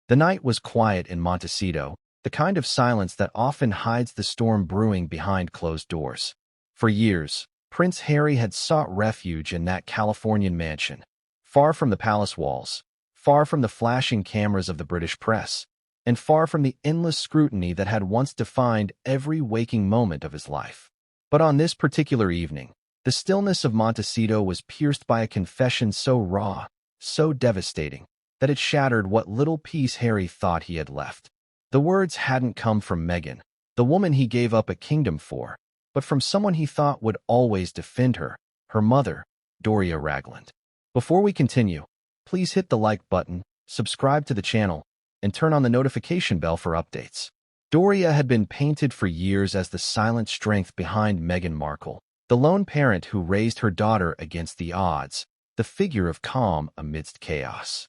The night was quiet in Montecito, the kind of silence that often hides the storm brewing behind closed doors. For years, Prince Harry had sought refuge in that Californian mansion, far from the palace walls, far from the flashing cameras of the British press, and far from the endless scrutiny that had once defined every waking moment of his life. But on this particular evening, the stillness of Montecito was pierced by a confession so raw, so devastating, that it shattered what little peace Harry thought he had left. The words hadn't come from Meghan, the woman he gave up a kingdom for, but from someone he thought would always defend her, her mother, Doria Ragland. Before we continue, please hit the like button, subscribe to the channel, and turn on the notification bell for updates. Doria had been painted for years as the silent strength behind Meghan Markle, the lone parent who raised her daughter against the odds, the figure of calm amidst chaos.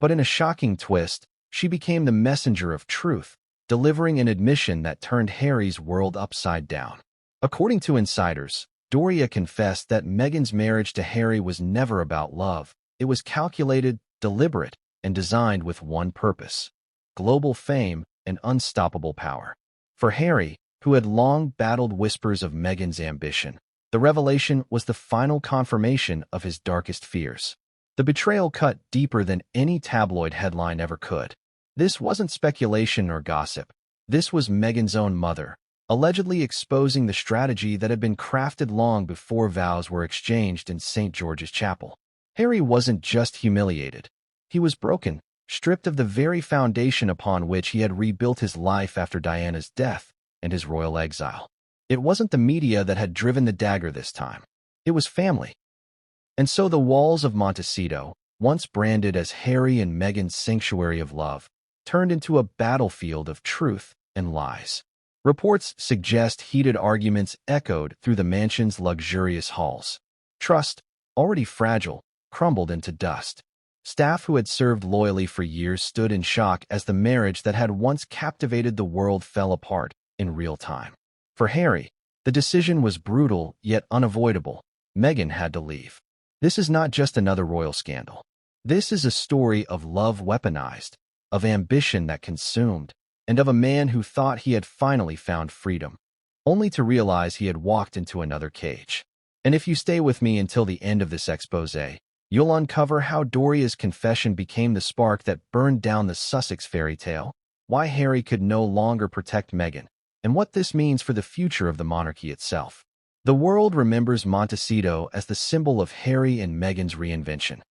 But in a shocking twist, she became the messenger of truth, delivering an admission that turned Harry's world upside down. According to insiders, Doria confessed that Meghan's marriage to Harry was never about love. It was calculated, deliberate, and designed with one purpose: global fame and unstoppable power. For Harry, who had long battled whispers of Meghan's ambition, the revelation was the final confirmation of his darkest fears. The betrayal cut deeper than any tabloid headline ever could. This wasn't speculation or gossip. This was Meghan's own mother, allegedly exposing the strategy that had been crafted long before vows were exchanged in St. George's Chapel. Harry wasn't just humiliated. He was broken, stripped of the very foundation upon which he had rebuilt his life after Diana's death and his royal exile. It wasn't the media that had driven the dagger this time. It was family. And so the walls of Montecito, once branded as Harry and Meghan's sanctuary of love, turned into a battlefield of truth and lies. Reports suggest heated arguments echoed through the mansion's luxurious halls. Trust, already fragile, crumbled into dust. Staff who had served loyally for years stood in shock as the marriage that had once captivated the world fell apart in real time. For Harry, the decision was brutal yet unavoidable. Meghan had to leave. This is not just another royal scandal. This is a story of love weaponized, of ambition that consumed, and of a man who thought he had finally found freedom, only to realize he had walked into another cage. And if you stay with me until the end of this exposé, you'll uncover how Doria's confession became the spark that burned down the Sussex fairy tale, why Harry could no longer protect Meghan, and what this means for the future of the monarchy itself. The world remembers Montecito as the symbol of Harry and Meghan's reinvention.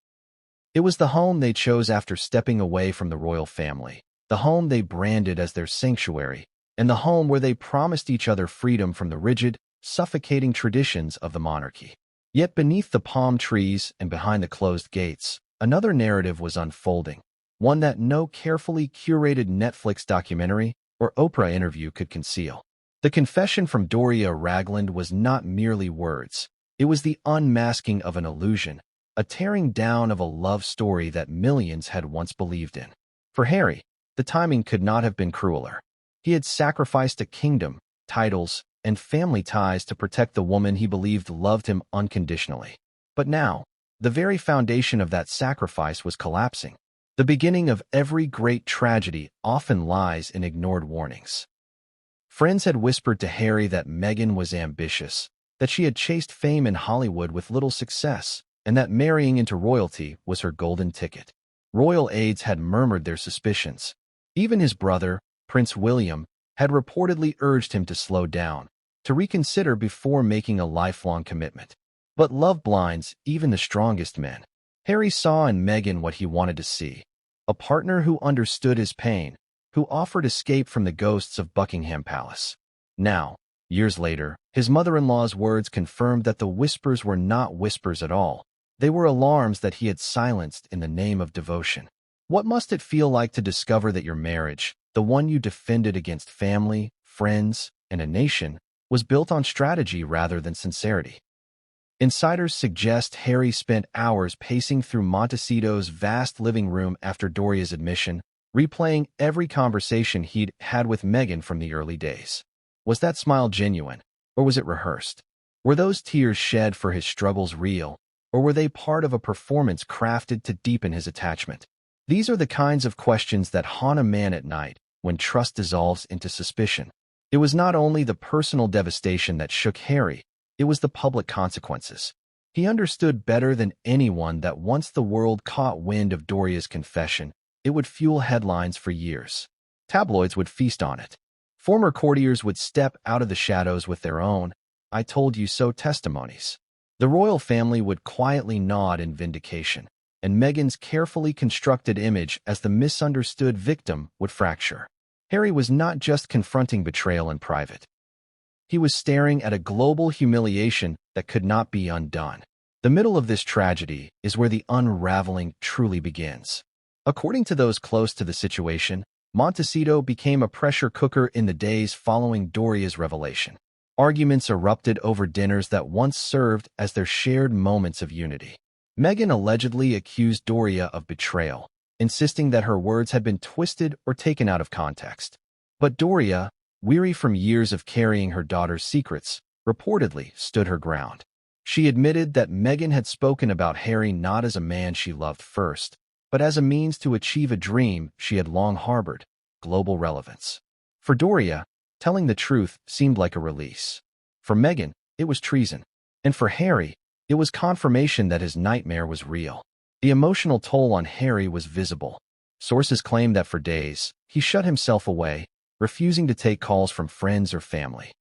It was the home they chose after stepping away from the royal family, the home they branded as their sanctuary, and the home where they promised each other freedom from the rigid, suffocating traditions of the monarchy. Yet beneath the palm trees and behind the closed gates, another narrative was unfolding, one that no carefully curated Netflix documentary or Oprah interview could conceal. The confession from Doria Ragland was not merely words. It was the unmasking of an illusion, a tearing down of a love story that millions had once believed in. For Harry, the timing could not have been crueler. He had sacrificed a kingdom, titles, and family ties to protect the woman he believed loved him unconditionally. But now, the very foundation of that sacrifice was collapsing. The beginning of every great tragedy often lies in ignored warnings. Friends had whispered to Harry that Meghan was ambitious, that she had chased fame in Hollywood with little success, and that marrying into royalty was her golden ticket. Royal aides had murmured their suspicions. Even his brother, Prince William, had reportedly urged him to slow down, to reconsider before making a lifelong commitment. But love blinds even the strongest men. Harry saw in Meghan what he wanted to see: a partner who understood his pain, who offered escape from the ghosts of Buckingham Palace. Now, years later, his mother-in-law's words confirmed that the whispers were not whispers at all. They were alarms that he had silenced in the name of devotion. What must it feel like to discover that your marriage, the one you defended against family, friends, and a nation, was built on strategy rather than sincerity? Insiders suggest Harry spent hours pacing through Montecito's vast living room after Doria's admission, replaying every conversation he'd had with Meghan from the early days. Was that smile genuine, or was it rehearsed? Were those tears shed for his struggles real, or were they part of a performance crafted to deepen his attachment? These are the kinds of questions that haunt a man at night when trust dissolves into suspicion. It was not only the personal devastation that shook Harry, it was the public consequences. He understood better than anyone that once the world caught wind of Doria's confession, it would fuel headlines for years. Tabloids would feast on it. Former courtiers would step out of the shadows with their own "I told you so" testimonies. The royal family would quietly nod in vindication, and Meghan's carefully constructed image as the misunderstood victim would fracture. Harry was not just confronting betrayal in private. He was staring at a global humiliation that could not be undone. The middle of this tragedy is where the unraveling truly begins. According to those close to the situation, Montecito became a pressure cooker in the days following Doria's revelation. Arguments erupted over dinners that once served as their shared moments of unity. Meghan allegedly accused Doria of betrayal, insisting that her words had been twisted or taken out of context. But Doria, weary from years of carrying her daughter's secrets, reportedly stood her ground. She admitted that Meghan had spoken about Harry not as a man she loved first, but as a means to achieve a dream she had long harbored: global relevance. For Doria, telling the truth seemed like a release. For Meghan, it was treason. And for Harry, it was confirmation that his nightmare was real. The emotional toll on Harry was visible. Sources claim that for days, he shut himself away, refusing to take calls from friends or family.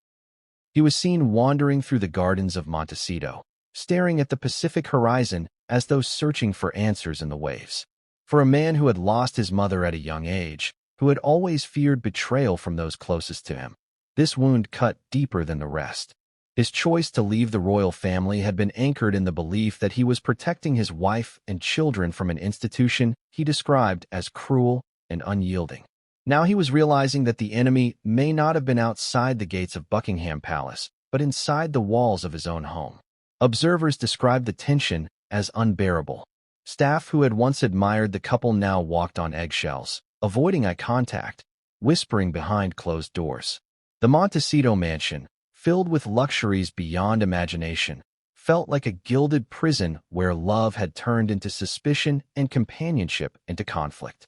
He was seen wandering through the gardens of Montecito, staring at the Pacific horizon as though searching for answers in the waves. For a man who had lost his mother at a young age, who had always feared betrayal from those closest to him, this wound cut deeper than the rest. His choice to leave the royal family had been anchored in the belief that he was protecting his wife and children from an institution he described as cruel and unyielding. Now he was realizing that the enemy may not have been outside the gates of Buckingham Palace, but inside the walls of his own home. Observers described the tension as unbearable. Staff who had once admired the couple now walked on eggshells, avoiding eye contact, whispering behind closed doors. The Montecito mansion, filled with luxuries beyond imagination, felt like a gilded prison where love had turned into suspicion and companionship into conflict.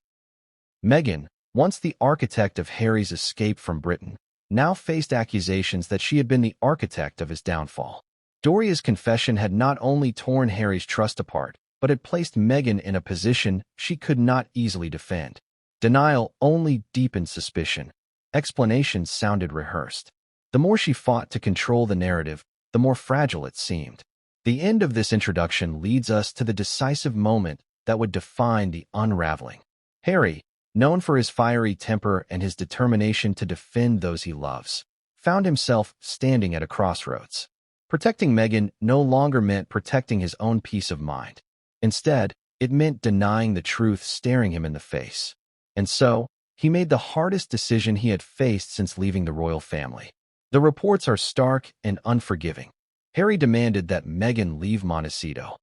Meghan, once the architect of Harry's escape from Britain, now faced accusations that she had been the architect of his downfall. Doria's confession had not only torn Harry's trust apart, but had placed Meghan in a position she could not easily defend. Denial only deepened suspicion. Explanations sounded rehearsed. The more she fought to control the narrative, the more fragile it seemed. The end of this introduction leads us to the decisive moment that would define the unraveling. Harry, known for his fiery temper and his determination to defend those he loves, found himself standing at a crossroads. Protecting Meghan no longer meant protecting his own peace of mind. Instead, it meant denying the truth staring him in the face. And so, he made the hardest decision he had faced since leaving the royal family. The reports are stark and unforgiving. Harry demanded that Meghan leave Montecito.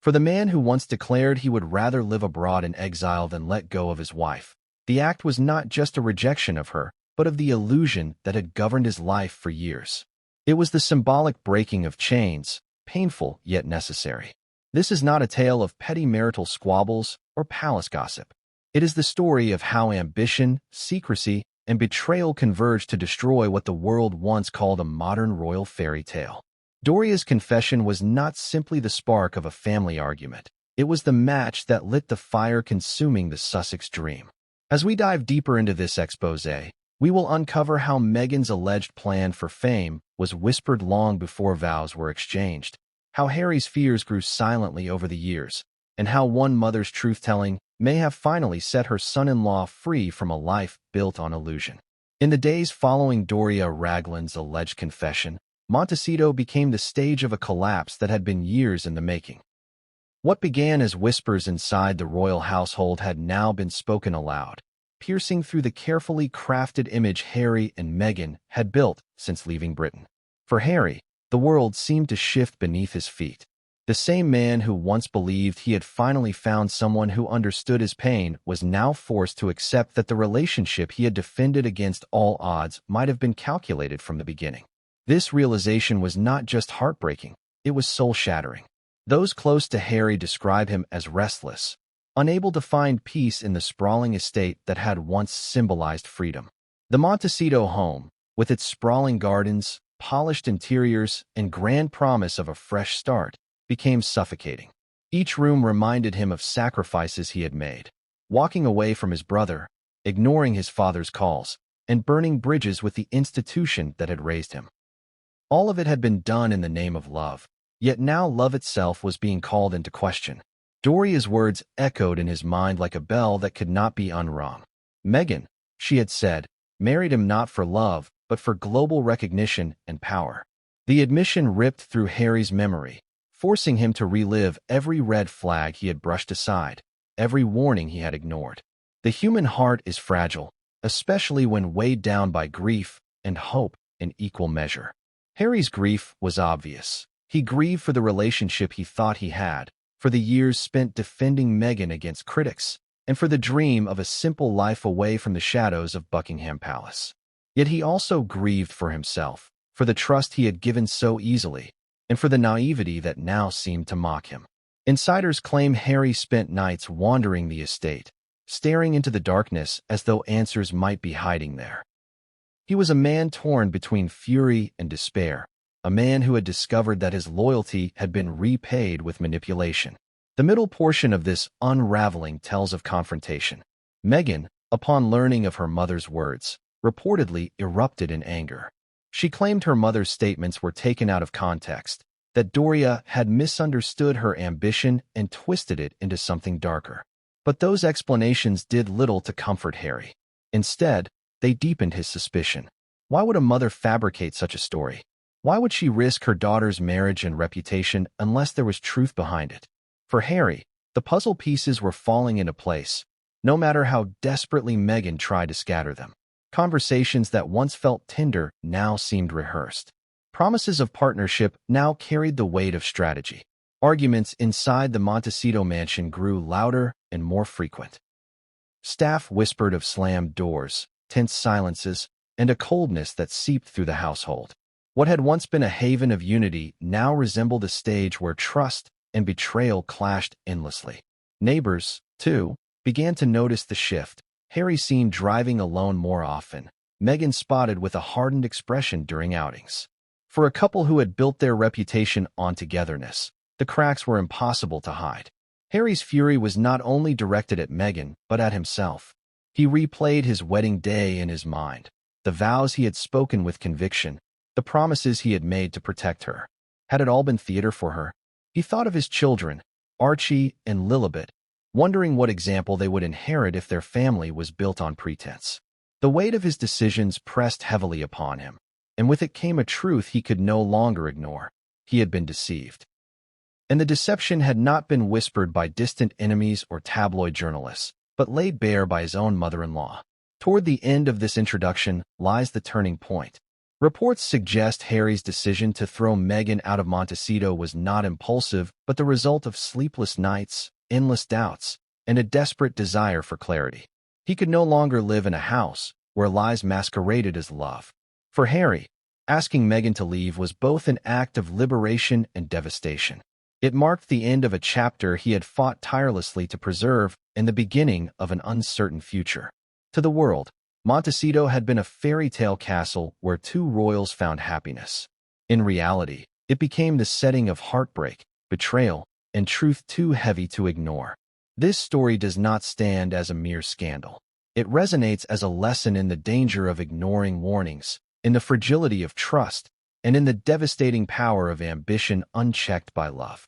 For the man who once declared he would rather live abroad in exile than let go of his wife, the act was not just a rejection of her, but of the illusion that had governed his life for years. It was the symbolic breaking of chains, painful yet necessary. This is not a tale of petty marital squabbles or palace gossip. It is the story of how ambition, secrecy, and betrayal converged to destroy what the world once called a modern royal fairy tale. Doria's confession was not simply the spark of a family argument. It was the match that lit the fire consuming the Sussex dream. As we dive deeper into this exposé, we will uncover how Meghan's alleged plan for fame was whispered long before vows were exchanged, how Harry's fears grew silently over the years, and how one mother's truth-telling may have finally set her son-in-law free from a life built on illusion. In the days following Doria Ragland's alleged confession, Montecito became the stage of a collapse that had been years in the making. What began as whispers inside the royal household had now been spoken aloud, piercing through the carefully crafted image Harry and Meghan had built since leaving Britain. For Harry, the world seemed to shift beneath his feet. The same man who once believed he had finally found someone who understood his pain was now forced to accept that the relationship he had defended against all odds might have been calculated from the beginning. This realization was not just heartbreaking, it was soul-shattering. Those close to Harry describe him as restless, unable to find peace in the sprawling estate that had once symbolized freedom. The Montecito home, with its sprawling gardens, polished interiors, and grand promise of a fresh start, became suffocating. Each room reminded him of sacrifices he had made, walking away from his brother, ignoring his father's calls, and burning bridges with the institution that had raised him. All of it had been done in the name of love, yet now love itself was being called into question. Doria's words echoed in his mind like a bell that could not be unrung. Meghan, she had said, married him not for love, but for global recognition and power. The admission ripped through Harry's memory, forcing him to relive every red flag he had brushed aside, every warning he had ignored. The human heart is fragile, especially when weighed down by grief and hope in equal measure. Harry's grief was obvious. He grieved for the relationship he thought he had, for the years spent defending Meghan against critics, and for the dream of a simple life away from the shadows of Buckingham Palace. Yet he also grieved for himself, for the trust he had given so easily, and for the naivety that now seemed to mock him. Insiders claim Harry spent nights wandering the estate, staring into the darkness as though answers might be hiding there. He was a man torn between fury and despair, a man who had discovered that his loyalty had been repaid with manipulation. The middle portion of this unraveling tells of confrontation. Meghan, upon learning of her mother's words, reportedly erupted in anger. She claimed her mother's statements were taken out of context, that Doria had misunderstood her ambition and twisted it into something darker. But those explanations did little to comfort Harry. Instead, they deepened his suspicion. Why would a mother fabricate such a story? Why would she risk her daughter's marriage and reputation unless there was truth behind it? For Harry, the puzzle pieces were falling into place, no matter how desperately Meghan tried to scatter them. Conversations that once felt tender now seemed rehearsed. Promises of partnership now carried the weight of strategy. Arguments inside the Montecito mansion grew louder and more frequent. Staff whispered of slammed doors, tense silences, and a coldness that seeped through the household. What had once been a haven of unity now resembled a stage where trust and betrayal clashed endlessly. Neighbors, too, began to notice the shift. Harry seen driving alone more often, Meghan spotted with a hardened expression during outings. For a couple who had built their reputation on togetherness, the cracks were impossible to hide. Harry's fury was not only directed at Meghan, but at himself. He replayed his wedding day in his mind, the vows he had spoken with conviction, the promises he had made to protect her. Had it all been theater for her? He thought of his children, Archie and Lilibet, wondering what example they would inherit if their family was built on pretense. The weight of his decisions pressed heavily upon him, and with it came a truth he could no longer ignore. He had been deceived. And the deception had not been whispered by distant enemies or tabloid journalists, but laid bare by his own mother-in-law. Toward the end of this introduction lies the turning point. Reports suggest Harry's decision to throw Meghan out of Montecito was not impulsive, but the result of sleepless nights, endless doubts, and a desperate desire for clarity. He could no longer live in a house where lies masqueraded as love. For Harry, asking Meghan to leave was both an act of liberation and devastation. It marked the end of a chapter he had fought tirelessly to preserve and the beginning of an uncertain future. To the world, Montecito had been a fairy tale castle where two royals found happiness. In reality, it became the setting of heartbreak, betrayal, and truth too heavy to ignore. This story does not stand as a mere scandal. It resonates as a lesson in the danger of ignoring warnings, in the fragility of trust, and in the devastating power of ambition unchecked by love.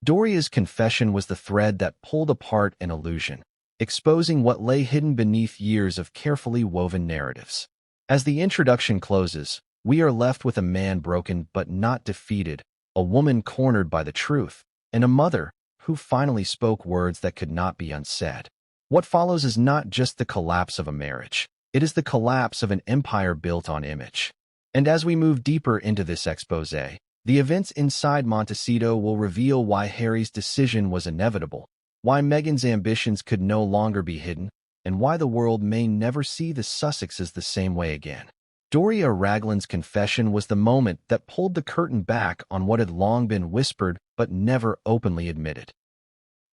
Doria's confession was the thread that pulled apart an illusion, exposing what lay hidden beneath years of carefully woven narratives. As the introduction closes, we are left with a man broken but not defeated, a woman cornered by the truth, and a mother who finally spoke words that could not be unsaid. What follows is not just the collapse of a marriage. It is the collapse of an empire built on image. And as we move deeper into this exposé, the events inside Montecito will reveal why Harry's decision was inevitable, why Meghan's ambitions could no longer be hidden, and why the world may never see the Sussexes the same way again. Doria Ragland's confession was the moment that pulled the curtain back on what had long been whispered but never openly admitted.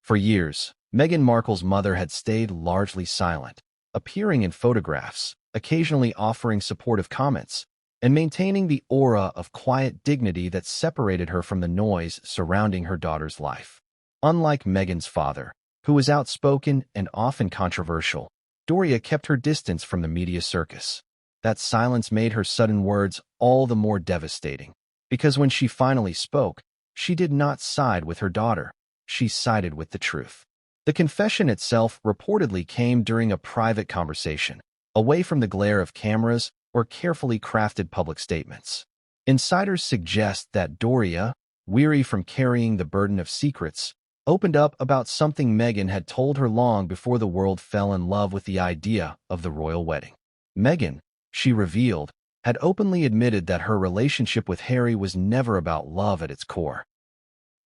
For years, Meghan Markle's mother had stayed largely silent, appearing in photographs, occasionally offering supportive comments, and maintaining the aura of quiet dignity that separated her from the noise surrounding her daughter's life. Unlike Meghan's father, who was outspoken and often controversial, Doria kept her distance from the media circus. That silence made her sudden words all the more devastating, because when she finally spoke, she did not side with her daughter, she sided with the truth. The confession itself reportedly came during a private conversation, away from the glare of cameras or carefully crafted public statements. Insiders suggest that Doria, weary from carrying the burden of secrets, opened up about something Meghan had told her long before the world fell in love with the idea of the royal wedding. Meghan, she revealed, had openly admitted that her relationship with Harry was never about love at its core.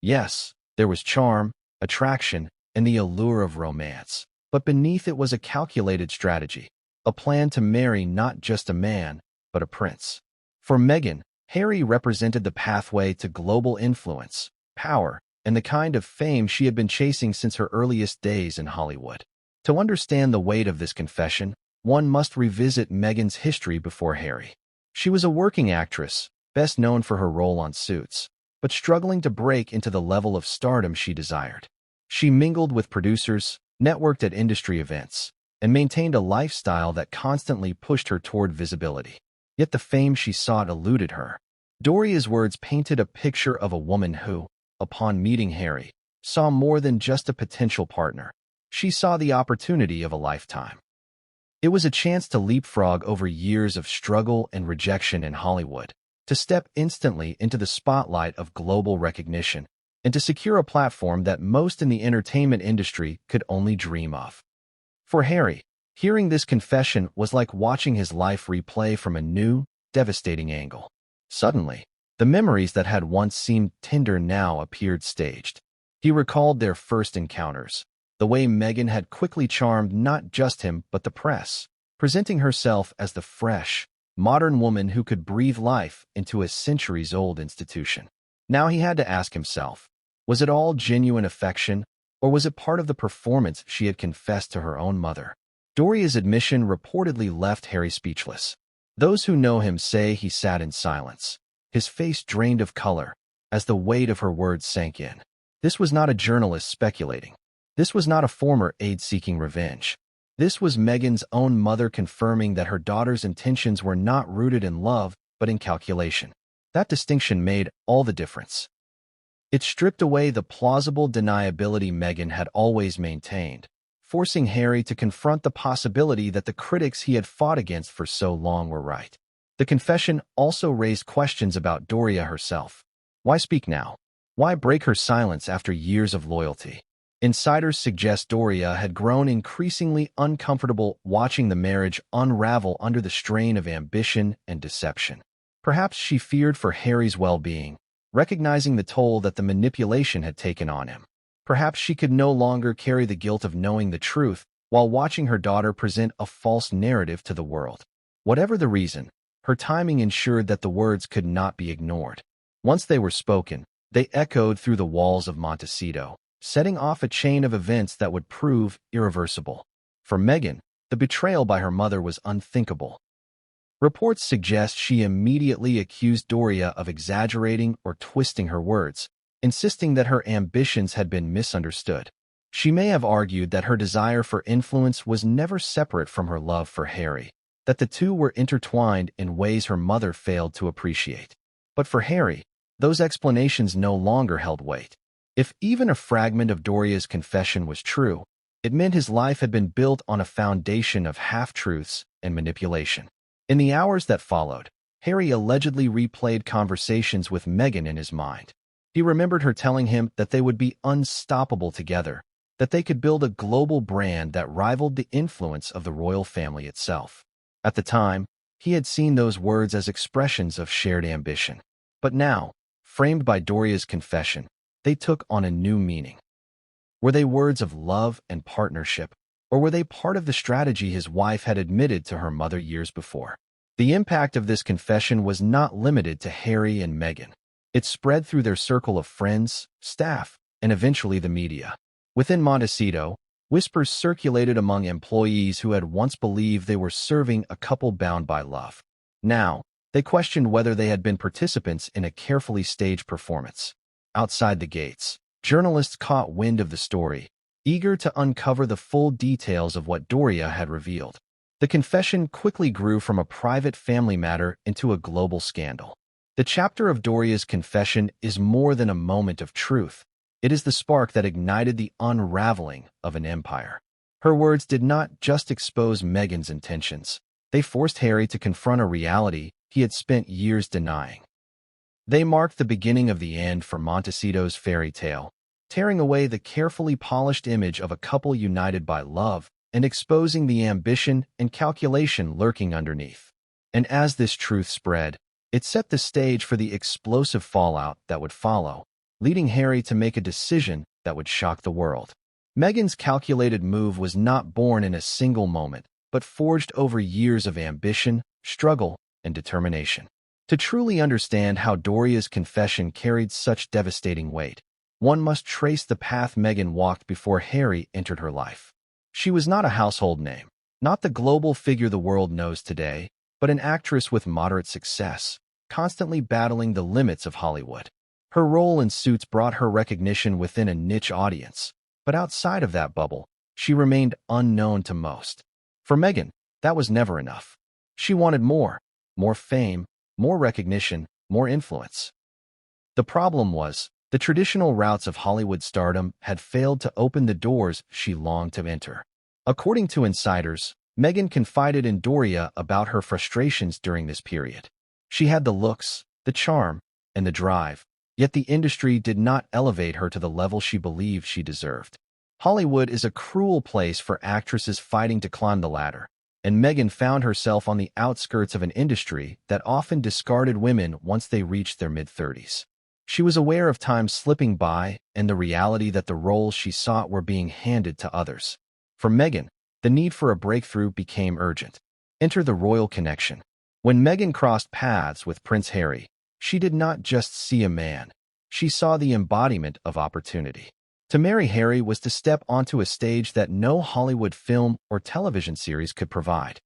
Yes, there was charm, attraction, and the allure of romance, but beneath it was a calculated strategy, a plan to marry not just a man, but a prince. For Meghan, Harry represented the pathway to global influence, power, and the kind of fame she had been chasing since her earliest days in Hollywood. To understand the weight of this confession, one must revisit Meghan's history before Harry. She was a working actress, best known for her role on Suits, but struggling to break into the level of stardom she desired. She mingled with producers, networked at industry events, and maintained a lifestyle that constantly pushed her toward visibility. Yet the fame she sought eluded her. Doria's words painted a picture of a woman who, upon meeting Harry, saw more than just a potential partner. She saw the opportunity of a lifetime. It was a chance to leapfrog over years of struggle and rejection in Hollywood, to step instantly into the spotlight of global recognition, and to secure a platform that most in the entertainment industry could only dream of. For Harry, hearing this confession was like watching his life replay from a new, devastating angle. Suddenly, the memories that had once seemed tender now appeared staged. He recalled their first encounters, the way Meghan had quickly charmed not just him but the press, presenting herself as the fresh, modern woman who could breathe life into a centuries-old institution. Now he had to ask himself, was it all genuine affection, or was it part of the performance she had confessed to her own mother? Doria's admission reportedly left Harry speechless. Those who know him say he sat in silence, his face drained of color, as the weight of her words sank in. This was not a journalist speculating. This was not a former aide seeking revenge. This was Meghan's own mother confirming that her daughter's intentions were not rooted in love, but in calculation. That distinction made all the difference. It stripped away the plausible deniability Meghan had always maintained, forcing Harry to confront the possibility that the critics he had fought against for so long were right. The confession also raised questions about Doria herself. Why speak now? Why break her silence after years of loyalty? Insiders suggest Doria had grown increasingly uncomfortable watching the marriage unravel under the strain of ambition and deception. Perhaps she feared for Harry's well-being, recognizing the toll that the manipulation had taken on him. Perhaps she could no longer carry the guilt of knowing the truth while watching her daughter present a false narrative to the world. Whatever the reason, her timing ensured that the words could not be ignored. Once they were spoken, they echoed through the walls of Montecito, setting off a chain of events that would prove irreversible. For Meghan, the betrayal by her mother was unthinkable. Reports suggest she immediately accused Doria of exaggerating or twisting her words, insisting that her ambitions had been misunderstood. She may have argued that her desire for influence was never separate from her love for Harry, that the two were intertwined in ways her mother failed to appreciate. But for Harry, those explanations no longer held weight. If even a fragment of Doria's confession was true, it meant his life had been built on a foundation of half-truths and manipulation. In the hours that followed, Harry allegedly replayed conversations with Meghan in his mind. He remembered her telling him that they would be unstoppable together, that they could build a global brand that rivaled the influence of the royal family itself. At the time, he had seen those words as expressions of shared ambition. But now, framed by Doria's confession, they took on a new meaning. Were they words of love and partnership, or were they part of the strategy his wife had admitted to her mother years before? The impact of this confession was not limited to Harry and Meghan. It spread through their circle of friends, staff, and eventually the media. Within Montecito, whispers circulated among employees who had once believed they were serving a couple bound by love. Now, they questioned whether they had been participants in a carefully staged performance. Outside the gates, journalists caught wind of the story, eager to uncover the full details of what Doria had revealed. The confession quickly grew from a private family matter into a global scandal. The chapter of Doria's confession is more than a moment of truth. It is the spark that ignited the unraveling of an empire. Her words did not just expose Meghan's intentions. They forced Harry to confront a reality he had spent years denying. They marked the beginning of the end for Montecito's fairy tale, tearing away the carefully polished image of a couple united by love and exposing the ambition and calculation lurking underneath. And as this truth spread, it set the stage for the explosive fallout that would follow, leading Harry to make a decision that would shock the world. Meghan's calculated move was not born in a single moment, but forged over years of ambition, struggle, and determination. To truly understand how Doria's confession carried such devastating weight, one must trace the path Meghan walked before Harry entered her life. She was not a household name, not the global figure the world knows today, but an actress with moderate success, constantly battling the limits of Hollywood. Her role in Suits brought her recognition within a niche audience, but outside of that bubble, she remained unknown to most. For Meghan, that was never enough. She wanted more fame, more recognition, more influence. The problem was, the traditional routes of Hollywood stardom had failed to open the doors she longed to enter. According to insiders, Meghan confided in Doria about her frustrations during this period. She had the looks, the charm, and the drive, yet the industry did not elevate her to the level she believed she deserved. Hollywood is a cruel place for actresses fighting to climb the ladder, and Meghan found herself on the outskirts of an industry that often discarded women once they reached their mid-30s. She was aware of time slipping by and the reality that the roles she sought were being handed to others. For Meghan, the need for a breakthrough became urgent. Enter the royal connection. When Meghan crossed paths with Prince Harry, she did not just see a man. She saw the embodiment of opportunity. To marry Harry was to step onto a stage that no Hollywood film or television series could provide.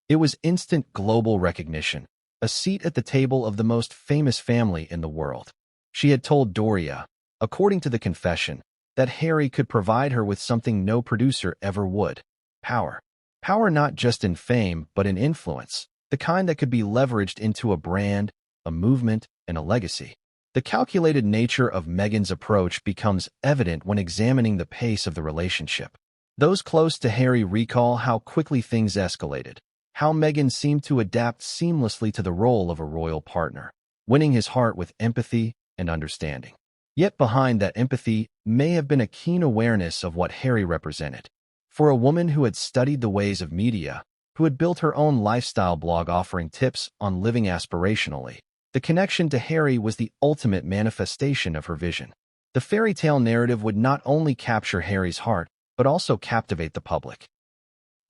It was instant global recognition, a seat at the table of the most famous family in the world. She had told Doria, according to the confession, that Harry could provide her with something no producer ever would: power. Power not just in fame, but in influence, the kind that could be leveraged into a brand, a movement, and a legacy. The calculated nature of Meghan's approach becomes evident when examining the pace of the relationship. Those close to Harry recall how quickly things escalated, how Meghan seemed to adapt seamlessly to the role of a royal partner, winning his heart with empathy and understanding. Yet behind that empathy may have been a keen awareness of what Harry represented. For a woman who had studied the ways of media, who had built her own lifestyle blog offering tips on living aspirationally, the connection to Harry was the ultimate manifestation of her vision. The fairy tale narrative would not only capture Harry's heart, but also captivate the public.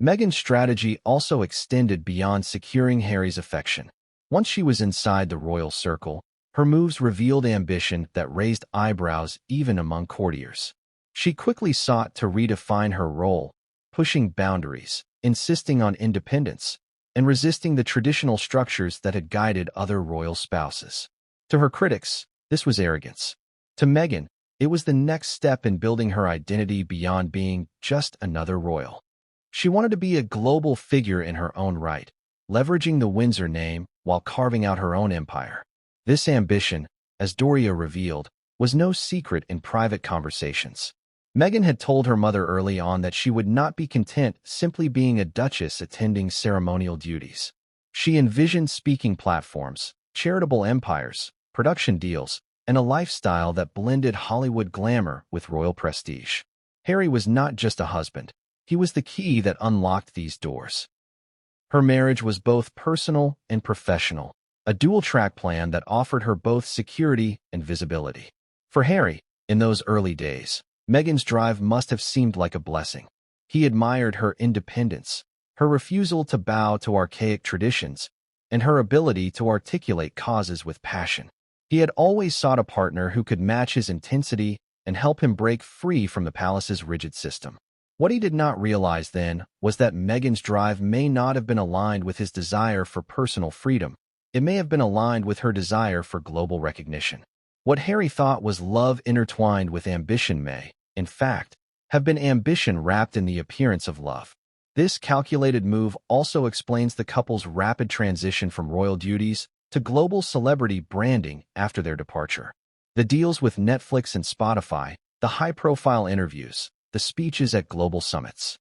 Meghan's strategy also extended beyond securing Harry's affection. Once she was inside the royal circle, her moves revealed ambition that raised eyebrows even among courtiers. She quickly sought to redefine her role, pushing boundaries, insisting on independence, and resisting the traditional structures that had guided other royal spouses. To her critics, this was arrogance. To Meghan, it was the next step in building her identity beyond being just another royal. She wanted to be a global figure in her own right, leveraging the Windsor name while carving out her own empire. This ambition, as Doria revealed, was no secret in private conversations. Meghan had told her mother early on that she would not be content simply being a duchess attending ceremonial duties. She envisioned speaking platforms, charitable empires, production deals, and a lifestyle that blended Hollywood glamour with royal prestige. Harry was not just a husband. He was the key that unlocked these doors. Her marriage was both personal and professional, a dual-track plan that offered her both security and visibility. For Harry, in those early days, Meghan's drive must have seemed like a blessing. He admired her independence, her refusal to bow to archaic traditions, and her ability to articulate causes with passion. He had always sought a partner who could match his intensity and help him break free from the palace's rigid system. What he did not realize then was that Meghan's drive may not have been aligned with his desire for personal freedom. It may have been aligned with her desire for global recognition. What Harry thought was love intertwined with ambition may, in fact, have been ambition wrapped in the appearance of love. This calculated move also explains the couple's rapid transition from royal duties to global celebrity branding after their departure. The deals with Netflix and Spotify, the high-profile interviews, the speeches at global summits.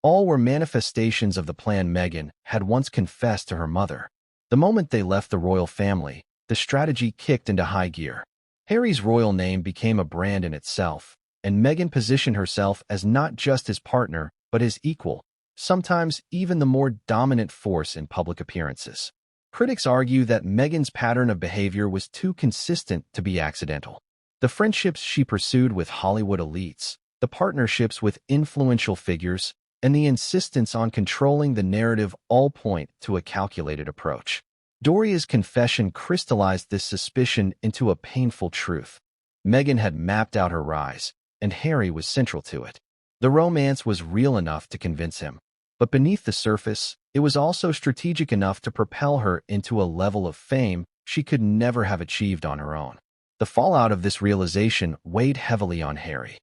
All were manifestations of the plan Meghan had once confessed to her mother. The moment they left the royal family, the strategy kicked into high gear. Harry's royal name became a brand in itself, and Meghan positioned herself as not just his partner, but his equal, sometimes even the more dominant force in public appearances. Critics argue that Meghan's pattern of behavior was too consistent to be accidental. The friendships she pursued with Hollywood elites, the partnerships with influential figures, and the insistence on controlling the narrative all point to a calculated approach. Doria's confession crystallized this suspicion into a painful truth. Meghan had mapped out her rise, and Harry was central to it. The romance was real enough to convince him, but beneath the surface, it was also strategic enough to propel her into a level of fame she could never have achieved on her own. The fallout of this realization weighed heavily on Harry.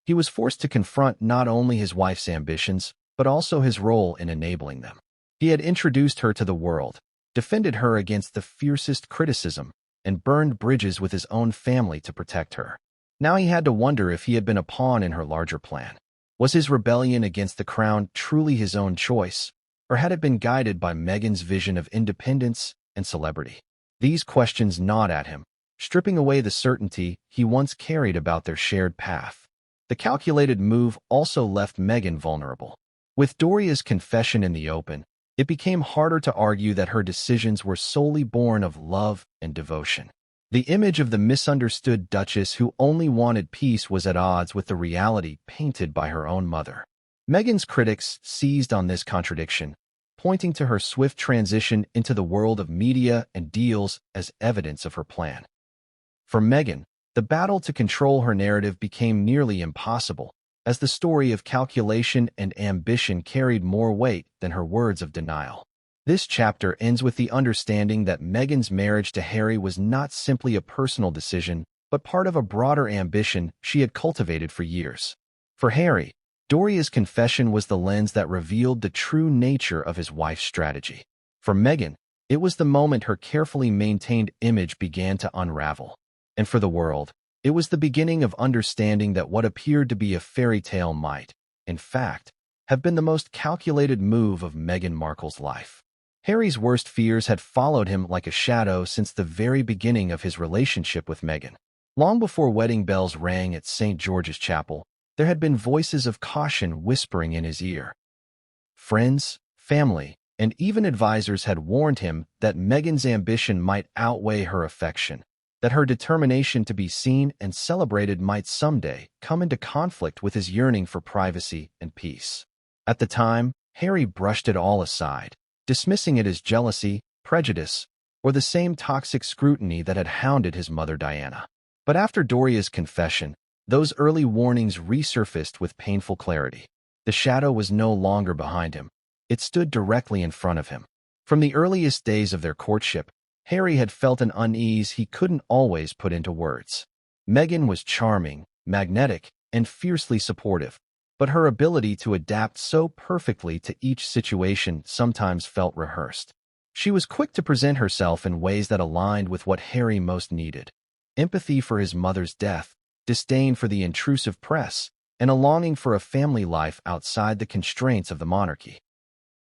He was forced to confront not only his wife's ambitions, but also his role in enabling them. He had introduced her to the world, defended her against the fiercest criticism, and burned bridges with his own family to protect her. Now he had to wonder if he had been a pawn in her larger plan. Was his rebellion against the crown truly his own choice, or had it been guided by Meghan's vision of independence and celebrity? These questions gnawed at him, stripping away the certainty he once carried about their shared path. The calculated move also left Meghan vulnerable. With Doria's confession in the open, it became harder to argue that her decisions were solely born of love and devotion. The image of the misunderstood Duchess who only wanted peace was at odds with the reality painted by her own mother. Meghan's critics seized on this contradiction, pointing to her swift transition into the world of media and deals as evidence of her plan. For Meghan, the battle to control her narrative became nearly impossible, as the story of calculation and ambition carried more weight than her words of denial. This chapter ends with the understanding that Meghan's marriage to Harry was not simply a personal decision, but part of a broader ambition she had cultivated for years. For Harry, Doria's confession was the lens that revealed the true nature of his wife's strategy. For Meghan, it was the moment her carefully maintained image began to unravel. And for the world, it was the beginning of understanding that what appeared to be a fairy tale might, in fact, have been the most calculated move of Meghan Markle's life. Harry's worst fears had followed him like a shadow since the very beginning of his relationship with Meghan. Long before wedding bells rang at St. George's Chapel, there had been voices of caution whispering in his ear. Friends, family, and even advisors had warned him that Meghan's ambition might outweigh her affection, that her determination to be seen and celebrated might someday come into conflict with his yearning for privacy and peace. At the time, Harry brushed it all aside, dismissing it as jealousy, prejudice, or the same toxic scrutiny that had hounded his mother Diana. But after Doria's confession, those early warnings resurfaced with painful clarity. The shadow was no longer behind him. It stood directly in front of him. From the earliest days of their courtship, Harry had felt an unease he couldn't always put into words. Meghan was charming, magnetic, and fiercely supportive, but her ability to adapt so perfectly to each situation sometimes felt rehearsed. She was quick to present herself in ways that aligned with what Harry most needed: empathy for his mother's death, disdain for the intrusive press, and a longing for a family life outside the constraints of the monarchy.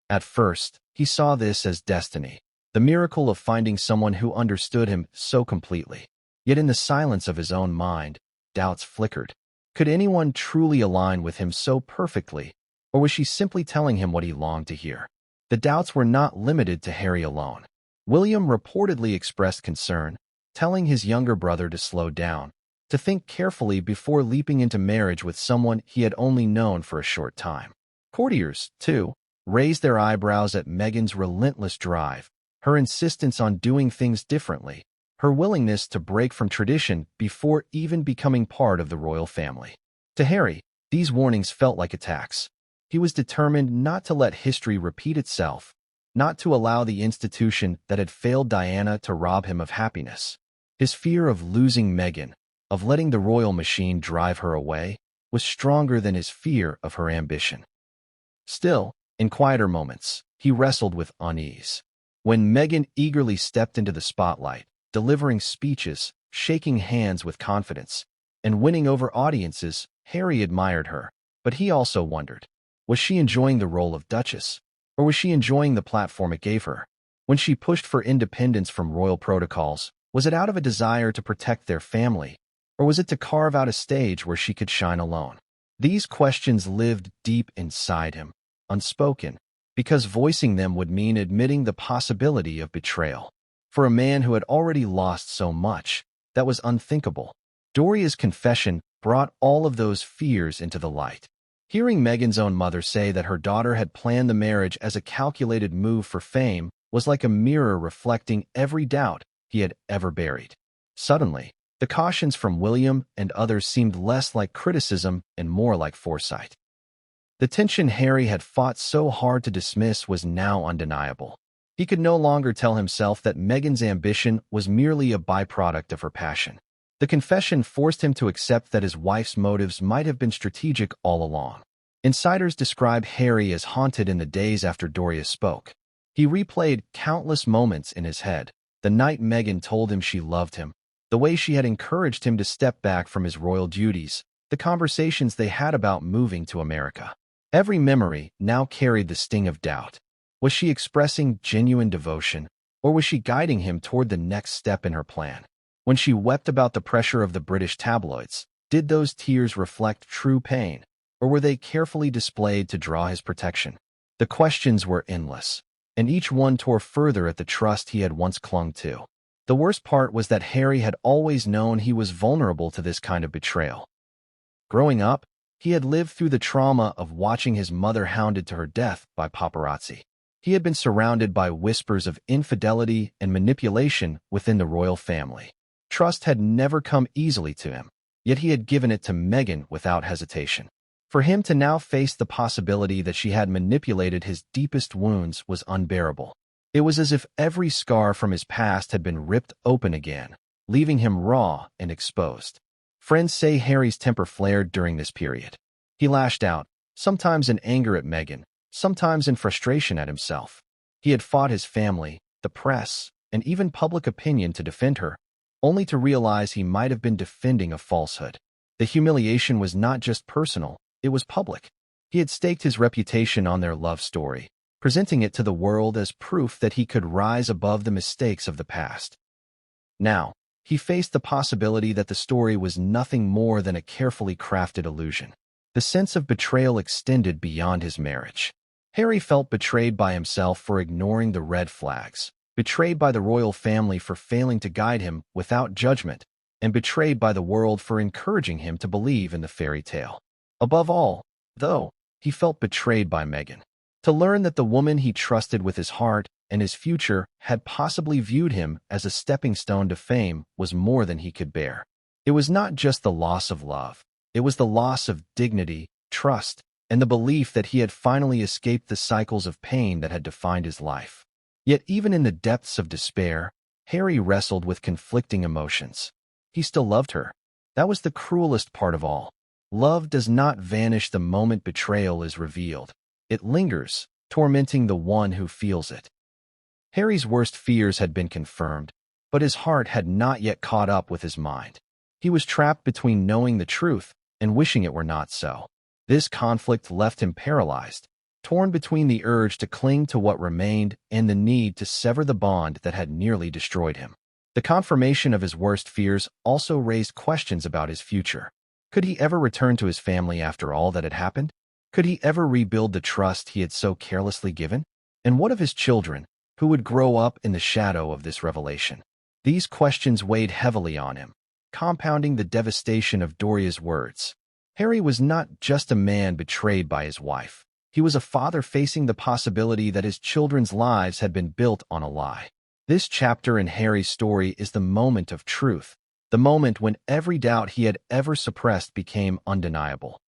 At first, he saw this as destiny, the miracle of finding someone who understood him so completely. Yet in the silence of his own mind, doubts flickered. Could anyone truly align with him so perfectly, or was she simply telling him what he longed to hear? The doubts were not limited to Harry alone. William reportedly expressed concern, telling his younger brother to slow down, to think carefully before leaping into marriage with someone he had only known for a short time. Courtiers, too, raised their eyebrows at Meghan's relentless drive, her insistence on doing things differently, her willingness to break from tradition before even becoming part of the royal family. To Harry, these warnings felt like attacks. He was determined not to let history repeat itself, not to allow the institution that had failed Diana to rob him of happiness. His fear of losing Meghan, of letting the royal machine drive her away, was stronger than his fear of her ambition. Still, in quieter moments, he wrestled with unease. When Meghan eagerly stepped into the spotlight, delivering speeches, shaking hands with confidence, and winning over audiences, Harry admired her, but he also wondered, was she enjoying the role of Duchess, or was she enjoying the platform it gave her? When she pushed for independence from royal protocols, was it out of a desire to protect their family, or was it to carve out a stage where she could shine alone? These questions lived deep inside him, unspoken, because voicing them would mean admitting the possibility of betrayal. For a man who had already lost so much, that was unthinkable. Doria's confession brought all of those fears into the light. Hearing Meghan's own mother say that her daughter had planned the marriage as a calculated move for fame was like a mirror reflecting every doubt he had ever buried. Suddenly, the cautions from William and others seemed less like criticism and more like foresight. The tension Harry had fought so hard to dismiss was now undeniable. He could no longer tell himself that Meghan's ambition was merely a byproduct of her passion. The confession forced him to accept that his wife's motives might have been strategic all along. Insiders describe Harry as haunted in the days after Doria spoke. He replayed countless moments in his head, the night Meghan told him she loved him, the way she had encouraged him to step back from his royal duties, the conversations they had about moving to America. Every memory now carried the sting of doubt. Was she expressing genuine devotion, or was she guiding him toward the next step in her plan? When she wept about the pressure of the British tabloids, did those tears reflect true pain, or were they carefully displayed to draw his protection? The questions were endless, and each one tore further at the trust he had once clung to. The worst part was that Harry had always known he was vulnerable to this kind of betrayal. Growing up, he had lived through the trauma of watching his mother hounded to her death by paparazzi. He had been surrounded by whispers of infidelity and manipulation within the royal family. Trust had never come easily to him, yet he had given it to Meghan without hesitation. For him to now face the possibility that she had manipulated his deepest wounds was unbearable. It was as if every scar from his past had been ripped open again, leaving him raw and exposed. Friends say Harry's temper flared during this period. He lashed out, sometimes in anger at Meghan, sometimes in frustration at himself. He had fought his family, the press, and even public opinion to defend her, only to realize he might have been defending a falsehood. The humiliation was not just personal, it was public. He had staked his reputation on their love story, presenting it to the world as proof that he could rise above the mistakes of the past. Now, he faced the possibility that the story was nothing more than a carefully crafted illusion. The sense of betrayal extended beyond his marriage. Harry felt betrayed by himself for ignoring the red flags, betrayed by the royal family for failing to guide him without judgment, and betrayed by the world for encouraging him to believe in the fairy tale. Above all, though, he felt betrayed by Meghan. To learn that the woman he trusted with his heart and his future had possibly viewed him as a stepping stone to fame was more than he could bear. It was not just the loss of love. It was the loss of dignity, trust, and the belief that he had finally escaped the cycles of pain that had defined his life. Yet even in the depths of despair, Harry wrestled with conflicting emotions. He still loved her. That was the cruelest part of all. Love does not vanish the moment betrayal is revealed. It lingers, tormenting the one who feels it. Harry's worst fears had been confirmed, but his heart had not yet caught up with his mind. He was trapped between knowing the truth and wishing it were not so. This conflict left him paralyzed, torn between the urge to cling to what remained and the need to sever the bond that had nearly destroyed him. The confirmation of his worst fears also raised questions about his future. Could he ever return to his family after all that had happened? Could he ever rebuild the trust he had so carelessly given? And what of his children, who would grow up in the shadow of this revelation? These questions weighed heavily on him, compounding the devastation of Doria's words. Harry was not just a man betrayed by his wife. He was a father facing the possibility that his children's lives had been built on a lie. This chapter in Harry's story is the moment of truth, the moment when every doubt he had ever suppressed became undeniable.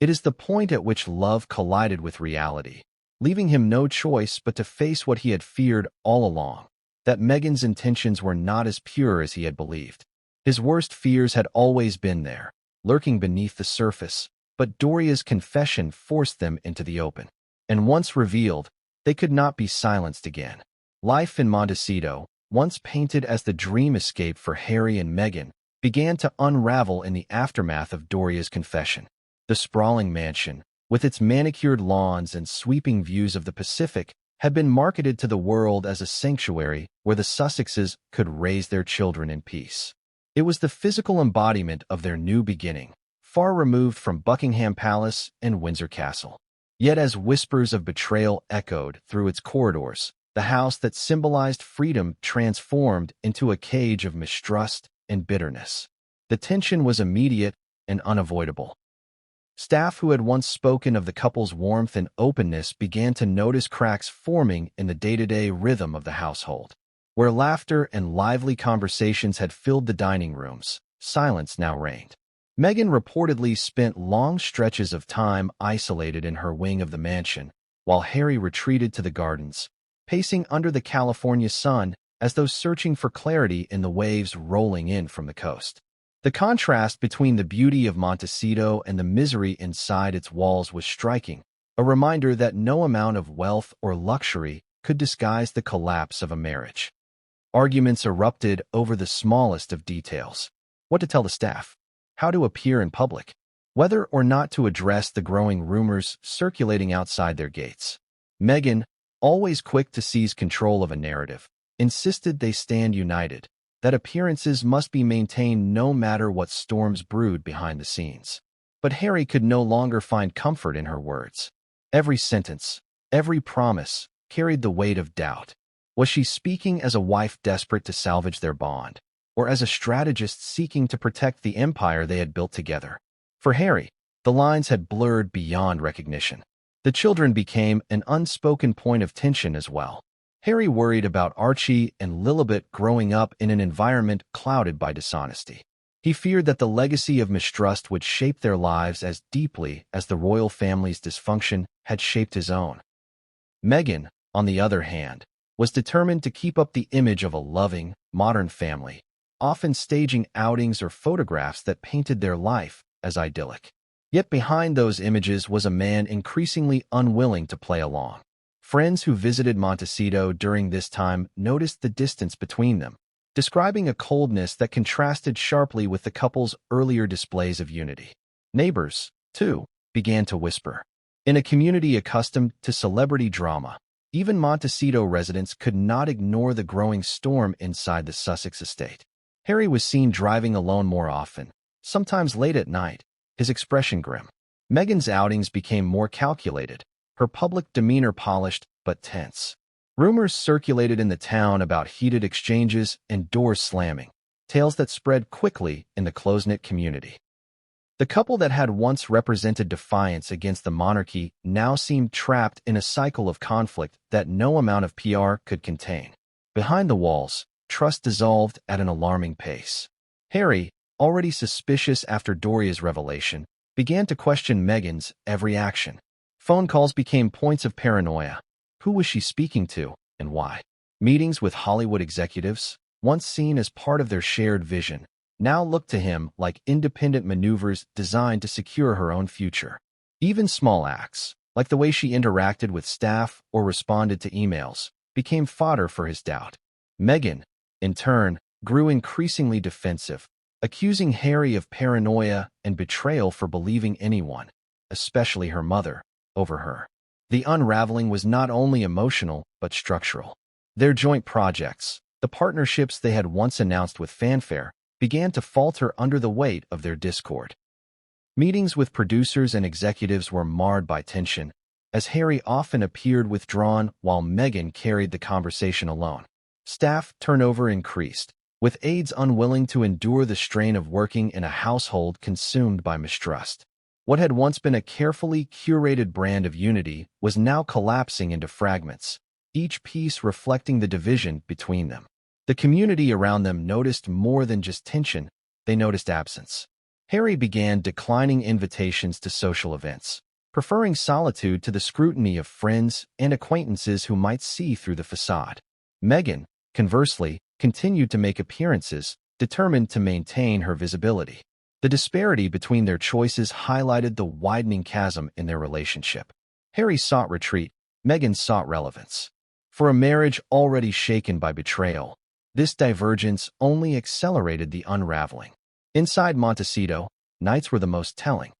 It is the point at which love collided with reality, leaving him no choice but to face what he had feared all along, that Meghan's intentions were not as pure as he had believed. His worst fears had always been there, lurking beneath the surface, but Doria's confession forced them into the open. And once revealed, they could not be silenced again. Life in Montecito, once painted as the dream escape for Harry and Meghan, began to unravel in the aftermath of Doria's confession. The sprawling mansion, with its manicured lawns and sweeping views of the Pacific, had been marketed to the world as a sanctuary where the Sussexes could raise their children in peace. It was the physical embodiment of their new beginning, far removed from Buckingham Palace and Windsor Castle. Yet as whispers of betrayal echoed through its corridors, the house that symbolized freedom transformed into a cage of mistrust and bitterness. The tension was immediate and unavoidable. Staff who had once spoken of the couple's warmth and openness began to notice cracks forming in the day-to-day rhythm of the household. Where laughter and lively conversations had filled the dining rooms, silence now reigned. Meghan reportedly spent long stretches of time isolated in her wing of the mansion, while Harry retreated to the gardens, pacing under the California sun as though searching for clarity in the waves rolling in from the coast. The contrast between the beauty of Montecito and the misery inside its walls was striking, a reminder that no amount of wealth or luxury could disguise the collapse of a marriage. Arguments erupted over the smallest of details. What to tell the staff, how to appear in public, whether or not to address the growing rumors circulating outside their gates. Meghan, always quick to seize control of a narrative, insisted they stand united, that appearances must be maintained no matter what storms brewed behind the scenes. But Harry could no longer find comfort in her words. Every sentence, every promise, carried the weight of doubt. Was she speaking as a wife desperate to salvage their bond, or as a strategist seeking to protect the empire they had built together? For Harry, the lines had blurred beyond recognition. The children became an unspoken point of tension as well. Harry worried about Archie and Lilibet growing up in an environment clouded by dishonesty. He feared that the legacy of mistrust would shape their lives as deeply as the royal family's dysfunction had shaped his own. Meghan, on the other hand, was determined to keep up the image of a loving, modern family, often staging outings or photographs that painted their life as idyllic. Yet behind those images was a man increasingly unwilling to play along. Friends who visited Montecito during this time noticed the distance between them, describing a coldness that contrasted sharply with the couple's earlier displays of unity. Neighbors, too, began to whisper. In a community accustomed to celebrity drama, even Montecito residents could not ignore the growing storm inside the Sussex estate. Harry was seen driving alone more often, sometimes late at night, his expression grim. Meghan's outings became more calculated, her public demeanor polished but tense. Rumors circulated in the town about heated exchanges and doors slamming, tales that spread quickly in the close-knit community. The couple that had once represented defiance against the monarchy now seemed trapped in a cycle of conflict that no amount of PR could contain. Behind the walls, trust dissolved at an alarming pace. Harry, already suspicious after Doria's revelation, began to question Meghan's every action. Phone calls became points of paranoia. Who was she speaking to, and why? Meetings with Hollywood executives, once seen as part of their shared vision, now looked to him like independent maneuvers designed to secure her own future. Even small acts, like the way she interacted with staff or responded to emails, became fodder for his doubt. Meghan, in turn, grew increasingly defensive, accusing Harry of paranoia and betrayal for believing anyone, especially her mother, over her. The unraveling was not only emotional, but structural. Their joint projects, the partnerships they had once announced with fanfare, began to falter under the weight of their discord. Meetings with producers and executives were marred by tension, as Harry often appeared withdrawn while Meghan carried the conversation alone. Staff turnover increased, with aides unwilling to endure the strain of working in a household consumed by mistrust. What had once been a carefully curated brand of unity was now collapsing into fragments. each piece reflecting the division between them. The community around them noticed more than just tension, they noticed absence. Harry began declining invitations to social events, preferring solitude to the scrutiny of friends and acquaintances who might see through the facade. Meghan, conversely, continued to make appearances, determined to maintain her visibility. The disparity between their choices highlighted the widening chasm in their relationship. Harry sought retreat, Meghan sought relevance. For a marriage already shaken by betrayal, this divergence only accelerated the unraveling. Inside Montecito, nights were the most telling.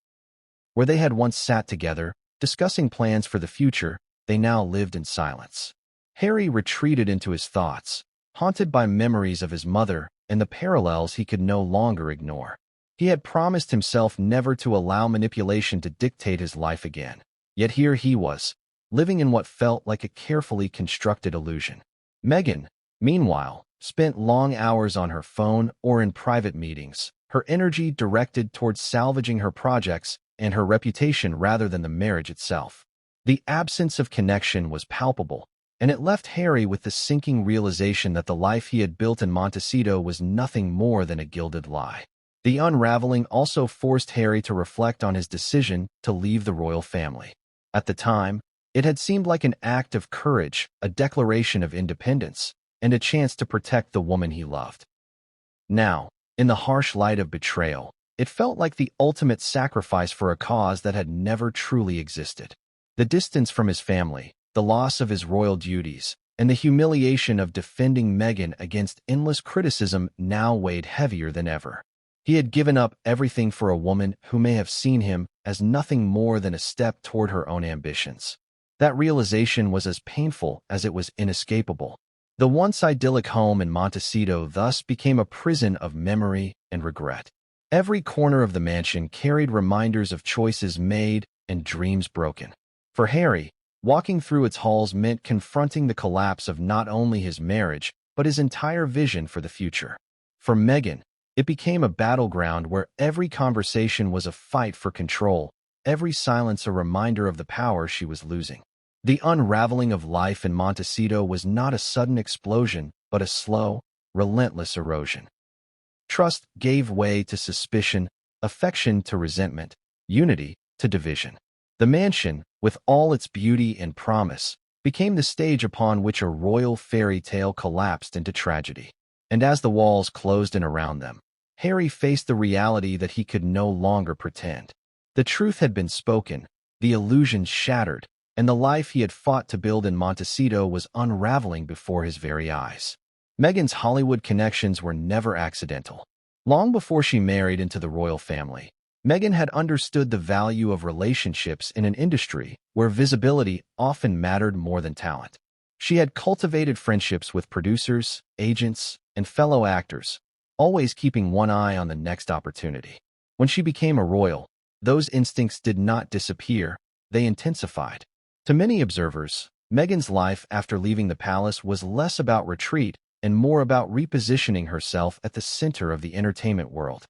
Where they had once sat together, discussing plans for the future, they now lived in silence. Harry retreated into his thoughts, haunted by memories of his mother and the parallels he could no longer ignore. He had promised himself never to allow manipulation to dictate his life again. Yet here he was, living in what felt like a carefully constructed illusion. Meghan, meanwhile, spent long hours on her phone or in private meetings, her energy directed towards salvaging her projects and her reputation rather than the marriage itself. The absence of connection was palpable, and it left Harry with the sinking realization that the life he had built in Montecito was nothing more than a gilded lie. The unraveling also forced Harry to reflect on his decision to leave the royal family. At the time, it had seemed like an act of courage, a declaration of independence, and a chance to protect the woman he loved. Now, in the harsh light of betrayal, it felt like the ultimate sacrifice for a cause that had never truly existed. The distance from his family, the loss of his royal duties, and the humiliation of defending Meghan against endless criticism now weighed heavier than ever. He had given up everything for a woman who may have seen him as nothing more than a step toward her own ambitions. That realization was as painful as it was inescapable. The once idyllic home in Montecito thus became a prison of memory and regret. Every corner of the mansion carried reminders of choices made and dreams broken. For Harry, walking through its halls meant confronting the collapse of not only his marriage, but his entire vision for the future. For Meghan, it became a battleground where every conversation was a fight for control, every silence a reminder of the power she was losing. The unraveling of life in Montecito was not a sudden explosion, but a slow, relentless erosion. Trust gave way to suspicion, affection to resentment, unity to division. The mansion, with all its beauty and promise, became the stage upon which a royal fairy tale collapsed into tragedy. And as the walls closed in around them, Harry faced the reality that he could no longer pretend. The truth had been spoken, the illusions shattered, and the life he had fought to build in Montecito was unraveling before his very eyes. Meghan's Hollywood connections were never accidental. Long before she married into the royal family, Meghan had understood the value of relationships in an industry where visibility often mattered more than talent. She had cultivated friendships with producers, agents, and fellow actors, always keeping one eye on the next opportunity. When she became a royal, those instincts did not disappear, they intensified. To many observers, Meghan's life after leaving the palace was less about retreat and more about repositioning herself at the center of the entertainment world.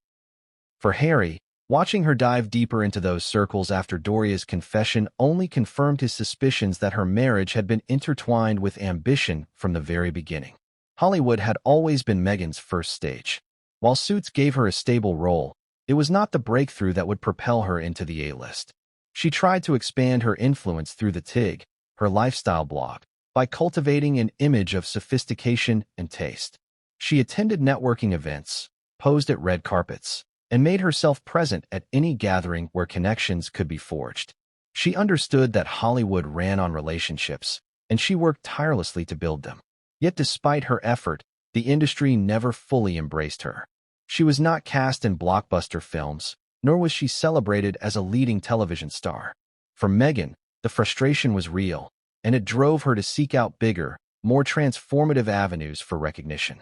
For Harry, watching her dive deeper into those circles after Doria's confession only confirmed his suspicions that her marriage had been intertwined with ambition from the very beginning. Hollywood had always been Meghan's first stage. While Suits gave her a stable role, it was not the breakthrough that would propel her into the A-list. She tried to expand her influence through the TIG, her lifestyle blog, by cultivating an image of sophistication and taste. She attended networking events, posed at red carpets, and made herself present at any gathering where connections could be forged. She understood that Hollywood ran on relationships, and she worked tirelessly to build them. Yet despite her effort, the industry never fully embraced her. She was not cast in blockbuster films, nor was she celebrated as a leading television star. For Meghan, the frustration was real, and it drove her to seek out bigger, more transformative avenues for recognition.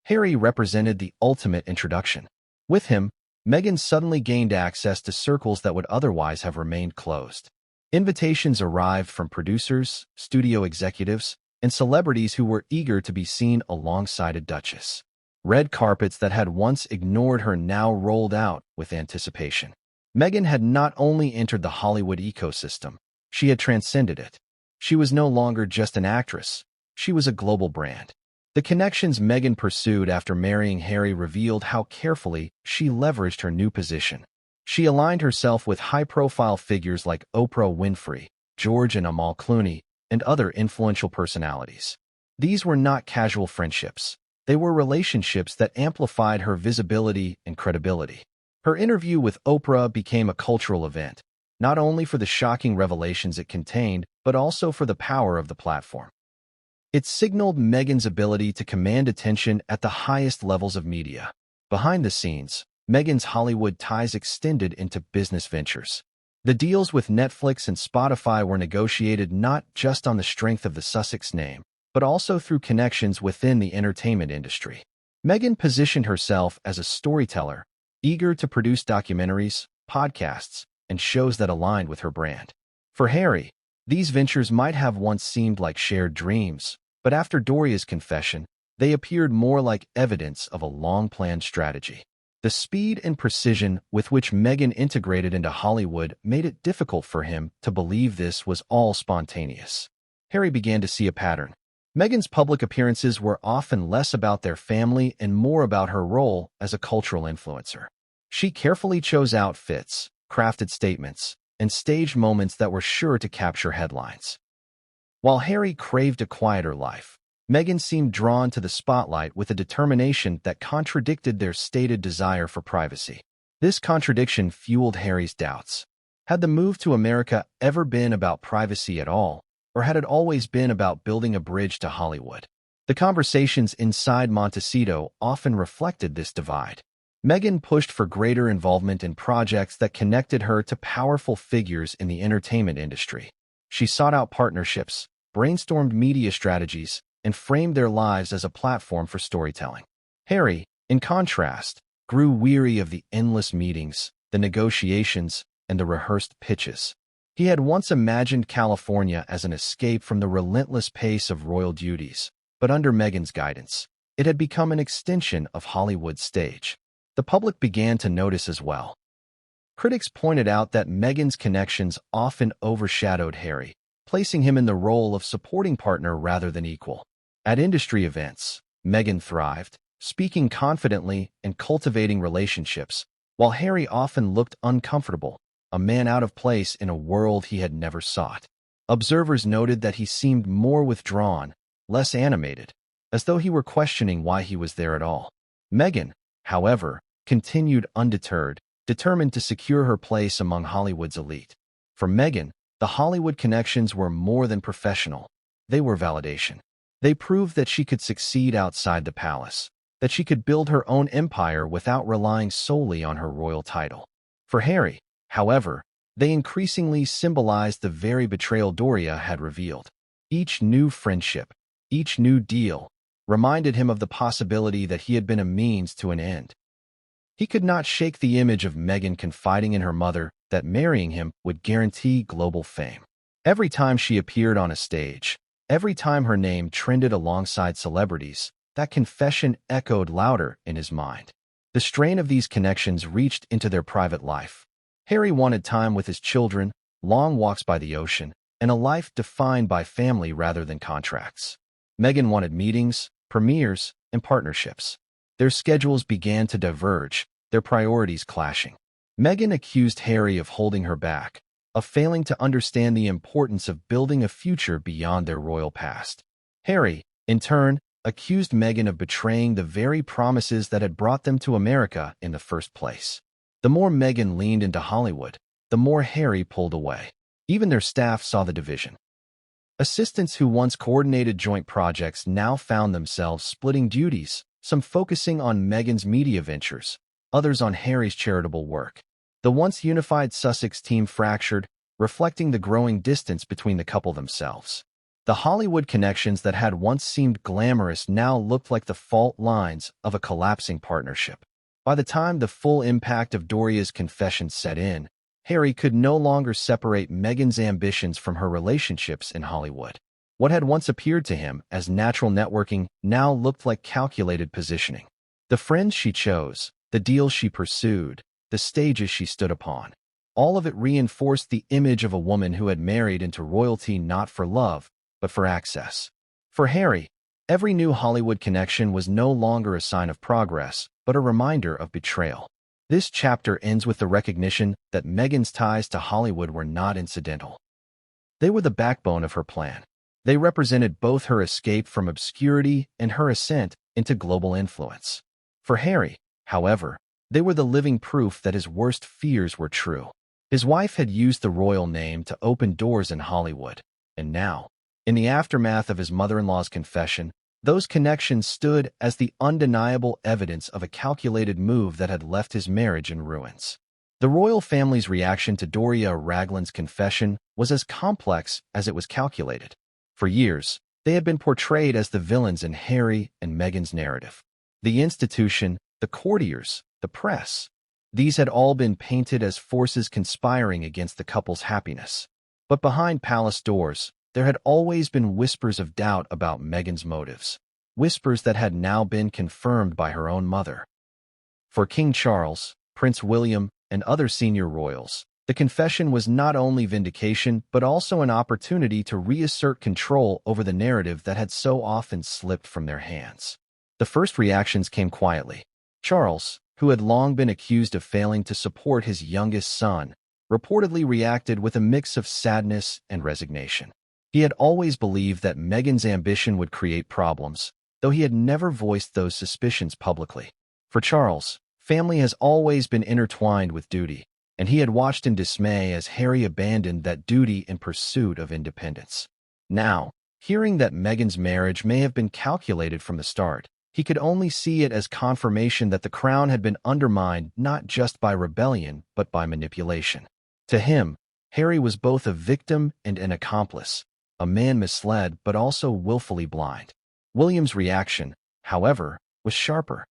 Harry represented the ultimate introduction. With him, Meghan suddenly gained access to circles that would otherwise have remained closed. Invitations arrived from producers, studio executives, and celebrities who were eager to be seen alongside a duchess. Red carpets that had once ignored her now rolled out with anticipation. Meghan had not only entered the Hollywood ecosystem, she had transcended it. She was no longer just an actress. She was a global brand. The connections Meghan pursued after marrying Harry revealed how carefully she leveraged her new position. She aligned herself with high-profile figures like Oprah Winfrey, George and Amal Clooney, and other influential personalities. These were not casual friendships. They were relationships that amplified her visibility and credibility. Her interview with Oprah became a cultural event, not only for the shocking revelations it contained, but also for the power of the platform. It signaled Meghan's ability to command attention at the highest levels of media. Behind the scenes, Meghan's Hollywood ties extended into business ventures. The deals with Netflix and Spotify were negotiated not just on the strength of the Sussex name, but also through connections within the entertainment industry. Meghan positioned herself as a storyteller, eager to produce documentaries, podcasts, and shows that aligned with her brand. For Harry, these ventures might have once seemed like shared dreams, but after Doria's confession, they appeared more like evidence of a long-planned strategy. The speed and precision with which Meghan integrated into Hollywood made it difficult for him to believe this was all spontaneous. Harry began to see a pattern. Meghan's public appearances were often less about their family and more about her role as a cultural influencer. She carefully chose outfits, crafted statements, and staged moments that were sure to capture headlines. While Harry craved a quieter life, Meghan seemed drawn to the spotlight with a determination that contradicted their stated desire for privacy. This contradiction fueled Harry's doubts. Had the move to America ever been about privacy at all, or had it always been about building a bridge to Hollywood? The conversations inside Montecito often reflected this divide. Meghan pushed for greater involvement in projects that connected her to powerful figures in the entertainment industry. She sought out partnerships, brainstormed media strategies, and framed their lives as a platform for storytelling. Harry, in contrast, grew weary of the endless meetings, the negotiations, and the rehearsed pitches. He had once imagined California as an escape from the relentless pace of royal duties, but under Meghan's guidance, it had become an extension of Hollywood's stage. The public began to notice as well. Critics pointed out that Meghan's connections often overshadowed Harry, placing him in the role of supporting partner rather than equal. At industry events, Meghan thrived, speaking confidently and cultivating relationships, while Harry often looked uncomfortable, a man out of place in a world he had never sought. Observers noted that he seemed more withdrawn, less animated, as though he were questioning why he was there at all. Meghan, however, continued undeterred, determined to secure her place among Hollywood's elite. For Meghan, the Hollywood connections were more than professional. They were validation. They proved that she could succeed outside the palace, that she could build her own empire without relying solely on her royal title. For Harry, however, they increasingly symbolized the very betrayal Doria had revealed. Each new friendship, each new deal, reminded him of the possibility that he had been a means to an end. He could not shake the image of Meghan confiding in her mother that marrying him would guarantee global fame. Every time she appeared on a stage, every time her name trended alongside celebrities, that confession echoed louder in his mind. The strain of these connections reached into their private life. Harry wanted time with his children, long walks by the ocean, and a life defined by family rather than contracts. Meghan wanted meetings, premieres, and partnerships. Their schedules began to diverge, their priorities clashing. Meghan accused Harry of holding her back, of failing to understand the importance of building a future beyond their royal past. Harry, in turn, accused Meghan of betraying the very promises that had brought them to America in the first place. The more Meghan leaned into Hollywood, the more Harry pulled away. Even their staff saw the division. Assistants who once coordinated joint projects now found themselves splitting duties, some focusing on Meghan's media ventures, others on Harry's charitable work. The once unified Sussex team fractured, reflecting the growing distance between the couple themselves. The Hollywood connections that had once seemed glamorous now looked like the fault lines of a collapsing partnership. By the time the full impact of Doria's confession set in, Harry could no longer separate Meghan's ambitions from her relationships in Hollywood. What had once appeared to him as natural networking now looked like calculated positioning. The friends she chose, the deals she pursued, the stages she stood upon. All of it reinforced the image of a woman who had married into royalty not for love, but for access. For Harry, every new Hollywood connection was no longer a sign of progress, but a reminder of betrayal. This chapter ends with the recognition that Meghan's ties to Hollywood were not incidental. They were the backbone of her plan. They represented both her escape from obscurity and her ascent into global influence. For Harry, however, they were the living proof that his worst fears were true. His wife had used the royal name to open doors in Hollywood, and now, in the aftermath of his mother-in-law's confession, those connections stood as the undeniable evidence of a calculated move that had left his marriage in ruins. The royal family's reaction to Doria Ragland's confession was as complex as it was calculated. For years, they had been portrayed as the villains in Harry and Meghan's narrative. The institution, the courtiers, the press. These had all been painted as forces conspiring against the couple's happiness. But behind palace doors, there had always been whispers of doubt about Meghan's motives, whispers that had now been confirmed by her own mother. For King Charles, Prince William, and other senior royals, the confession was not only vindication but also an opportunity to reassert control over the narrative that had so often slipped from their hands. The first reactions came quietly. Charles, who had long been accused of failing to support his youngest son, reportedly reacted with a mix of sadness and resignation. He had always believed that Meghan's ambition would create problems, though he had never voiced those suspicions publicly. For Charles, family has always been intertwined with duty, and he had watched in dismay as Harry abandoned that duty in pursuit of independence. Now, hearing that Meghan's marriage may have been calculated from the start, he could only see it as confirmation that the crown had been undermined not just by rebellion but by manipulation. To him, Harry was both a victim and an accomplice, a man misled but also willfully blind. William's reaction, however, was sharper.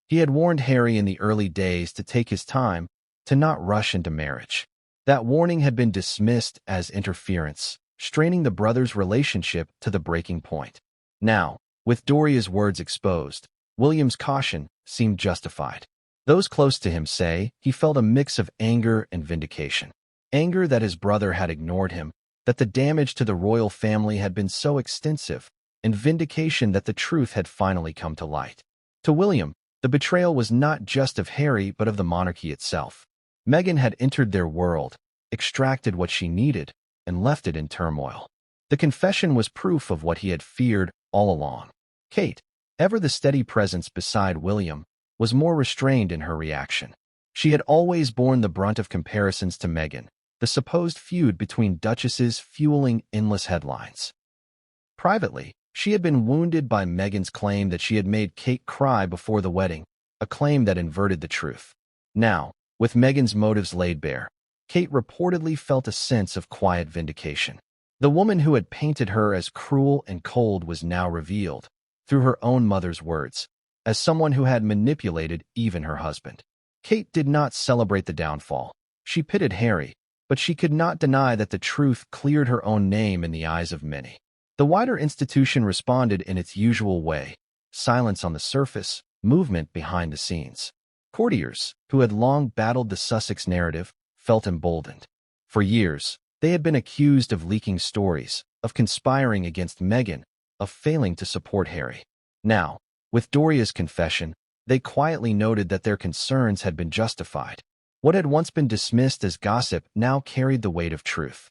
He had warned Harry in the early days to take his time, to not rush into marriage. That warning had been dismissed as interference, straining the brothers' relationship to the breaking point. Now, with Doria's words exposed, William's caution seemed justified. Those close to him say he felt a mix of anger and vindication. Anger that his brother had ignored him, that the damage to the royal family had been so extensive, and vindication that the truth had finally come to light. To William, the betrayal was not just of Harry but of the monarchy itself. Meghan had entered their world, extracted what she needed, and left it in turmoil. The confession was proof of what he had feared all along. Kate, ever the steady presence beside William, was more restrained in her reaction. She had always borne the brunt of comparisons to Meghan, the supposed feud between duchesses fueling endless headlines. Privately, she had been wounded by Meghan's claim that she had made Kate cry before the wedding, a claim that inverted the truth. Now, with Meghan's motives laid bare, Kate reportedly felt a sense of quiet vindication. The woman who had painted her as cruel and cold was now revealed, through her own mother's words, as someone who had manipulated even her husband. Kate did not celebrate the downfall. She pitied Harry, but she could not deny that the truth cleared her own name in the eyes of many. The wider institution responded in its usual way: silence on the surface, movement behind the scenes. Courtiers, who had long battled the Sussex narrative, felt emboldened. For years, they had been accused of leaking stories, of conspiring against Meghan, of failing to support Harry. Now, with Doria's confession, they quietly noted that their concerns had been justified. What had once been dismissed as gossip now carried the weight of truth.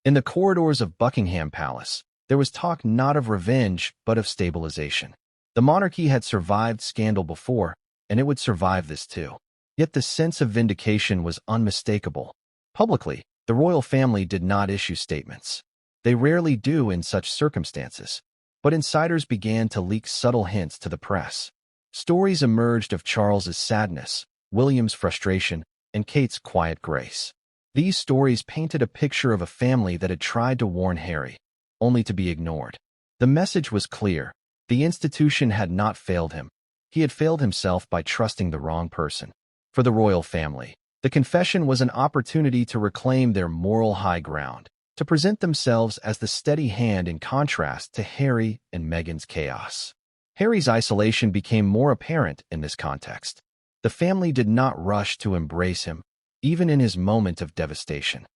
In the corridors of Buckingham Palace, there was talk not of revenge but of stabilization. The monarchy had survived scandal before, and it would survive this too. Yet the sense of vindication was unmistakable. Publicly, the royal family did not issue statements. They rarely do in such circumstances, but insiders began to leak subtle hints to the press. Stories emerged of Charles's sadness, William's frustration, and Kate's quiet grace. These stories painted a picture of a family that had tried to warn Harry, only to be ignored. The message was clear. The institution had not failed him. He had failed himself by trusting the wrong person. For the royal family, the confession was an opportunity to reclaim their moral high ground, to present themselves as the steady hand in contrast to Harry and Meghan's chaos. Harry's isolation became more apparent in this context. The family did not rush to embrace him, even in his moment of devastation.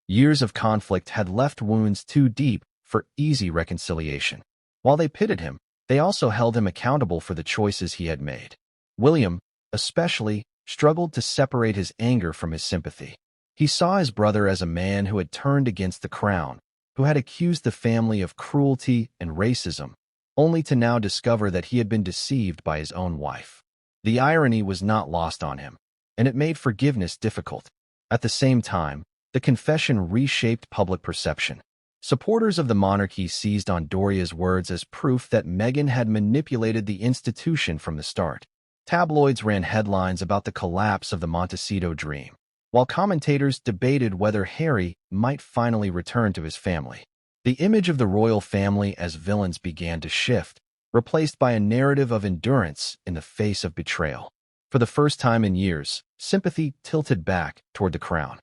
Years of conflict had left wounds too deep for easy reconciliation. While they pitted him, they also held him accountable for the choices he had made. William, especially, struggled to separate his anger from his sympathy. He saw his brother as a man who had turned against the crown, who had accused the family of cruelty and racism, only to now discover that he had been deceived by his own wife. The irony was not lost on him, and it made forgiveness difficult. At the same time, the confession reshaped public perception. Supporters of the monarchy seized on Doria's words as proof that Meghan had manipulated the institution from the start. Tabloids ran headlines about the collapse of the Montecito dream, while commentators debated whether Harry might finally return to his family. The image of the royal family as villains began to shift, replaced by a narrative of endurance in the face of betrayal. For the first time in years, sympathy tilted back toward the crown.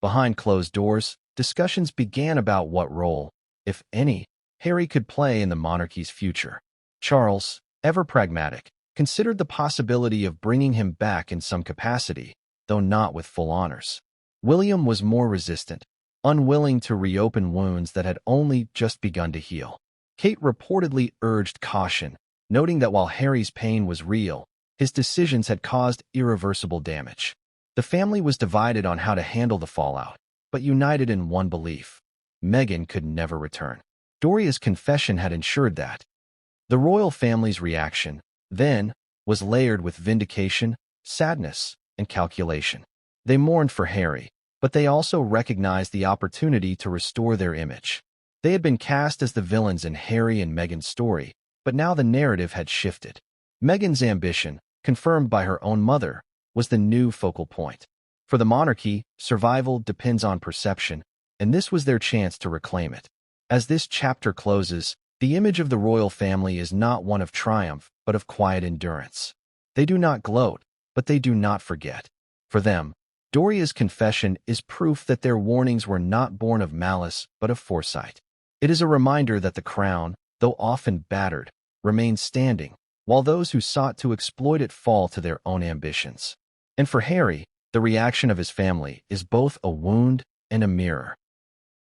Behind closed doors, discussions began about what role, if any, Harry could play in the monarchy's future. Charles, ever pragmatic, considered the possibility of bringing him back in some capacity, though not with full honors. William was more resistant, unwilling to reopen wounds that had only just begun to heal. Kate reportedly urged caution, noting that while Harry's pain was real, his decisions had caused irreversible damage. The family was divided on how to handle the fallout, but united in one belief: Meghan could never return. Doria's confession had ensured that. The royal family's reaction, then, was layered with vindication, sadness, and calculation. They mourned for Harry, but they also recognized the opportunity to restore their image. They had been cast as the villains in Harry and Meghan's story, but now the narrative had shifted. Meghan's ambition, confirmed by her own mother, was the new focal point. For the monarchy, survival depends on perception, and this was their chance to reclaim it. As this chapter closes, the image of the royal family is not one of triumph, but of quiet endurance. They do not gloat, but they do not forget. For them, Doria's confession is proof that their warnings were not born of malice, but of foresight. It is a reminder that the crown, though often battered, remains standing, while those who sought to exploit it fall to their own ambitions. And for Harry, the reaction of his family is both a wound and a mirror,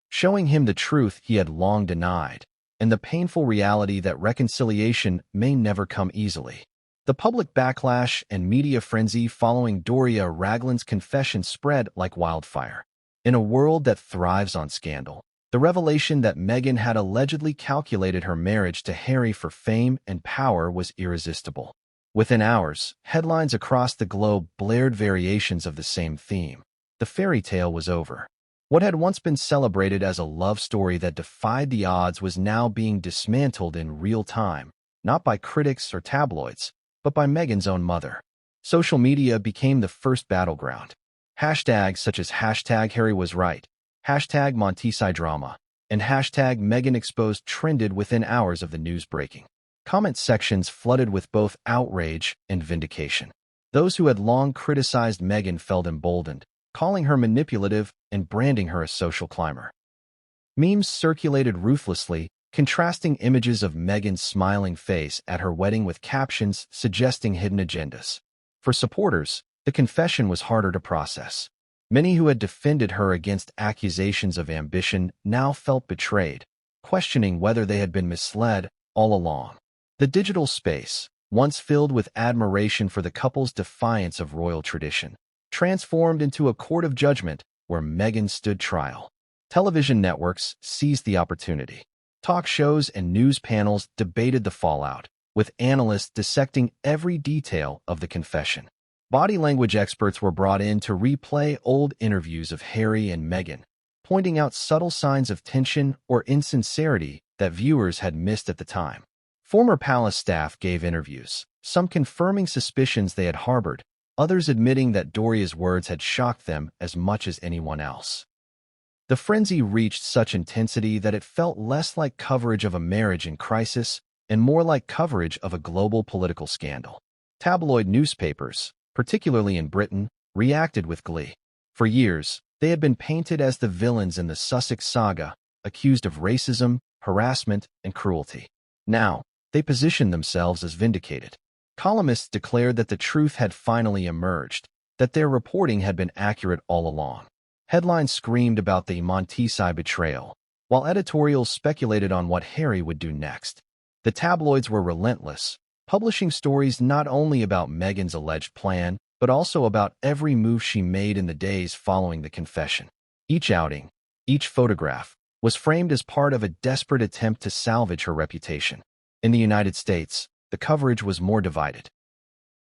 showing him the truth he had long denied, and the painful reality that reconciliation may never come easily. The public backlash and media frenzy following Doria Ragland's confession spread like wildfire. In a world that thrives on scandal, the revelation that Meghan had allegedly calculated her marriage to Harry for fame and power was irresistible. Within hours, headlines across the globe blared variations of the same theme. The fairy tale was over. What had once been celebrated as a love story that defied the odds was now being dismantled in real time, not by critics or tabloids, but by Meghan's own mother. Social media became the first battleground. Hashtags such as #HarryWasRight, #MonteciDrama, and #MeghanExposed trended within hours of the news breaking. Comment sections flooded with both outrage and vindication. Those who had long criticized Meghan felt emboldened, calling her manipulative and branding her a social climber. Memes circulated ruthlessly, contrasting images of Meghan's smiling face at her wedding with captions suggesting hidden agendas. For supporters, the confession was harder to process. Many who had defended her against accusations of ambition now felt betrayed, questioning whether they had been misled all along. The digital space, once filled with admiration for the couple's defiance of royal tradition, transformed into a court of judgment where Meghan stood trial. Television networks seized the opportunity. Talk shows and news panels debated the fallout, with analysts dissecting every detail of the confession. Body language experts were brought in to replay old interviews of Harry and Meghan, pointing out subtle signs of tension or insincerity that viewers had missed at the time. Former palace staff gave interviews, some confirming suspicions they had harbored, others admitting that Doria's words had shocked them as much as anyone else. The frenzy reached such intensity that it felt less like coverage of a marriage in crisis and more like coverage of a global political scandal. Tabloid newspapers, particularly in Britain, reacted with glee. For years, they had been painted as the villains in the Sussex saga, accused of racism, harassment, and cruelty. Now, they positioned themselves as vindicated. Columnists declared that the truth had finally emerged, that their reporting had been accurate all along. Headlines screamed about the Montecito betrayal, while editorials speculated on what Harry would do next. The tabloids were relentless, publishing stories not only about Meghan's alleged plan, but also about every move she made in the days following the confession. Each outing, each photograph, was framed as part of a desperate attempt to salvage her reputation. In the United States, the coverage was more divided.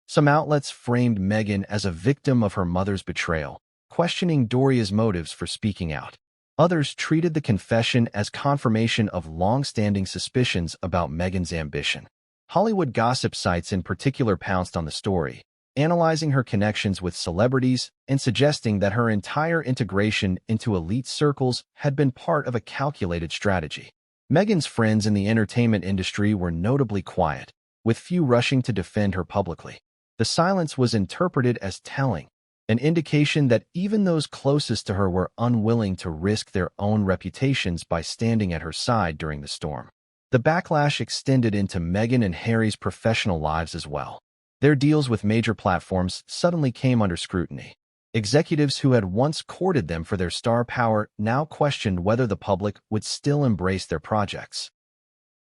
Some outlets framed Meghan as a victim of her mother's betrayal, questioning Doria's motives for speaking out. Others treated the confession as confirmation of long-standing suspicions about Meghan's ambition. Hollywood gossip sites in particular pounced on the story, analyzing her connections with celebrities and suggesting that her entire integration into elite circles had been part of a calculated strategy. Meghan's friends in the entertainment industry were notably quiet, with few rushing to defend her publicly. The silence was interpreted as telling, an indication that even those closest to her were unwilling to risk their own reputations by standing at her side during the storm. The backlash extended into Meghan and Harry's professional lives as well. Their deals with major platforms suddenly came under scrutiny. Executives who had once courted them for their star power now questioned whether the public would still embrace their projects.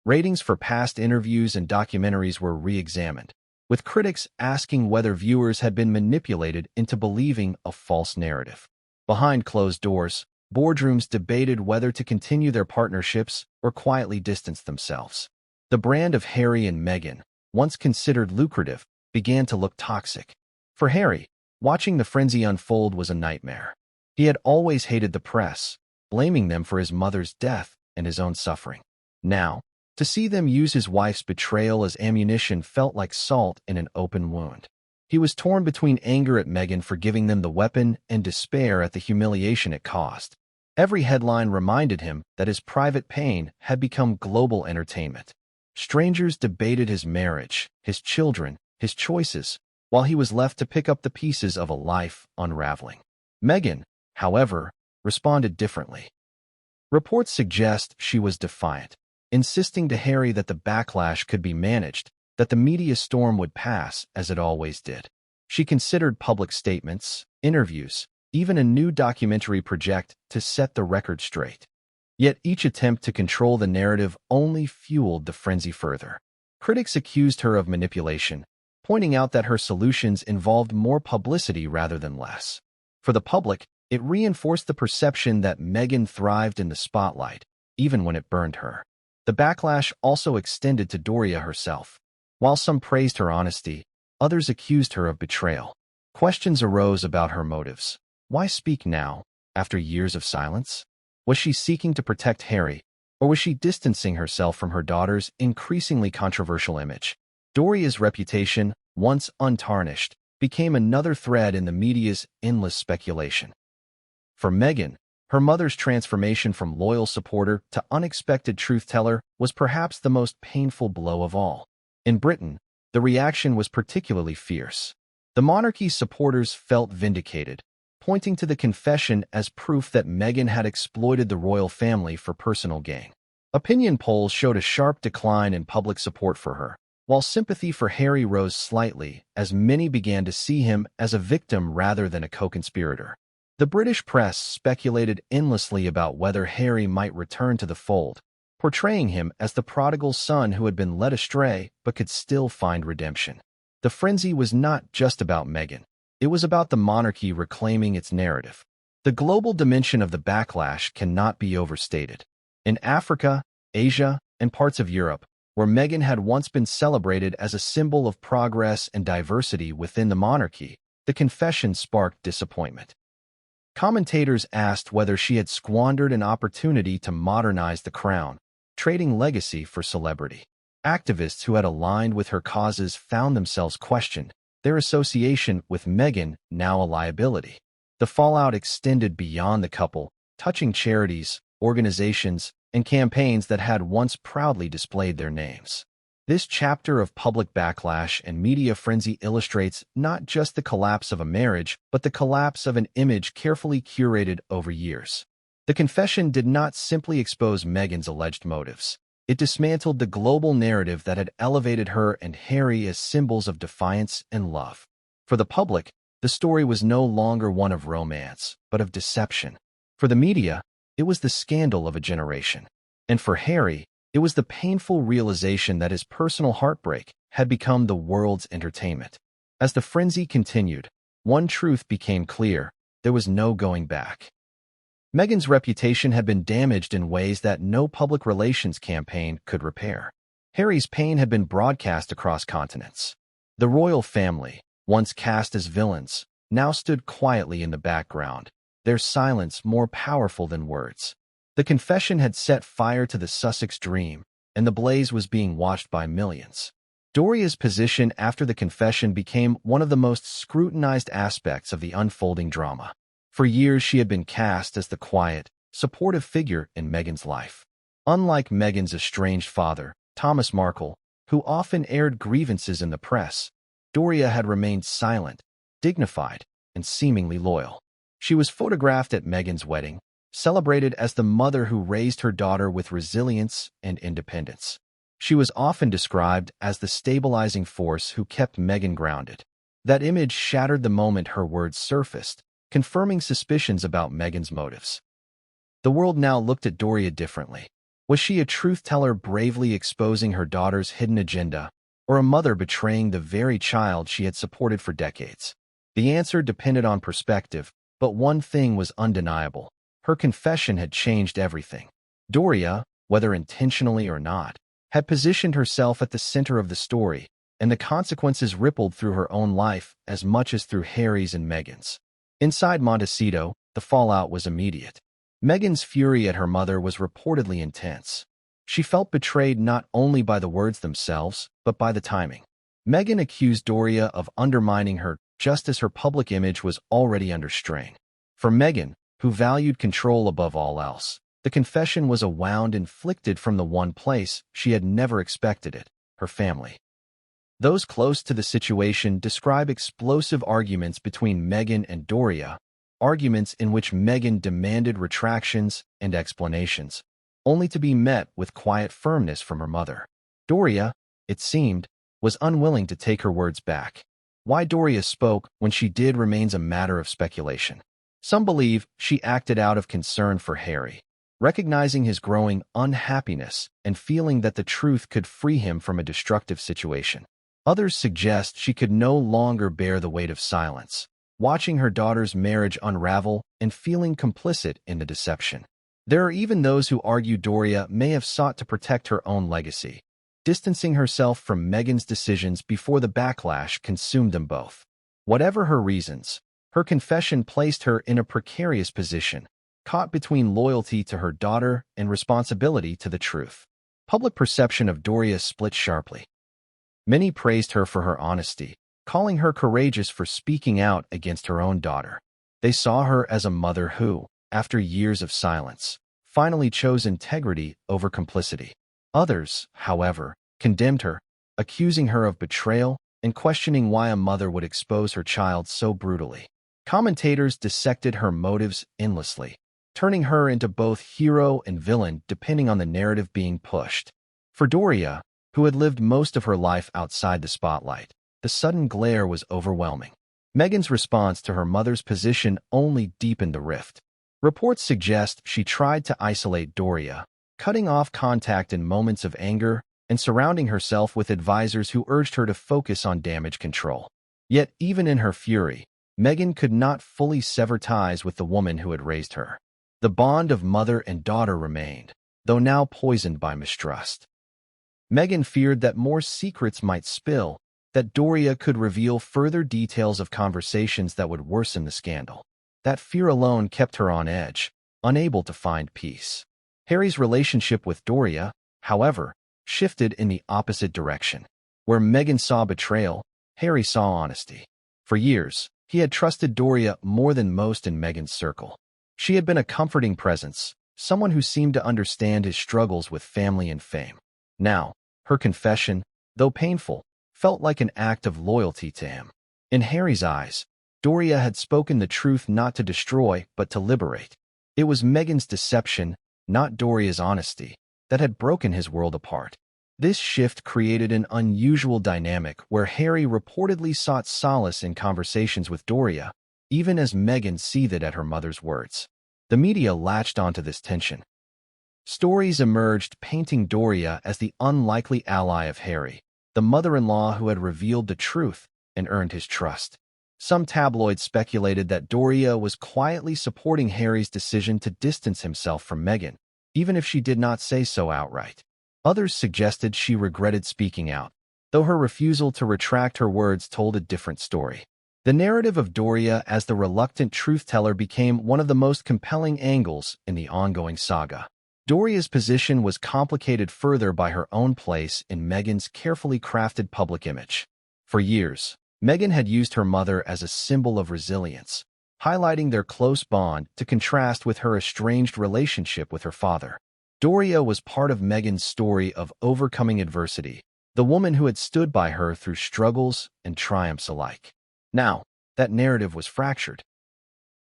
Ratings for past interviews and documentaries were re-examined, with critics asking whether viewers had been manipulated into believing a false narrative. Behind closed doors, boardrooms debated whether to continue their partnerships or quietly distance themselves. The brand of Harry and Meghan, once considered lucrative, began to look toxic. For Harry, watching the frenzy unfold was a nightmare. He had always hated the press, blaming them for his mother's death and his own suffering. Now, to see them use his wife's betrayal as ammunition felt like salt in an open wound. He was torn between anger at Meghan for giving them the weapon and despair at the humiliation it caused. Every headline reminded him that his private pain had become global entertainment. Strangers debated his marriage, his children, his choices, while he was left to pick up the pieces of a life unraveling. Meghan, however, responded differently. Reports suggest she was defiant, insisting to Harry that the backlash could be managed, that the media storm would pass as it always did. She considered public statements, interviews, even a new documentary project to set the record straight. Yet each attempt to control the narrative only fueled the frenzy further. Critics accused her of manipulation, pointing out that her solutions involved more publicity rather than less. For the public, it reinforced the perception that Meghan thrived in the spotlight, even when it burned her. The backlash also extended to Doria herself. While some praised her honesty, others accused her of betrayal. Questions arose about her motives. Why speak now, after years of silence? Was she seeking to protect Harry, or was she distancing herself from her daughter's increasingly controversial image? Doria's reputation, once untarnished, became another thread in the media's endless speculation. For Meghan, her mother's transformation from loyal supporter to unexpected truth-teller was perhaps the most painful blow of all. In Britain, the reaction was particularly fierce. The monarchy's supporters felt vindicated, pointing to the confession as proof that Meghan had exploited the royal family for personal gain. Opinion polls showed a sharp decline in public support for her, while sympathy for Harry rose slightly as many began to see him as a victim rather than a co-conspirator. The British press speculated endlessly about whether Harry might return to the fold, portraying him as the prodigal son who had been led astray but could still find redemption. The frenzy was not just about Meghan. It was about the monarchy reclaiming its narrative. The global dimension of the backlash cannot be overstated. In Africa, Asia, and parts of Europe, where Meghan had once been celebrated as a symbol of progress and diversity within the monarchy, the confession sparked disappointment. Commentators asked whether she had squandered an opportunity to modernize the crown, trading legacy for celebrity. Activists who had aligned with her causes found themselves questioned, their association with Meghan now a liability. The fallout extended beyond the couple, touching charities, organizations, and campaigns that had once proudly displayed their names. This chapter of public backlash and media frenzy illustrates not just the collapse of a marriage, but the collapse of an image carefully curated over years. The confession did not simply expose Meghan's alleged motives. It dismantled the global narrative that had elevated her and Harry as symbols of defiance and love. For the public, The story was no longer one of romance, but of deception. For the media, it was the scandal of a generation. And for Harry, it was the painful realization that his personal heartbreak had become the world's entertainment. As the frenzy continued, one truth became clear: there was no going back. Meghan's reputation had been damaged in ways that no public relations campaign could repair. Harry's pain had been broadcast across continents. The royal family, once cast as villains, now stood quietly in the background, their silence more powerful than words. The confession had set fire to the Sussex dream, and the blaze was being watched by millions. Doria's position after the confession became one of the most scrutinized aspects of the unfolding drama. For years, she had been cast as the quiet, supportive figure in Meghan's life. Unlike Meghan's estranged father, Thomas Markle, who often aired grievances in the press, Doria had remained silent, dignified, and seemingly loyal. She was photographed at Meghan's wedding, celebrated as the mother who raised her daughter with resilience and independence. She was often described as the stabilizing force who kept Meghan grounded. That image shattered the moment her words surfaced, confirming suspicions about Meghan's motives. The world now looked at Doria differently. Was she a truth-teller bravely exposing her daughter's hidden agenda, or a mother betraying the very child she had supported for decades? The answer depended on perspective, but one thing was undeniable: her confession had changed everything. Doria, whether intentionally or not, had positioned herself at the center of the story, and the consequences rippled through her own life as much as through Harry's and Meghan's. Inside Montecito, the fallout was immediate. Meghan's fury at her mother was reportedly intense. She felt betrayed not only by the words themselves, but by the timing. Meghan accused Doria of undermining her just as her public image was already under strain. For Meghan, who valued control above all else, the confession was a wound inflicted from the one place she had never expected it: her family. Those close to the situation describe explosive arguments between Meghan and Doria, arguments in which Meghan demanded retractions and explanations, only to be met with quiet firmness from her mother. Doria, it seemed, was unwilling to take her words back. Why Doria spoke when she did remains a matter of speculation. Some believe she acted out of concern for Harry, recognizing his growing unhappiness and feeling that the truth could free him from a destructive situation. Others suggest she could no longer bear the weight of silence, watching her daughter's marriage unravel and feeling complicit in the deception. There are even those who argue Doria may have sought to protect her own legacy, distancing herself from Meghan's decisions before the backlash consumed them both. Whatever her reasons, her confession placed her in a precarious position, caught between loyalty to her daughter and responsibility to the truth. Public perception of Doria split sharply. Many praised her for her honesty, calling her courageous for speaking out against her own daughter. They saw her as a mother who, after years of silence, finally chose integrity over complicity. Others, however, condemned her, accusing her of betrayal and questioning why a mother would expose her child so brutally. Commentators dissected her motives endlessly, turning her into both hero and villain depending on the narrative being pushed. For Doria, who had lived most of her life outside the spotlight, the sudden glare was overwhelming. Meghan's response to her mother's position only deepened the rift. Reports suggest she tried to isolate Doria, cutting off contact in moments of anger and surrounding herself with advisors who urged her to focus on damage control. Yet, even in her fury, Meghan could not fully sever ties with the woman who had raised her. The bond of mother and daughter remained, though now poisoned by mistrust. Meghan feared that more secrets might spill, that Doria could reveal further details of conversations that would worsen the scandal. That fear alone kept her on edge, unable to find peace. Harry's relationship with Doria, however, shifted in the opposite direction. Where Meghan saw betrayal, Harry saw honesty. For years, he had trusted Doria more than most in Meghan's circle. She had been a comforting presence, someone who seemed to understand his struggles with family and fame. Now, her confession, though painful, felt like an act of loyalty to him. In Harry's eyes, Doria had spoken the truth not to destroy, but to liberate. It was Meghan's deception, not Doria's honesty, that had broken his world apart. This shift created an unusual dynamic where Harry reportedly sought solace in conversations with Doria, even as Meghan seethed at her mother's words. The media latched onto this tension. Stories emerged painting Doria as the unlikely ally of Harry, the mother-in-law who had revealed the truth and earned his trust. Some tabloids speculated that Doria was quietly supporting Harry's decision to distance himself from Meghan, even if she did not say so outright. Others suggested she regretted speaking out, though her refusal to retract her words told a different story. The narrative of Doria as the reluctant truth-teller became one of the most compelling angles in the ongoing saga. Doria's position was complicated further by her own place in Meghan's carefully crafted public image. For years, Meghan had used her mother as a symbol of resilience, highlighting their close bond to contrast with her estranged relationship with her father. Doria was part of Meghan's story of overcoming adversity, the woman who had stood by her through struggles and triumphs alike. Now, that narrative was fractured.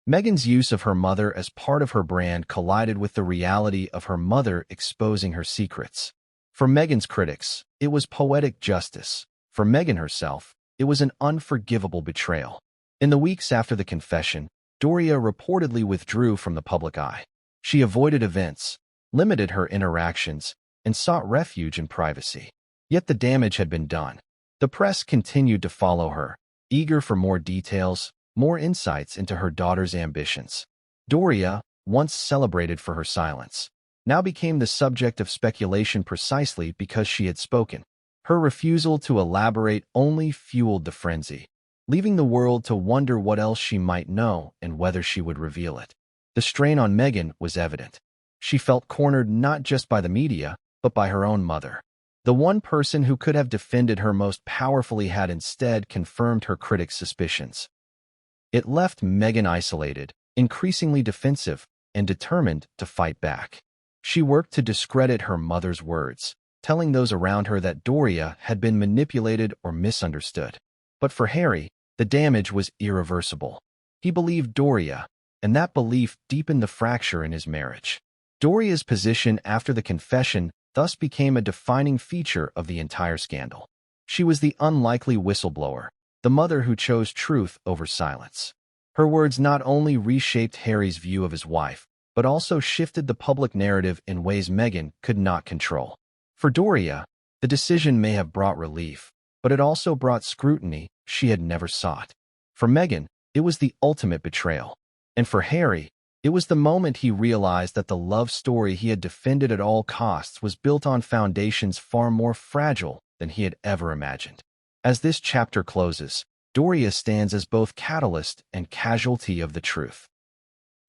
Meghan's use of her mother as part of her brand collided with the reality of her mother exposing her secrets. For Meghan's critics, it was poetic justice. For Meghan herself, it was an unforgivable betrayal. In the weeks after the confession, Doria reportedly withdrew from the public eye. She avoided events, limited her interactions, and sought refuge in privacy. Yet the damage had been done. The press continued to follow her, eager for more details, more insights into her daughter's ambitions. Doria, once celebrated for her silence, now became the subject of speculation precisely because she had spoken. Her refusal to elaborate only fueled the frenzy, leaving the world to wonder what else she might know and whether she would reveal it. The strain on Meghan was evident. She felt cornered not just by the media, but by her own mother. The one person who could have defended her most powerfully had instead confirmed her critics' suspicions. It left Meghan isolated, increasingly defensive, and determined to fight back. She worked to discredit her mother's words, telling those around her that Doria had been manipulated or misunderstood. But for Harry, the damage was irreversible. He believed Doria, and that belief deepened the fracture in his marriage. Doria's position after the confession thus became a defining feature of the entire scandal. She was the unlikely whistleblower, the mother who chose truth over silence. Her words not only reshaped Harry's view of his wife, but also shifted the public narrative in ways Meghan could not control. For Doria, the decision may have brought relief, but it also brought scrutiny she had never sought. For Meghan, it was the ultimate betrayal. And for Harry, it was the moment he realized that the love story he had defended at all costs was built on foundations far more fragile than he had ever imagined. As this chapter closes, Doria stands as both catalyst and casualty of the truth.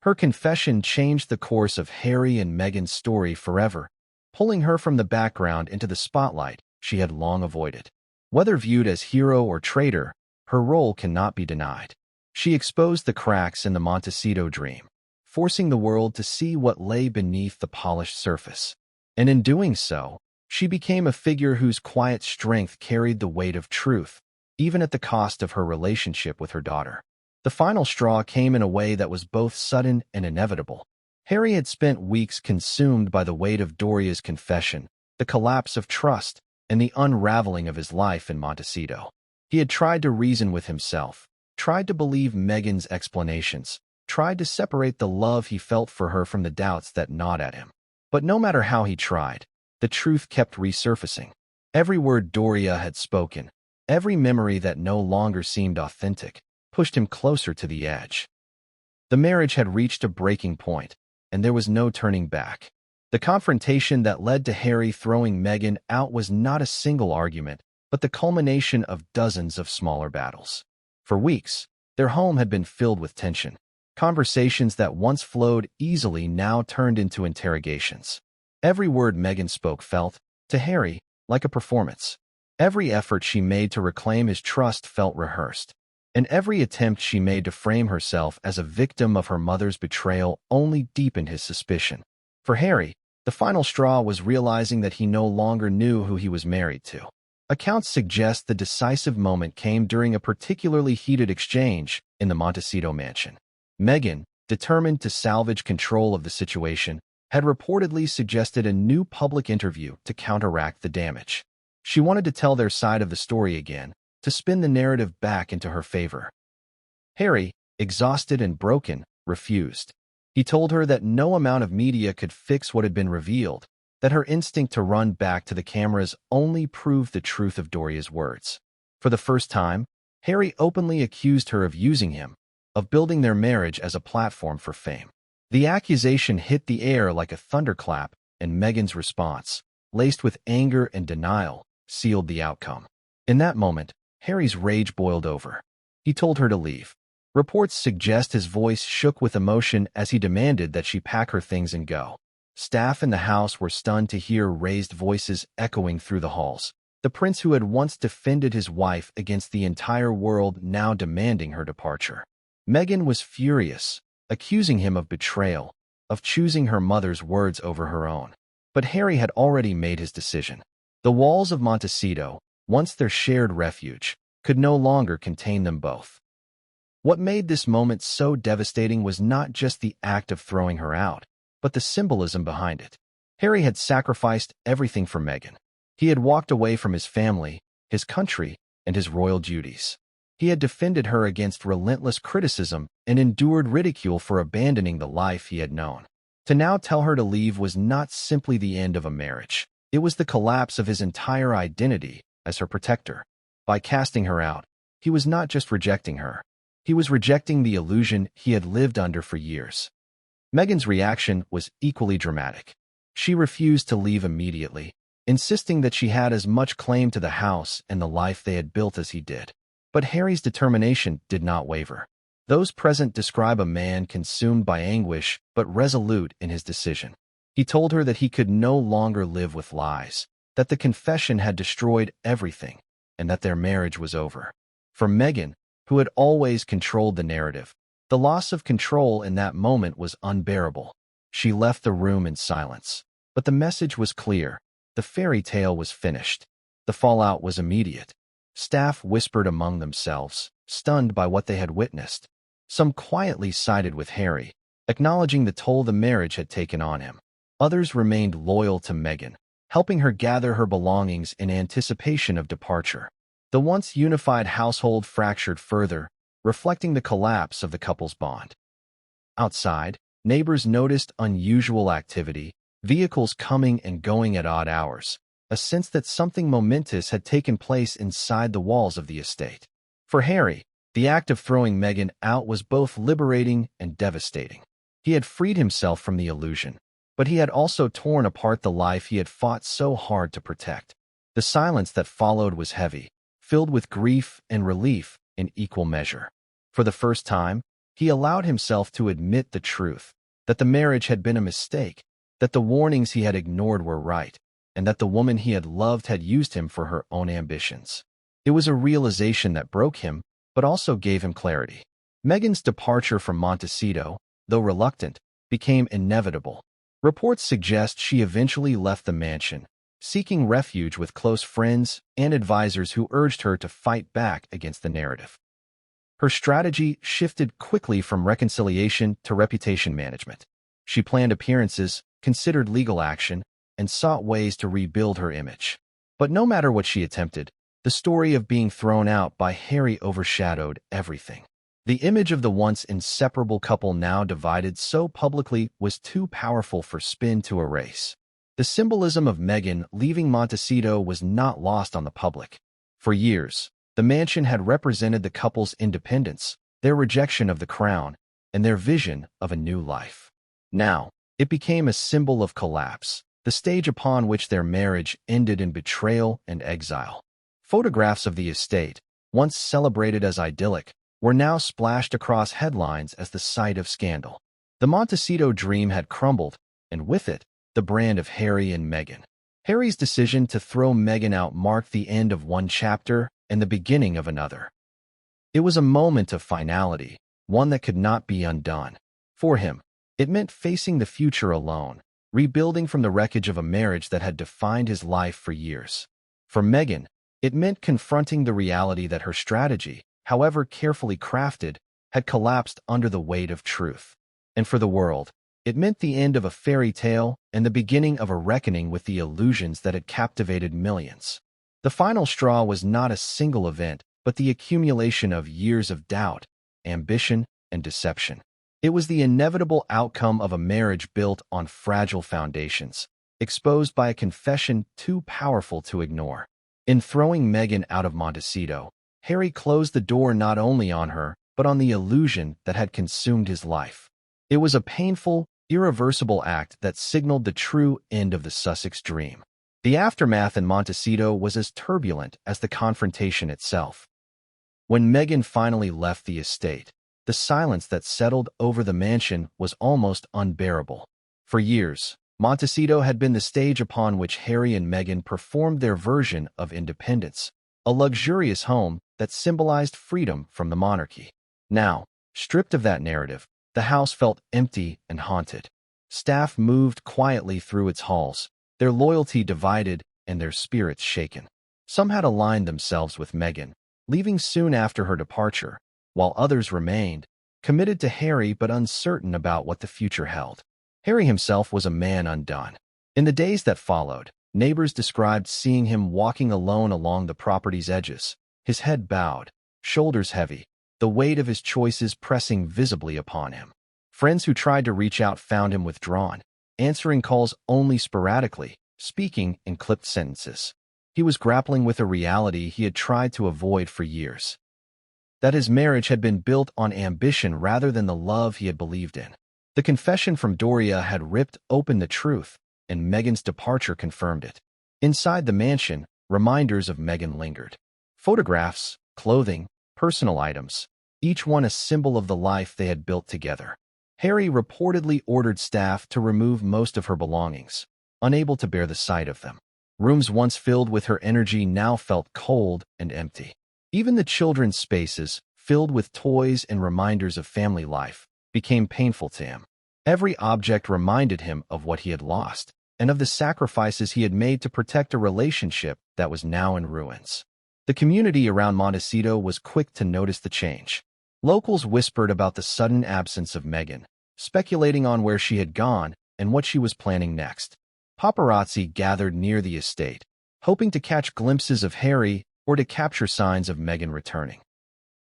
Her confession changed the course of Harry and Meghan's story forever, pulling her from the background into the spotlight she had long avoided. Whether viewed as hero or traitor, her role cannot be denied. She exposed the cracks in the Montecito dream, forcing the world to see what lay beneath the polished surface. And in doing so, she became a figure whose quiet strength carried the weight of truth, even at the cost of her relationship with her daughter. The final straw came in a way that was both sudden and inevitable. Harry had spent weeks consumed by the weight of Doria's confession, the collapse of trust, and the unraveling of his life in Montecito. He had tried to reason with himself, tried to believe Meghan's explanations, tried to separate the love he felt for her from the doubts that gnawed at him. But no matter how he tried, the truth kept resurfacing. Every word Doria had spoken, every memory that no longer seemed authentic, pushed him closer to the edge. The marriage had reached a breaking point, and there was no turning back. The confrontation that led to Harry throwing Meghan out was not a single argument, but the culmination of dozens of smaller battles. For weeks, their home had been filled with tension. Conversations that once flowed easily now turned into interrogations. Every word Meghan spoke felt, to Harry, like a performance. Every effort she made to reclaim his trust felt rehearsed, and every attempt she made to frame herself as a victim of her mother's betrayal only deepened his suspicion. For Harry, the final straw was realizing that he no longer knew who he was married to. Accounts suggest the decisive moment came during a particularly heated exchange in the Montecito mansion. Meghan, determined to salvage control of the situation, had reportedly suggested a new public interview to counteract the damage. She wanted to tell their side of the story again, to spin the narrative back into her favor. Harry, exhausted and broken, refused. He told her that no amount of media could fix what had been revealed, that her instinct to run back to the cameras only proved the truth of Doria's words. For the first time, Harry openly accused her of using him, of building their marriage as a platform for fame. The accusation hit the air like a thunderclap, and Meghan's response, laced with anger and denial, sealed the outcome. In that moment, Harry's rage boiled over. He told her to leave. Reports suggest his voice shook with emotion as he demanded that she pack her things and go. Staff in the house were stunned to hear raised voices echoing through the halls. The prince who had once defended his wife against the entire world now demanding her departure. Meghan was furious, accusing him of betrayal, of choosing her mother's words over her own. But Harry had already made his decision. The walls of Montecito, once their shared refuge, could no longer contain them both. What made this moment so devastating was not just the act of throwing her out, but the symbolism behind it. Harry had sacrificed everything for Meghan. He had walked away from his family, his country, and his royal duties. He had defended her against relentless criticism and endured ridicule for abandoning the life he had known. To now tell her to leave was not simply the end of a marriage. It was the collapse of his entire identity as her protector. By casting her out, he was not just rejecting her. He was rejecting the illusion he had lived under for years. Meghan's reaction was equally dramatic. She refused to leave immediately, insisting that she had as much claim to the house and the life they had built as he did. But Harry's determination did not waver. Those present describe a man consumed by anguish but resolute in his decision. He told her that he could no longer live with lies, that the confession had destroyed everything, and that their marriage was over. For Meghan, who had always controlled the narrative, the loss of control in that moment was unbearable. She left the room in silence. But the message was clear. The fairy tale was finished. The fallout was immediate. Staff whispered among themselves, stunned by what they had witnessed. Some quietly sided with Harry, acknowledging the toll the marriage had taken on him. Others remained loyal to Meghan, helping her gather her belongings in anticipation of departure. The once unified household fractured further, reflecting the collapse of the couple's bond. Outside, neighbors noticed unusual activity, vehicles coming and going at odd hours, a sense that something momentous had taken place inside the walls of the estate. For Harry, the act of throwing Meghan out was both liberating and devastating. He had freed himself from the illusion, but he had also torn apart the life he had fought so hard to protect. The silence that followed was heavy, filled with grief and relief in equal measure. For the first time, he allowed himself to admit the truth, that the marriage had been a mistake, that the warnings he had ignored were right, and that the woman he had loved had used him for her own ambitions. It was a realization that broke him, but also gave him clarity. Meghan's departure from Montecito, though reluctant, became inevitable. Reports suggest she eventually left the mansion, seeking refuge with close friends and advisors who urged her to fight back against the narrative. Her strategy shifted quickly from reconciliation to reputation management. She planned appearances, considered legal action, and sought ways to rebuild her image. But no matter what she attempted, the story of being thrown out by Harry overshadowed everything. The image of the once inseparable couple now divided so publicly was too powerful for spin to erase. The symbolism of Meghan leaving Montecito was not lost on the public. For years, the mansion had represented the couple's independence, their rejection of the crown, and their vision of a new life. Now, it became a symbol of collapse, the stage upon which their marriage ended in betrayal and exile. Photographs of the estate, once celebrated as idyllic, were now splashed across headlines as the site of scandal. The Montecito dream had crumbled, and with it, the brand of Harry and Meghan. Harry's decision to throw Meghan out marked the end of one chapter and the beginning of another. It was a moment of finality, one that could not be undone. For him, it meant facing the future alone, rebuilding from the wreckage of a marriage that had defined his life for years. For Meghan, it meant confronting the reality that her strategy, however carefully crafted, had collapsed under the weight of truth. And for the world, It meant the end of a fairy tale and the beginning of a reckoning with the illusions that had captivated millions. The final straw was not a single event, but the accumulation of years of doubt, ambition, and deception. It was the inevitable outcome of a marriage built on fragile foundations, exposed by a confession too powerful to ignore. In throwing Meghan out of Montecito, Harry closed the door not only on her, but on the illusion that had consumed his life. It was a painful, irreversible act that signaled the true end of the Sussex dream. The aftermath in Montecito was as turbulent as the confrontation itself. When Meghan finally left the estate, the silence that settled over the mansion was almost unbearable. For years, Montecito had been the stage upon which Harry and Meghan performed their version of independence, a luxurious home that symbolized freedom from the monarchy. Now, stripped of that narrative, the house felt empty and haunted. Staff moved quietly through its halls, their loyalty divided and their spirits shaken. Some had aligned themselves with Meghan, leaving soon after her departure, while others remained, committed to Harry but uncertain about what the future held. Harry himself was a man undone. In the days that followed, neighbors described seeing him walking alone along the property's edges, his head bowed, shoulders heavy, the weight of his choices pressing visibly upon him. Friends who tried to reach out found him withdrawn, answering calls only sporadically, speaking in clipped sentences. He was grappling with a reality he had tried to avoid for years: that his marriage had been built on ambition rather than the love he had believed in. The confession from Doria had ripped open the truth, and Meghan's departure confirmed it. Inside the mansion, reminders of Meghan lingered. Photographs, clothing, personal items, each one a symbol of the life they had built together. Harry reportedly ordered staff to remove most of her belongings, unable to bear the sight of them. Rooms once filled with her energy now felt cold and empty. Even the children's spaces, filled with toys and reminders of family life, became painful to him. Every object reminded him of what he had lost, and of the sacrifices he had made to protect a relationship that was now in ruins. The community around Montecito was quick to notice the change. Locals whispered about the sudden absence of Meghan, speculating on where she had gone and what she was planning next. Paparazzi gathered near the estate, hoping to catch glimpses of Harry or to capture signs of Meghan returning.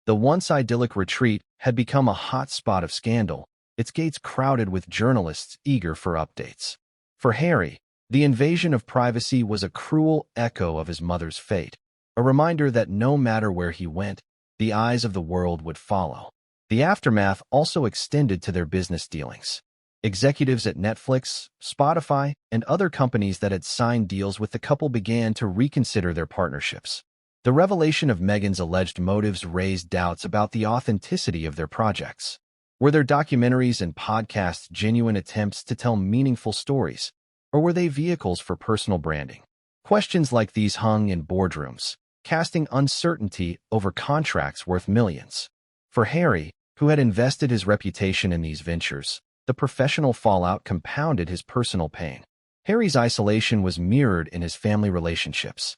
The once idyllic retreat had become a hot spot of scandal, its gates crowded with journalists eager for updates. For Harry, the invasion of privacy was a cruel echo of his mother's fate, a reminder that no matter where he went, the eyes of the world would follow. The aftermath also extended to their business dealings. Executives at Netflix, Spotify, and other companies that had signed deals with the couple began to reconsider their partnerships. The revelation of Meghan's alleged motives raised doubts about the authenticity of their projects. Were their documentaries and podcasts genuine attempts to tell meaningful stories, or were they vehicles for personal branding? Questions like these hung in boardrooms, casting uncertainty over contracts worth millions. For Harry, who had invested his reputation in these ventures, the professional fallout compounded his personal pain. Harry's isolation was mirrored in his family relationships.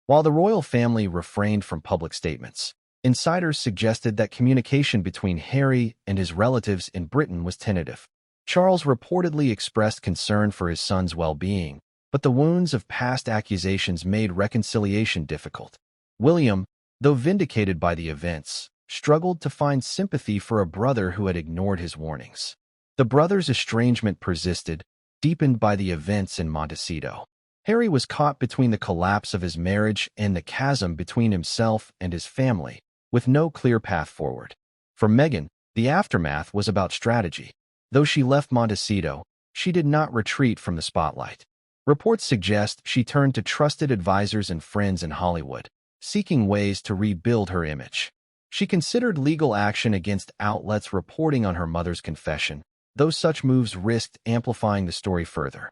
While the royal family refrained from public statements, insiders suggested that communication between Harry and his relatives in Britain was tentative. Charles reportedly expressed concern for his son's well-being, but the wounds of past accusations made reconciliation difficult. William, though vindicated by the events, struggled to find sympathy for a brother who had ignored his warnings. The brothers' estrangement persisted, deepened by the events in Montecito. Harry was caught between the collapse of his marriage and the chasm between himself and his family, with no clear path forward. For Meghan, the aftermath was about strategy. Though she left Montecito, she did not retreat from the spotlight. Reports suggest she turned to trusted advisors and friends in Hollywood, seeking ways to rebuild her image. She considered legal action against outlets reporting on her mother's confession, though such moves risked amplifying the story further.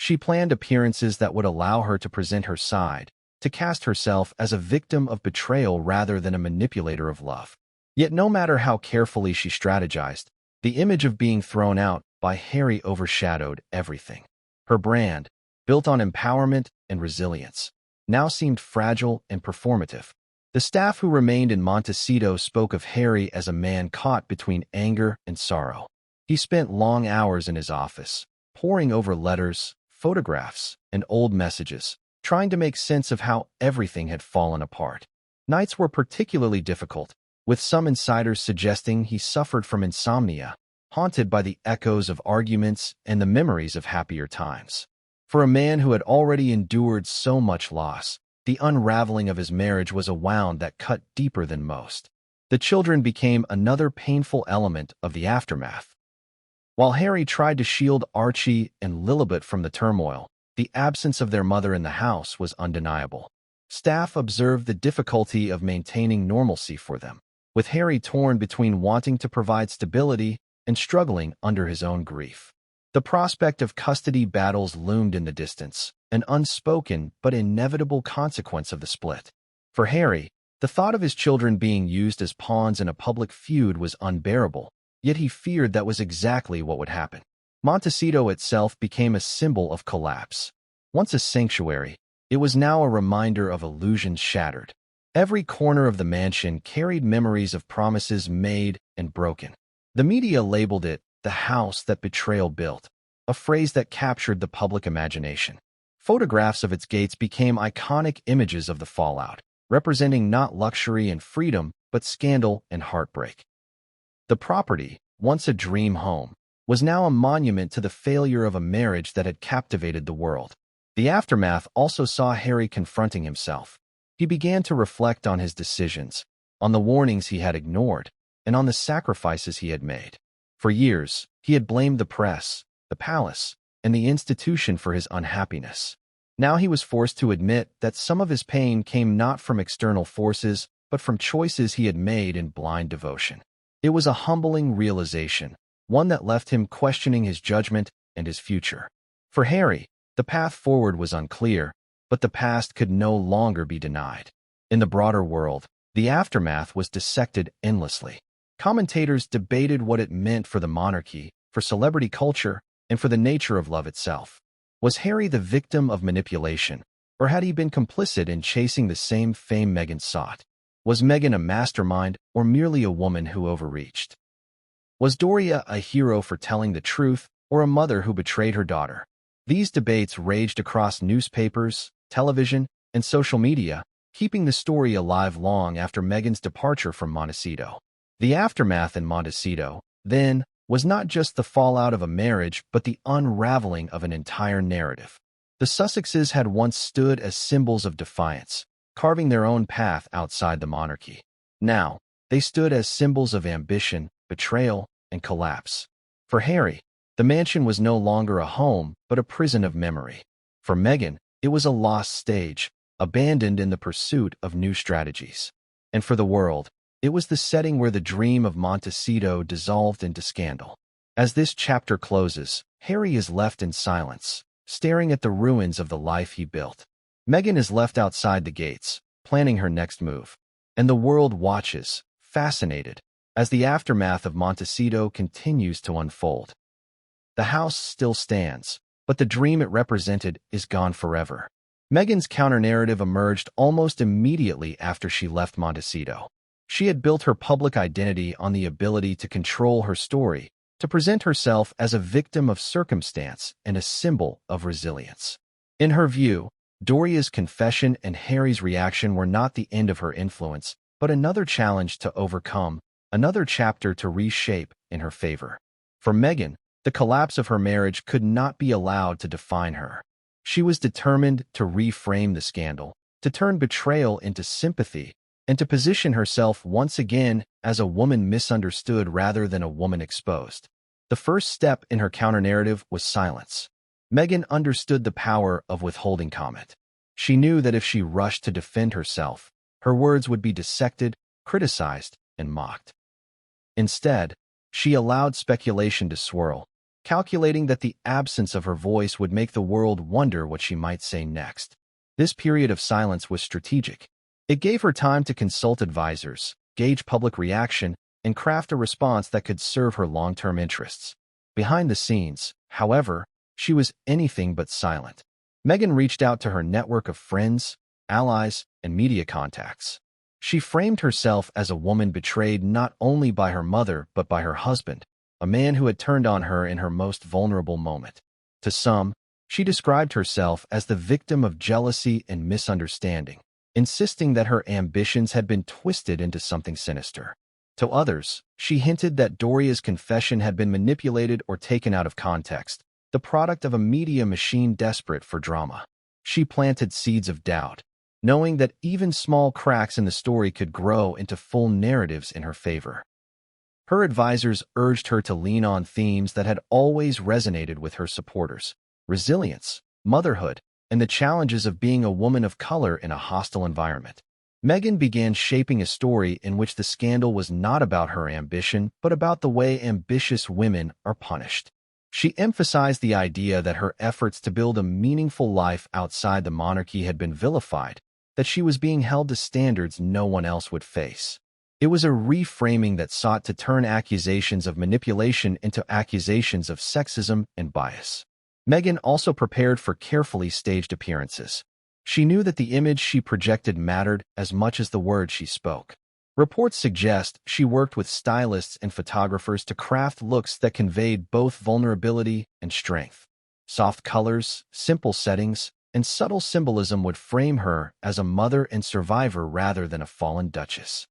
She planned appearances that would allow her to present her side, to cast herself as a victim of betrayal rather than a manipulator of love. Yet no matter how carefully she strategized, the image of being thrown out by Harry overshadowed everything. Her brand, built on empowerment and resilience, now seemed fragile and performative. The staff who remained in Montecito spoke of Harry as a man caught between anger and sorrow. He spent long hours in his office, poring over letters, photographs, and old messages, trying to make sense of how everything had fallen apart. Nights were particularly difficult, with some insiders suggesting he suffered from insomnia, haunted by the echoes of arguments and the memories of happier times. For a man who had already endured so much loss, the unraveling of his marriage was a wound that cut deeper than most. The children became another painful element of the aftermath. While Harry tried to shield Archie and Lilibet from the turmoil, the absence of their mother in the house was undeniable. Staff observed the difficulty of maintaining normalcy for them, with Harry torn between wanting to provide stability and struggling under his own grief. The prospect of custody battles loomed in the distance, an unspoken but inevitable consequence of the split. For Harry, the thought of his children being used as pawns in a public feud was unbearable, yet he feared that was exactly what would happen. Montecito itself became a symbol of collapse. Once a sanctuary, it was now a reminder of illusions shattered. Every corner of the mansion carried memories of promises made and broken. The media labeled it the house that betrayal built, a phrase that captured the public imagination. Photographs of its gates became iconic images of the fallout, representing not luxury and freedom, but scandal and heartbreak. The property, once a dream home, was now a monument to the failure of a marriage that had captivated the world. The aftermath also saw Harry confronting himself. He began to reflect on his decisions, on the warnings he had ignored, and on the sacrifices he had made. For years, he had blamed the press, the palace, and the institution for his unhappiness. Now he was forced to admit that some of his pain came not from external forces, but from choices he had made in blind devotion. It was a humbling realization, one that left him questioning his judgment and his future. For Harry, the path forward was unclear, but the past could no longer be denied. In the broader world, the aftermath was dissected endlessly. Commentators debated what it meant for the monarchy, for celebrity culture, and for the nature of love itself. Was Harry the victim of manipulation, or had he been complicit in chasing the same fame Meghan sought? Was Meghan a mastermind, or merely a woman who overreached? Was Doria a hero for telling the truth, or a mother who betrayed her daughter? These debates raged across newspapers, television, and social media, keeping the story alive long after Meghan's departure from Montecito. The aftermath in Montecito, then, was not just the fallout of a marriage but the unraveling of an entire narrative. The Sussexes had once stood as symbols of defiance, carving their own path outside the monarchy. Now, they stood as symbols of ambition, betrayal, and collapse. For Harry, the mansion was no longer a home but a prison of memory. For Meghan, it was a lost stage, abandoned in the pursuit of new strategies. And for the world, it was the setting where the dream of Montecito dissolved into scandal. As this chapter closes, Harry is left in silence, staring at the ruins of the life he built. Meghan is left outside the gates, planning her next move. And the world watches, fascinated, as the aftermath of Montecito continues to unfold. The house still stands, but the dream it represented is gone forever. Meghan's counter-narrative emerged almost immediately after she left Montecito. She had built her public identity on the ability to control her story, to present herself as a victim of circumstance and a symbol of resilience. In her view, Doria's confession and Harry's reaction were not the end of her influence, but another challenge to overcome, another chapter to reshape in her favor. For Meghan, the collapse of her marriage could not be allowed to define her. She was determined to reframe the scandal, to turn betrayal into sympathy, and to position herself once again as a woman misunderstood rather than a woman exposed. The first step in her counter-narrative was silence. Meghan understood the power of withholding comment. She knew that if she rushed to defend herself, her words would be dissected, criticized, and mocked. Instead, she allowed speculation to swirl, calculating that the absence of her voice would make the world wonder what she might say next. This period of silence was strategic. It gave her time to consult advisors, gauge public reaction, and craft a response that could serve her long-term interests. Behind the scenes, however, she was anything but silent. Meghan reached out to her network of friends, allies, and media contacts. She framed herself as a woman betrayed not only by her mother but by her husband, a man who had turned on her in her most vulnerable moment. To some, she described herself as the victim of jealousy and misunderstanding, insisting that her ambitions had been twisted into something sinister. To others, she hinted that Doria's confession had been manipulated or taken out of context, the product of a media machine desperate for drama. She planted seeds of doubt, knowing that even small cracks in the story could grow into full narratives in her favor. Her advisors urged her to lean on themes that had always resonated with her supporters: resilience, motherhood, and the challenges of being a woman of color in a hostile environment. Meghan began shaping a story in which the scandal was not about her ambition, but about the way ambitious women are punished. She emphasized the idea that her efforts to build a meaningful life outside the monarchy had been vilified, that she was being held to standards no one else would face. It was a reframing that sought to turn accusations of manipulation into accusations of sexism and bias. Meghan also prepared for carefully staged appearances. She knew that the image she projected mattered as much as the words she spoke. Reports suggest she worked with stylists and photographers to craft looks that conveyed both vulnerability and strength. Soft colors, simple settings, and subtle symbolism would frame her as a mother and survivor rather than a fallen duchess.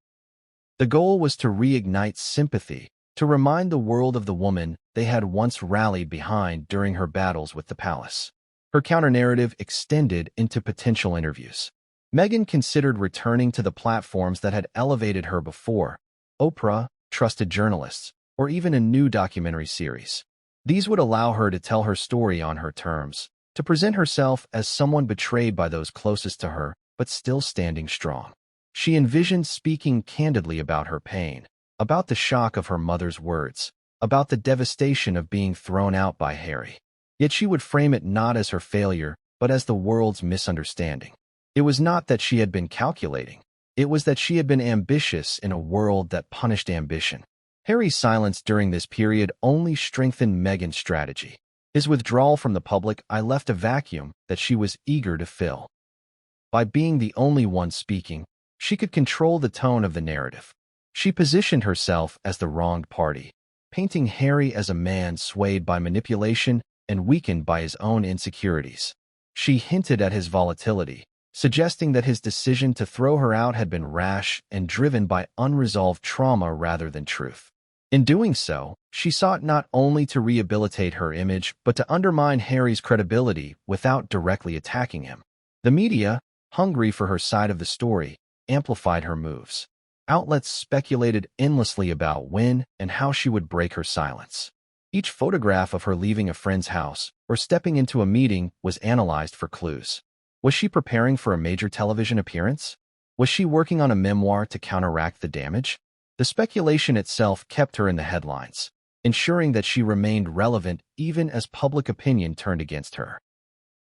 The goal was to reignite sympathy, to remind the world of the woman they had once rallied behind during her battles with the palace. Her counter-narrative extended into potential interviews. Meghan considered returning to the platforms that had elevated her before: Oprah, trusted journalists, or even a new documentary series. These would allow her to tell her story on her terms, to present herself as someone betrayed by those closest to her, but still standing strong. She envisioned speaking candidly about her pain, about the shock of her mother's words, about the devastation of being thrown out by Harry. Yet she would frame it not as her failure, but as the world's misunderstanding. It was not that she had been calculating. It was that she had been ambitious in a world that punished ambition. Harry's silence during this period only strengthened Meghan's strategy. His withdrawal from the public left a vacuum that she was eager to fill. By being the only one speaking, she could control the tone of the narrative. She positioned herself as the wronged party, painting Harry as a man swayed by manipulation and weakened by his own insecurities. She hinted at his volatility, suggesting that his decision to throw her out had been rash and driven by unresolved trauma rather than truth. In doing so, she sought not only to rehabilitate her image but to undermine Harry's credibility without directly attacking him. The media, hungry for her side of the story, amplified her moves. Outlets speculated endlessly about when and how she would break her silence. Each photograph of her leaving a friend's house or stepping into a meeting was analyzed for clues. Was she preparing for a major television appearance? Was she working on a memoir to counteract the damage? The speculation itself kept her in the headlines, ensuring that she remained relevant even as public opinion turned against her.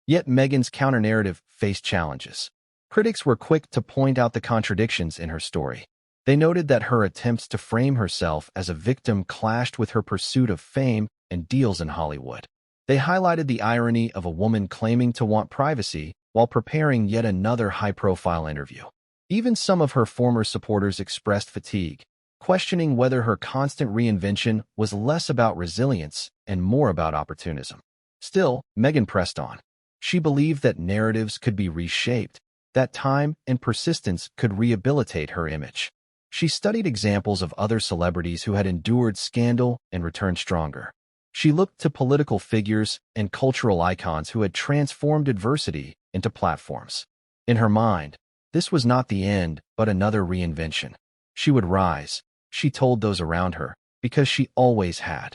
Yet Meghan's counter-narrative faced challenges. Critics were quick to point out the contradictions in her story. They noted that her attempts to frame herself as a victim clashed with her pursuit of fame and deals in Hollywood. They highlighted the irony of a woman claiming to want privacy while preparing yet another high-profile interview. Even some of her former supporters expressed fatigue, questioning whether her constant reinvention was less about resilience and more about opportunism. Still, Meghan pressed on. She believed that narratives could be reshaped, that time and persistence could rehabilitate her image. She studied examples of other celebrities who had endured scandal and returned stronger. She looked to political figures and cultural icons who had transformed adversity into platforms. In her mind, this was not the end, but another reinvention. She would rise, she told those around her, because she always had.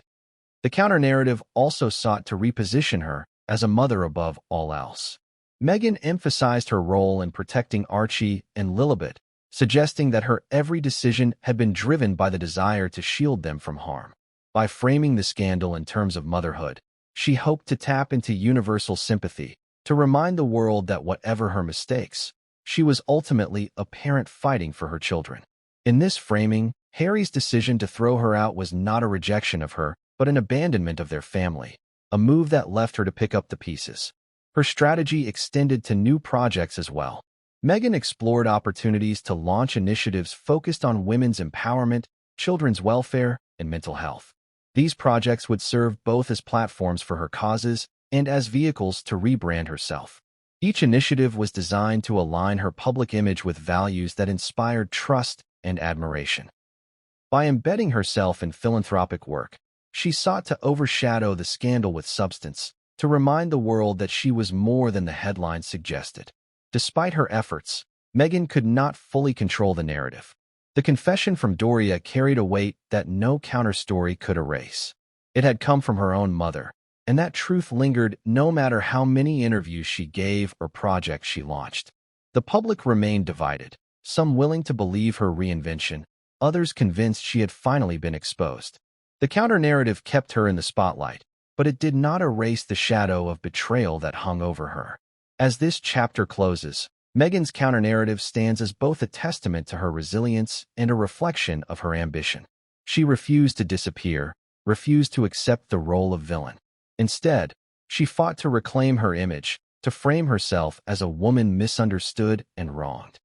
The counter-narrative also sought to reposition her as a mother above all else. Meghan emphasized her role in protecting Archie and Lilibet, suggesting that her every decision had been driven by the desire to shield them from harm. By framing the scandal in terms of motherhood, she hoped to tap into universal sympathy, to remind the world that whatever her mistakes, she was ultimately a parent fighting for her children. In this framing, Harry's decision to throw her out was not a rejection of her, but an abandonment of their family, a move that left her to pick up the pieces. Her strategy extended to new projects as well. Meghan explored opportunities to launch initiatives focused on women's empowerment, children's welfare, and mental health. These projects would serve both as platforms for her causes and as vehicles to rebrand herself. Each initiative was designed to align her public image with values that inspired trust and admiration. By embedding herself in philanthropic work, she sought to overshadow the scandal with substance, to remind the world that she was more than the headlines suggested. Despite her efforts, Meghan could not fully control the narrative. The confession from Doria carried a weight that no counterstory could erase. It had come from her own mother, and that truth lingered no matter how many interviews she gave or projects she launched. The public remained divided, some willing to believe her reinvention, others convinced she had finally been exposed. The counter-narrative kept her in the spotlight, but it did not erase the shadow of betrayal that hung over her. As this chapter closes, Meghan's counter-narrative stands as both a testament to her resilience and a reflection of her ambition. She refused to disappear, refused to accept the role of villain. Instead, she fought to reclaim her image, to frame herself as a woman misunderstood and wronged.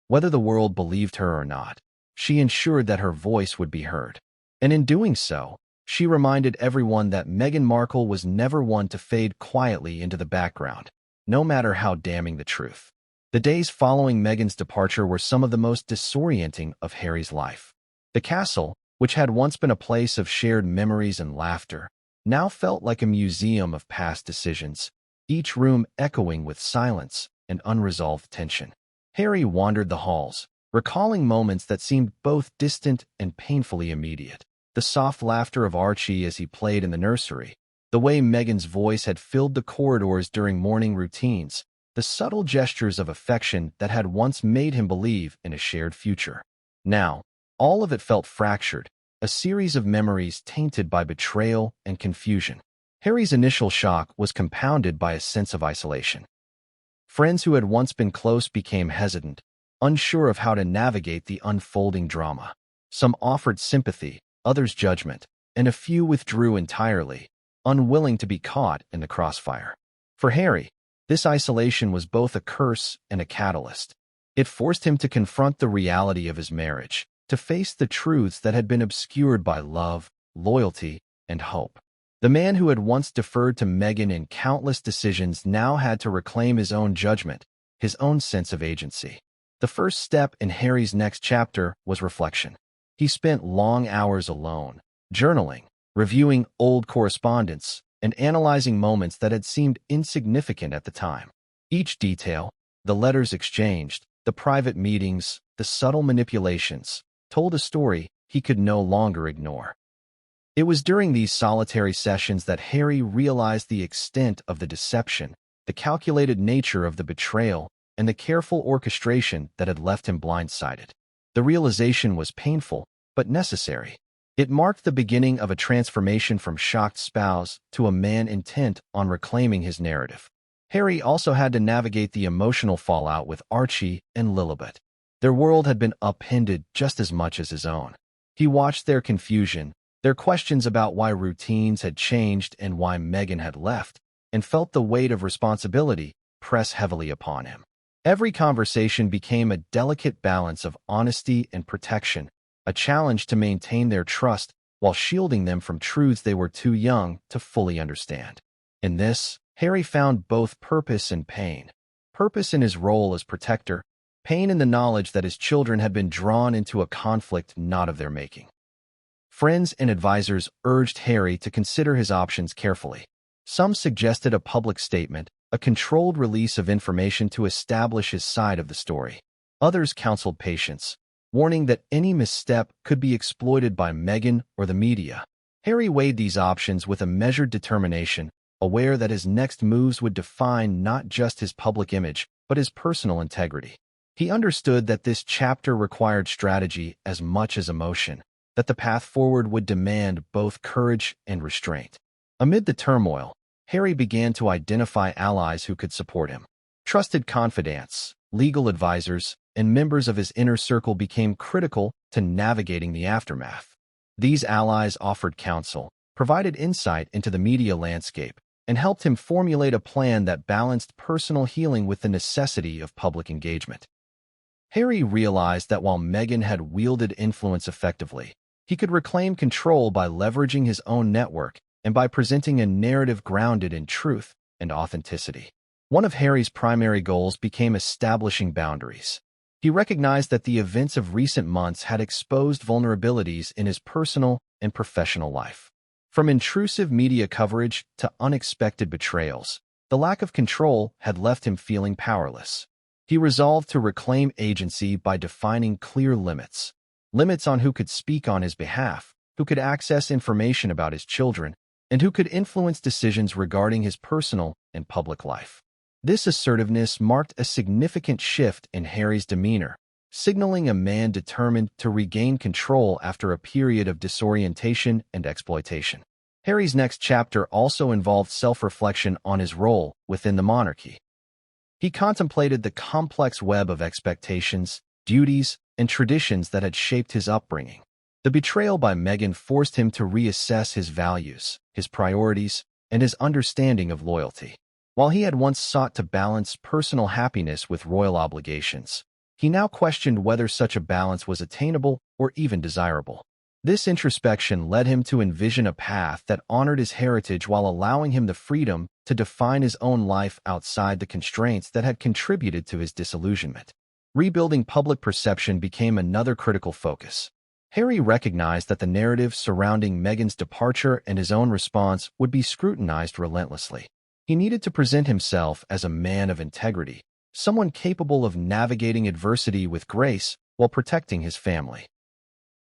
Whether the world believed her or not, she ensured that her voice would be heard. And in doing so, she reminded everyone that Meghan Markle was never one to fade quietly into the background, no matter how damning the truth. The days following Meghan's departure were some of the most disorienting of Harry's life. The castle, which had once been a place of shared memories and laughter, now felt like a museum of past decisions, each room echoing with silence and unresolved tension. Harry wandered the halls, recalling moments that seemed both distant and painfully immediate. The soft laughter of Archie as he played in the nursery, the way Meghan's voice had filled the corridors during morning routines, the subtle gestures of affection that had once made him believe in a shared future. Now, all of it felt fractured, a series of memories tainted by betrayal and confusion. Harry's initial shock was compounded by a sense of isolation. Friends who had once been close became hesitant, unsure of how to navigate the unfolding drama. Some offered sympathy, others judgment, and a few withdrew entirely, unwilling to be caught in the crossfire. For Harry, this isolation was both a curse and a catalyst. It forced him to confront the reality of his marriage, to face the truths that had been obscured by love, loyalty, and hope. The man who had once deferred to Meghan in countless decisions now had to reclaim his own judgment, his own sense of agency. The first step in Harry's next chapter was reflection. He spent long hours alone, journaling, reviewing old correspondence, and analyzing moments that had seemed insignificant at the time. Each detail, the letters exchanged, the private meetings, the subtle manipulations, told a story he could no longer ignore. It was during these solitary sessions that Harry realized the extent of the deception, the calculated nature of the betrayal, and the careful orchestration that had left him blindsided. The realization was painful, but necessary. It marked the beginning of a transformation from shocked spouse to a man intent on reclaiming his narrative. Harry also had to navigate the emotional fallout with Archie and Lilibet. Their world had been upended just as much as his own. He watched their confusion, their questions about why routines had changed and why Meghan had left, and felt the weight of responsibility press heavily upon him. Every conversation became a delicate balance of honesty and protection, a challenge to maintain their trust while shielding them from truths they were too young to fully understand. In this, Harry found both purpose and pain. Purpose in his role as protector, pain in the knowledge that his children had been drawn into a conflict not of their making. Friends and advisors urged Harry to consider his options carefully. Some suggested a public statement, a controlled release of information to establish his side of the story. Others counseled patience, warning that any misstep could be exploited by Meghan or the media. Harry weighed these options with a measured determination, aware that his next moves would define not just his public image, but his personal integrity. He understood that this chapter required strategy as much as emotion, that the path forward would demand both courage and restraint. Amid the turmoil, Harry began to identify allies who could support him. Trusted confidants, legal advisors, and members of his inner circle became critical to navigating the aftermath. These allies offered counsel, provided insight into the media landscape, and helped him formulate a plan that balanced personal healing with the necessity of public engagement. Harry realized that while Meghan had wielded influence effectively, He could reclaim control by leveraging his own network and by presenting a narrative grounded in truth and authenticity. One of Harry's primary goals became establishing boundaries. He recognized that the events of recent months had exposed vulnerabilities in his personal and professional life. From intrusive media coverage to unexpected betrayals, the lack of control had left him feeling powerless. He resolved to reclaim agency by defining clear limits. Limits on who could speak on his behalf, who could access information about his children, and who could influence decisions regarding his personal and public life. This assertiveness marked a significant shift in Harry's demeanor, signaling a man determined to regain control after a period of disorientation and exploitation. Harry's next chapter also involved self-reflection on his role within the monarchy. He contemplated the complex web of expectations, duties, and traditions that had shaped his upbringing. The betrayal by Meghan forced him to reassess his values, his priorities, and his understanding of loyalty. While he had once sought to balance personal happiness with royal obligations, he now questioned whether such a balance was attainable or even desirable. This introspection led him to envision a path that honored his heritage while allowing him the freedom to define his own life outside the constraints that had contributed to his disillusionment. Rebuilding public perception became another critical focus. Harry recognized that the narrative surrounding Meghan's departure and his own response would be scrutinized relentlessly. He needed to present himself as a man of integrity, someone capable of navigating adversity with grace while protecting his family.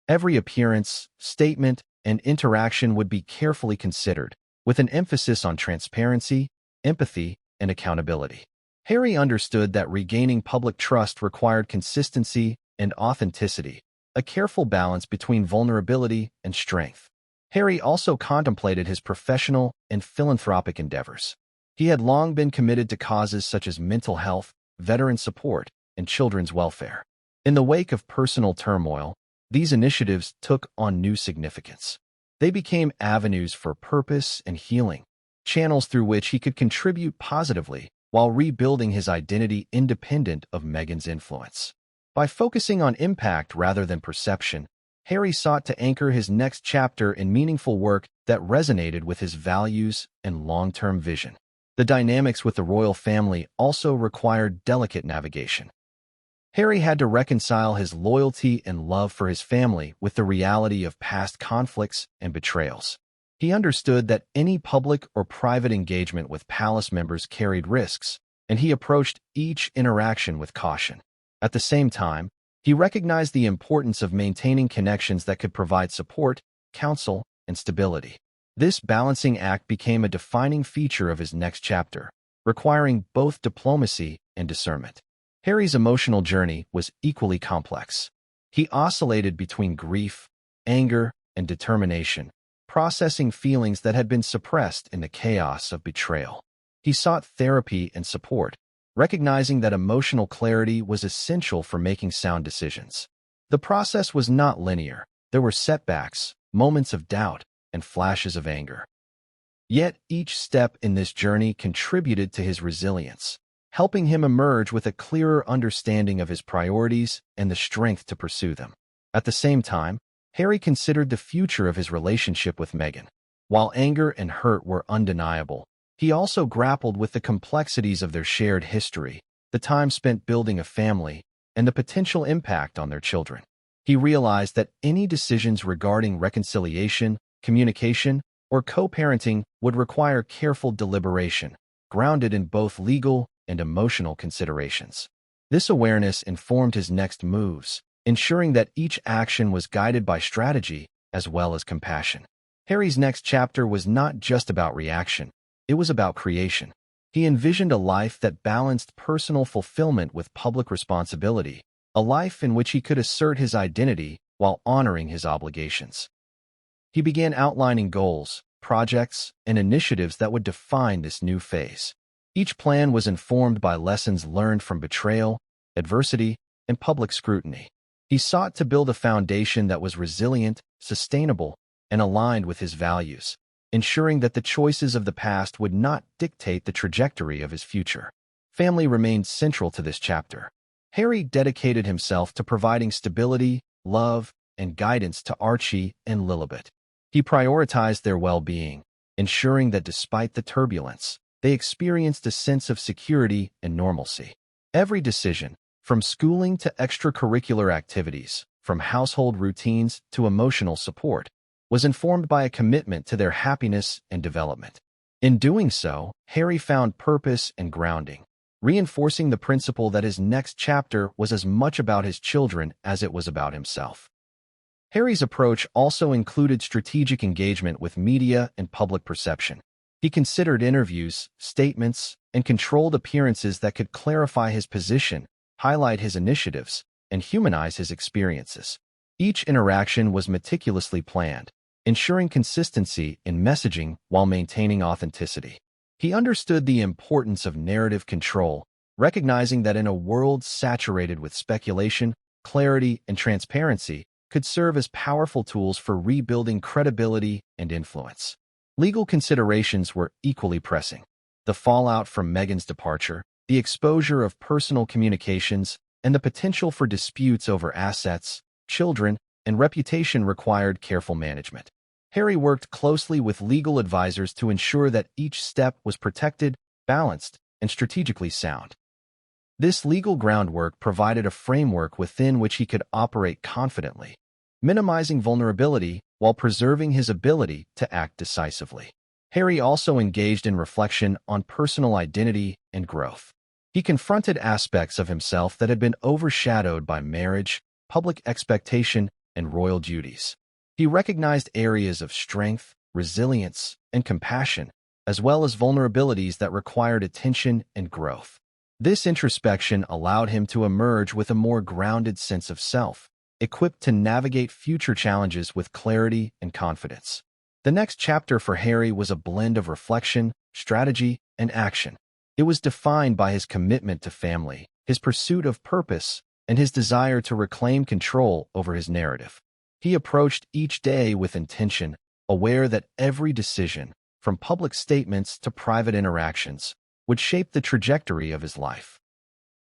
Every appearance, statement, and interaction would be carefully considered, with an emphasis on transparency, empathy, and accountability. Harry understood that regaining public trust required consistency and authenticity, a careful balance between vulnerability and strength. Harry also contemplated his professional and philanthropic endeavors. He had long been committed to causes such as mental health, veteran support, and children's welfare. In the wake of personal turmoil, these initiatives took on new significance. They became avenues for purpose and healing, channels through which he could contribute positively while rebuilding his identity independent of Meghan's influence. By focusing on impact rather than perception, Harry sought to anchor his next chapter in meaningful work that resonated with his values and long-term vision. The dynamics with the royal family also required delicate navigation. Harry had to reconcile his loyalty and love for his family with the reality of past conflicts and betrayals. He understood that any public or private engagement with palace members carried risks, and he approached each interaction with caution. At the same time, he recognized the importance of maintaining connections that could provide support, counsel, and stability. This balancing act became a defining feature of his next chapter, requiring both diplomacy and discernment. Harry's emotional journey was equally complex. He oscillated between grief, anger, and determination, processing feelings that had been suppressed in the chaos of betrayal. He sought therapy and support, recognizing that emotional clarity was essential for making sound decisions. The process was not linear. There were setbacks, moments of doubt, and flashes of anger. Yet each step in this journey contributed to his resilience, helping him emerge with a clearer understanding of his priorities and the strength to pursue them. At the same time, Harry considered the future of his relationship with Meghan. While anger and hurt were undeniable, he also grappled with the complexities of their shared history, the time spent building a family, and the potential impact on their children. He realized that any decisions regarding reconciliation, communication, or co-parenting would require careful deliberation, grounded in both legal and emotional considerations. This awareness informed his next moves, ensuring that each action was guided by strategy as well as compassion. Harry's next chapter was not just about reaction, it was about creation. He envisioned a life that balanced personal fulfillment with public responsibility, a life in which he could assert his identity while honoring his obligations. He began outlining goals, projects, and initiatives that would define this new phase. Each plan was informed by lessons learned from betrayal, adversity, and public scrutiny. He sought to build a foundation that was resilient, sustainable, and aligned with his values, ensuring that the choices of the past would not dictate the trajectory of his future. Family remained central to this chapter. Harry dedicated himself to providing stability, love, and guidance to Archie and Lilibet. He prioritized their well-being, ensuring that despite the turbulence, they experienced a sense of security and normalcy. Every decision, from schooling to extracurricular activities, from household routines to emotional support, was informed by a commitment to their happiness and development. In doing so, Harry found purpose and grounding, reinforcing the principle that his next chapter was as much about his children as it was about himself. Harry's approach also included strategic engagement with media and public perception. He considered interviews, statements, and controlled appearances that could clarify his position, highlight his initiatives, and humanize his experiences. Each interaction was meticulously planned, ensuring consistency in messaging while maintaining authenticity. He understood the importance of narrative control, recognizing that in a world saturated with speculation, clarity, and transparency could serve as powerful tools for rebuilding credibility and influence. Legal considerations were equally pressing. The fallout from Meghan's departure, the exposure of personal communications, and the potential for disputes over assets, children, and reputation required careful management. Harry worked closely with legal advisors to ensure that each step was protected, balanced, and strategically sound. This legal groundwork provided a framework within which he could operate confidently, minimizing vulnerability while preserving his ability to act decisively. Harry also engaged in reflection on personal identity and growth. He confronted aspects of himself that had been overshadowed by marriage, public expectation, and royal duties. He recognized areas of strength, resilience, and compassion, as well as vulnerabilities that required attention and growth. This introspection allowed him to emerge with a more grounded sense of self, equipped to navigate future challenges with clarity and confidence. The next chapter for Harry was a blend of reflection, strategy, and action. It was defined by his commitment to family, his pursuit of purpose, and his desire to reclaim control over his narrative. He approached each day with intention, aware that every decision, from public statements to private interactions, would shape the trajectory of his life.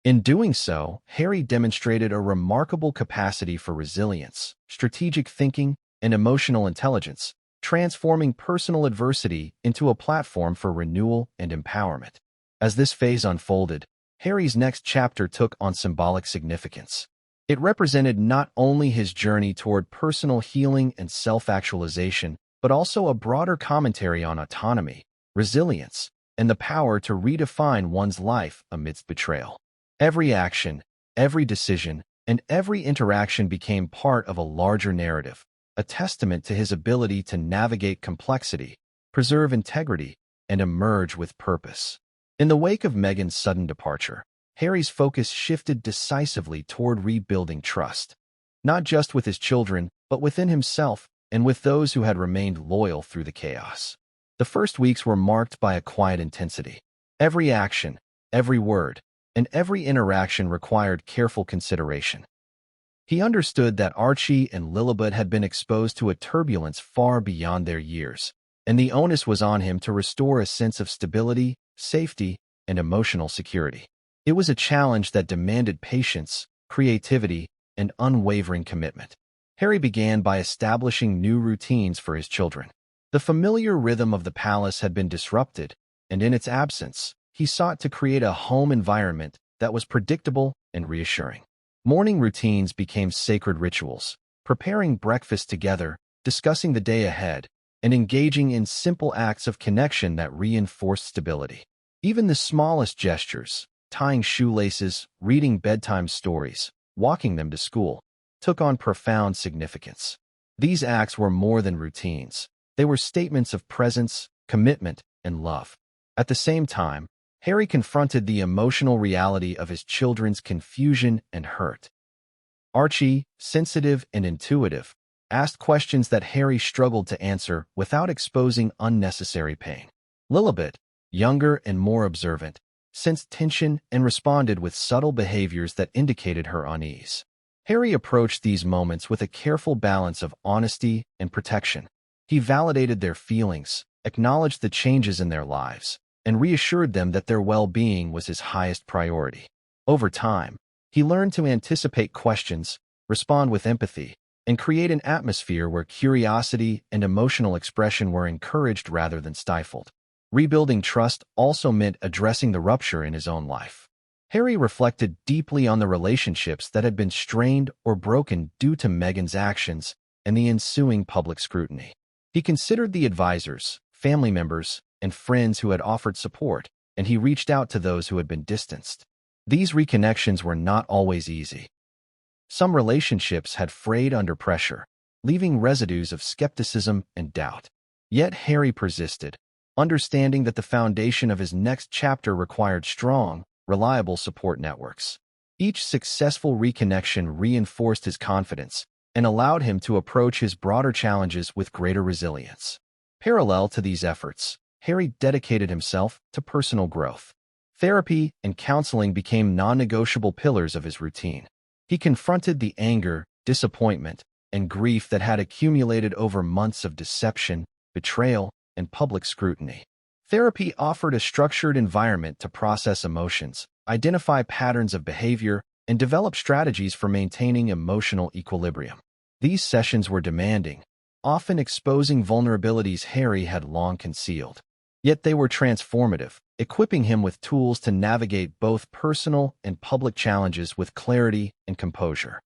In doing so, Harry demonstrated a remarkable capacity for resilience, strategic thinking, and emotional intelligence, transforming personal adversity into a platform for renewal and empowerment. As this phase unfolded, Harry's next chapter took on symbolic significance. It represented not only his journey toward personal healing and self-actualization, but also a broader commentary on autonomy, resilience, and the power to redefine one's life amidst betrayal. Every action, every decision, and every interaction became part of a larger narrative, a testament to his ability to navigate complexity, preserve integrity, and emerge with purpose. In the wake of Meghan's sudden departure, Harry's focus shifted decisively toward rebuilding trust, not just with his children, but within himself and with those who had remained loyal through the chaos. The first weeks were marked by a quiet intensity. Every action, every word, and every interaction required careful consideration. He understood that Archie and Lilibet had been exposed to a turbulence far beyond their years, and the onus was on him to restore a sense of stability, safety, and emotional security. It was a challenge that demanded patience, creativity, and unwavering commitment. Harry began by establishing new routines for his children. The familiar rhythm of the palace had been disrupted, and in its absence, he sought to create a home environment that was predictable and reassuring. Morning routines became sacred rituals, preparing breakfast together, discussing the day ahead, and engaging in simple acts of connection that reinforced stability. Even the smallest gestures, tying shoelaces, reading bedtime stories, walking them to school, took on profound significance. These acts were more than routines. They were statements of presence, commitment, and love. At the same time, Harry confronted the emotional reality of his children's confusion and hurt. Archie, sensitive and intuitive, asked questions that Harry struggled to answer without exposing unnecessary pain. Lilibet, younger and more observant, sensed tension and responded with subtle behaviors that indicated her unease. Harry approached these moments with a careful balance of honesty and protection. He validated their feelings, acknowledged the changes in their lives, and reassured them that their well-being was his highest priority. Over time, he learned to anticipate questions, respond with empathy, and create an atmosphere where curiosity and emotional expression were encouraged rather than stifled. Rebuilding trust also meant addressing the rupture in his own life. Harry reflected deeply on the relationships that had been strained or broken due to Meghan's actions and the ensuing public scrutiny. He considered the advisors, family members, and friends who had offered support, and he reached out to those who had been distanced. These reconnections were not always easy. Some relationships had frayed under pressure, leaving residues of skepticism and doubt. Yet Harry persisted, understanding that the foundation of his next chapter required strong, reliable support networks. Each successful reconnection reinforced his confidence and allowed him to approach his broader challenges with greater resilience. Parallel to these efforts, Harry dedicated himself to personal growth. Therapy and counseling became non-negotiable pillars of his routine. He confronted the anger, disappointment, and grief that had accumulated over months of deception, betrayal, and public scrutiny. Therapy offered a structured environment to process emotions, identify patterns of behavior, and develop strategies for maintaining emotional equilibrium. These sessions were demanding, often exposing vulnerabilities Harry had long concealed. Yet they were transformative, equipping him with tools to navigate both personal and public challenges with clarity and composure.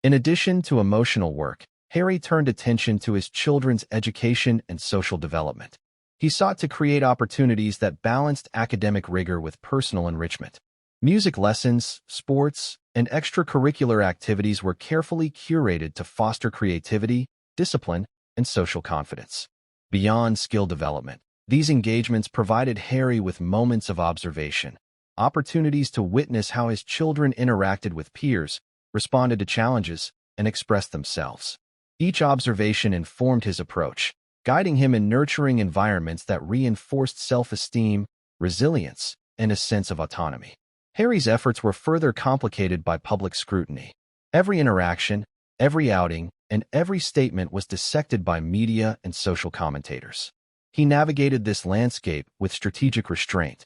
In addition to emotional work, Harry turned attention to his children's education and social development. He sought to create opportunities that balanced academic rigor with personal enrichment. Music lessons, sports, and extracurricular activities were carefully curated to foster creativity, discipline, and social confidence. Beyond skill development, these engagements provided Harry with moments of observation, opportunities to witness how his children interacted with peers, responded to challenges, and expressed themselves. Each observation informed his approach, guiding him in nurturing environments that reinforced self-esteem, resilience, and a sense of autonomy. Harry's efforts were further complicated by public scrutiny. Every interaction, every outing, and every statement was dissected by media and social commentators. He navigated this landscape with strategic restraint.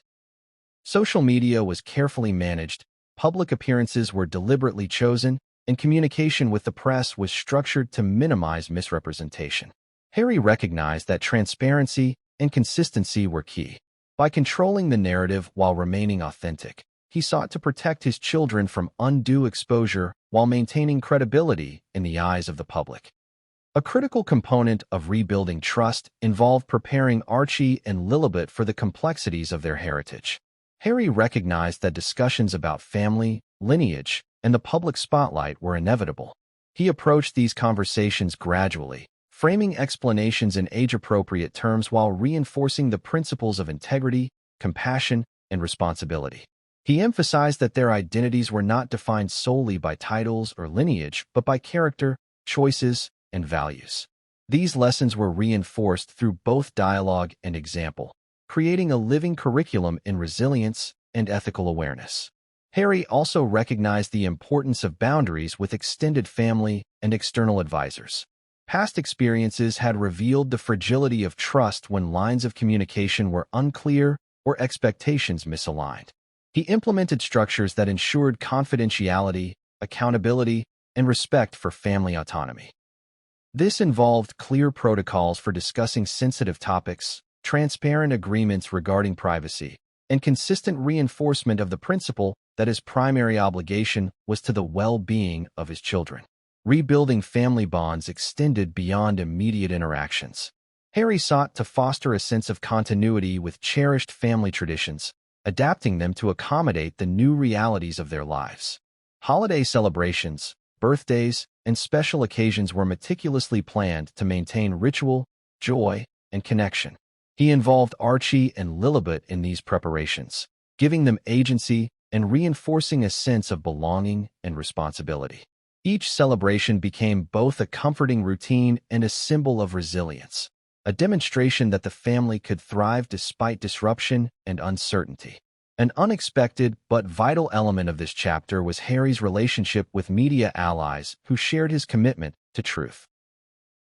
Social media was carefully managed, public appearances were deliberately chosen, and communication with the press was structured to minimize misrepresentation. Harry recognized that transparency and consistency were key. By controlling the narrative while remaining authentic, he sought to protect his children from undue exposure while maintaining credibility in the eyes of the public. A critical component of rebuilding trust involved preparing Archie and Lilibet for the complexities of their heritage. Harry recognized that discussions about family, lineage, and the public spotlight were inevitable. He approached these conversations gradually, framing explanations in age-appropriate terms while reinforcing the principles of integrity, compassion, and responsibility. He emphasized that their identities were not defined solely by titles or lineage, but by character, choices, and values. These lessons were reinforced through both dialogue and example, creating a living curriculum in resilience and ethical awareness. Harry also recognized the importance of boundaries with extended family and external advisors. Past experiences had revealed the fragility of trust when lines of communication were unclear or expectations misaligned. He implemented structures that ensured confidentiality, accountability, and respect for family autonomy. This involved clear protocols for discussing sensitive topics, transparent agreements regarding privacy, and consistent reinforcement of the principle that his primary obligation was to the well-being of his children. Rebuilding family bonds extended beyond immediate interactions. Harry sought to foster a sense of continuity with cherished family traditions, adapting them to accommodate the new realities of their lives. Holiday celebrations, birthdays, and special occasions were meticulously planned to maintain ritual, joy, and connection. He involved Archie and Lilibet in these preparations, giving them agency and reinforcing a sense of belonging and responsibility. Each celebration became both a comforting routine and a symbol of resilience, a demonstration that the family could thrive despite disruption and uncertainty. An unexpected but vital element of this chapter was Harry's relationship with media allies who shared his commitment to truth.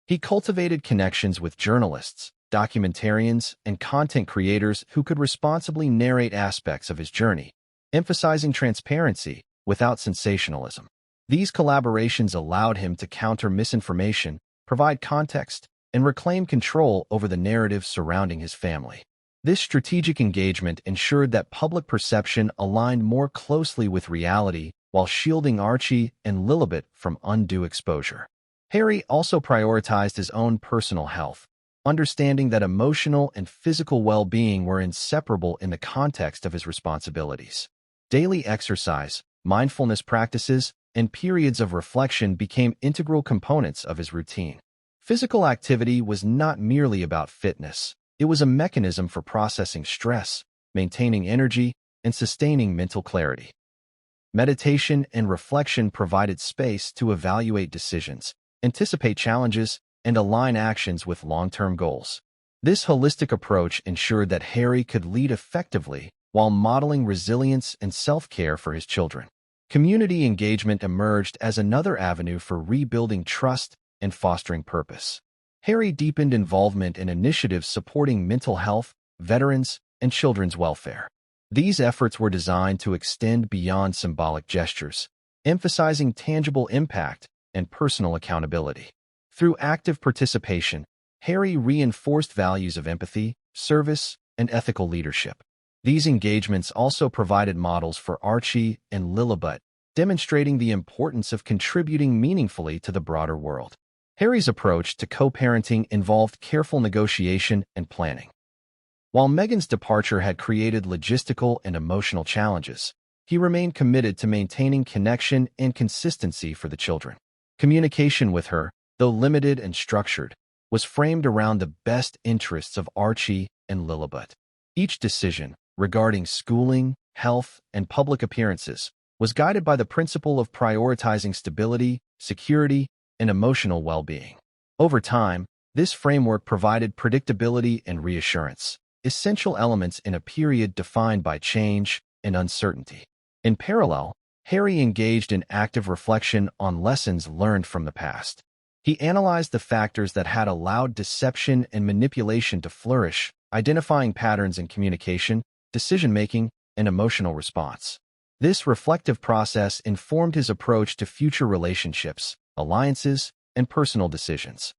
He cultivated connections with journalists, documentarians, and content creators who could responsibly narrate aspects of his journey, emphasizing transparency without sensationalism. These collaborations allowed him to counter misinformation, provide context, and reclaim control over the narrative surrounding his family. This strategic engagement ensured that public perception aligned more closely with reality while shielding Archie and Lilibet from undue exposure. Harry also prioritized his own personal health, understanding that emotional and physical well-being were inseparable in the context of his responsibilities. Daily exercise, mindfulness practices, and periods of reflection became integral components of his routine. Physical activity was not merely about fitness. It was a mechanism for processing stress, maintaining energy, and sustaining mental clarity. Meditation and reflection provided space to evaluate decisions, anticipate challenges, and align actions with long-term goals. This holistic approach ensured that Harry could lead effectively while modeling resilience and self-care for his children. Community engagement emerged as another avenue for rebuilding trust and fostering purpose. Harry deepened involvement in initiatives supporting mental health, veterans, and children's welfare. These efforts were designed to extend beyond symbolic gestures, emphasizing tangible impact and personal accountability. Through active participation, Harry reinforced values of empathy, service, and ethical leadership. These engagements also provided models for Archie and Lilibet, demonstrating the importance of contributing meaningfully to the broader world. Harry's approach to co-parenting involved careful negotiation and planning. While Meghan's departure had created logistical and emotional challenges, he remained committed to maintaining connection and consistency for the children. Communication with her, though limited and structured, was framed around the best interests of Archie and Lilibet. Each decision, regarding schooling, health, and public appearances, was guided by the principle of prioritizing stability, security, and emotional well-being. Over time, this framework provided predictability and reassurance, essential elements in a period defined by change and uncertainty. In parallel, Harry engaged in active reflection on lessons learned from the past. He analyzed the factors that had allowed deception and manipulation to flourish, identifying patterns in communication, decision-making, and emotional response. This reflective process informed his approach to future relationships, alliances, and personal decisions.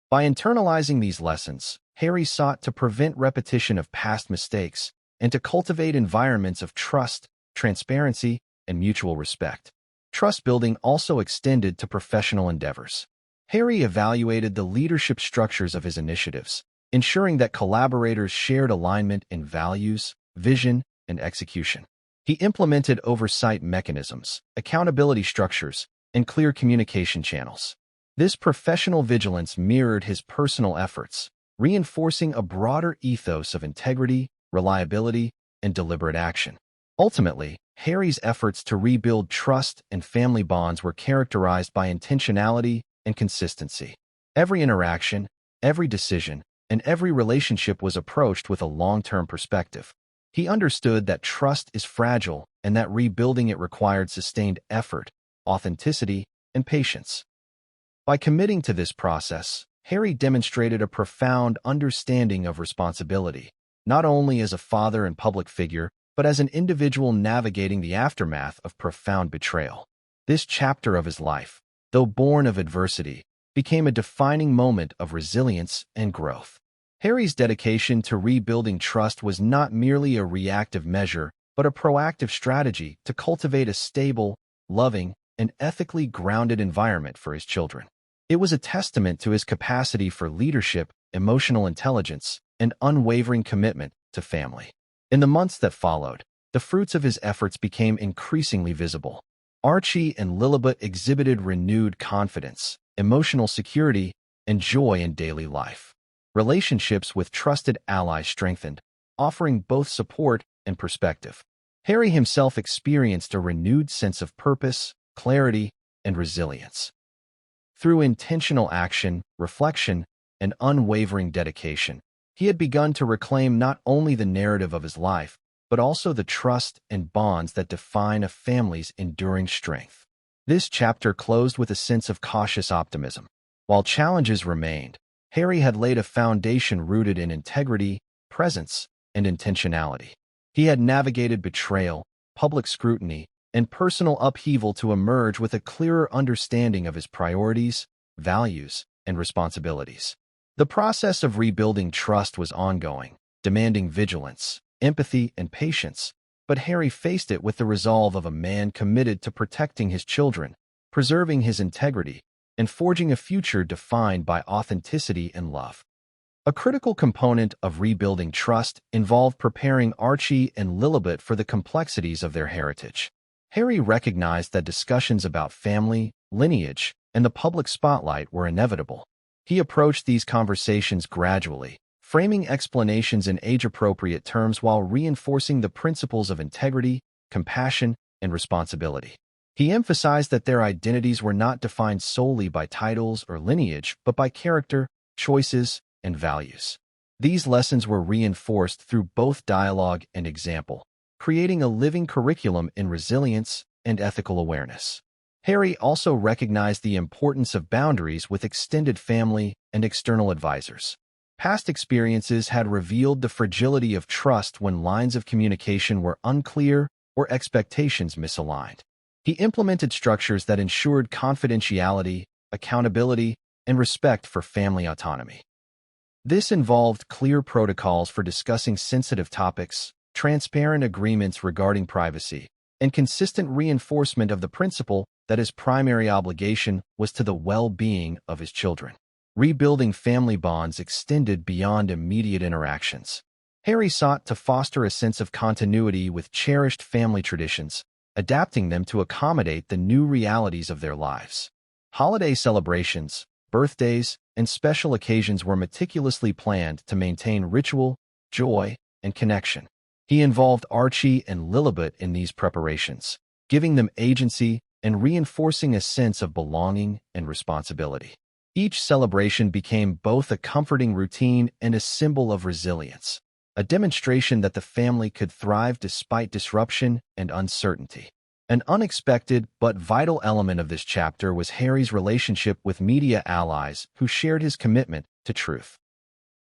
By internalizing these lessons, Harry sought to prevent repetition of past mistakes and to cultivate environments of trust, transparency, and mutual respect. Trust building also extended to professional endeavors. Harry evaluated the leadership structures of his initiatives, ensuring that collaborators shared alignment in values, vision, and execution. He implemented oversight mechanisms, accountability structures, and clear communication channels. This professional vigilance mirrored his personal efforts, reinforcing a broader ethos of integrity, reliability, and deliberate action. Ultimately, Harry's efforts to rebuild trust and family bonds were characterized by intentionality and consistency. Every interaction, every decision, and every relationship was approached with a long-term perspective. He understood that trust is fragile and that rebuilding it required sustained effort, authenticity, and patience. By committing to this process, Harry demonstrated a profound understanding of responsibility, not only as a father and public figure, but as an individual navigating the aftermath of profound betrayal. This chapter of his life, though born of adversity, became a defining moment of resilience and growth. Harry's dedication to rebuilding trust was not merely a reactive measure, but a proactive strategy to cultivate a stable, loving, and ethically grounded environment for his children. It was a testament to his capacity for leadership, emotional intelligence, and unwavering commitment to family. In the months that followed, the fruits of his efforts became increasingly visible. Archie and Lilibet exhibited renewed confidence, emotional security, and joy in daily life. Relationships with trusted allies strengthened, offering both support and perspective. Harry himself experienced a renewed sense of purpose, clarity, and resilience. Through intentional action, reflection, and unwavering dedication, he had begun to reclaim not only the narrative of his life, but also the trust and bonds that define a family's enduring strength. This chapter closed with a sense of cautious optimism. While challenges remained, Harry had laid a foundation rooted in integrity, presence, and intentionality. He had navigated betrayal, public scrutiny, and personal upheaval to emerge with a clearer understanding of his priorities, values, and responsibilities. The process of rebuilding trust was ongoing, demanding vigilance, empathy, and patience, but Harry faced it with the resolve of a man committed to protecting his children, preserving his integrity, and forging a future defined by authenticity and love. A critical component of rebuilding trust involved preparing Archie and Lilibet for the complexities of their heritage. Harry recognized that discussions about family, lineage, and the public spotlight were inevitable. He approached these conversations gradually, framing explanations in age-appropriate terms while reinforcing the principles of integrity, compassion, and responsibility. He emphasized that their identities were not defined solely by titles or lineage, but by character, choices, and values. These lessons were reinforced through both dialogue and example, creating a living curriculum in resilience and ethical awareness. Harry also recognized the importance of boundaries with extended family and external advisors. Past experiences had revealed the fragility of trust when lines of communication were unclear or expectations misaligned. He implemented structures that ensured confidentiality, accountability, and respect for family autonomy. This involved clear protocols for discussing sensitive topics, transparent agreements regarding privacy, and consistent reinforcement of the principle that his primary obligation was to the well-being of his children. Rebuilding family bonds extended beyond immediate interactions. Harry sought to foster a sense of continuity with cherished family traditions, adapting them to accommodate the new realities of their lives. Holiday celebrations, birthdays, and special occasions were meticulously planned to maintain ritual, joy, and connection. He involved Archie and Lilibet in these preparations, giving them agency and reinforcing a sense of belonging and responsibility. Each celebration became both a comforting routine and a symbol of resilience, a demonstration that the family could thrive despite disruption and uncertainty. An unexpected but vital element of this chapter was Harry's relationship with media allies who shared his commitment to truth.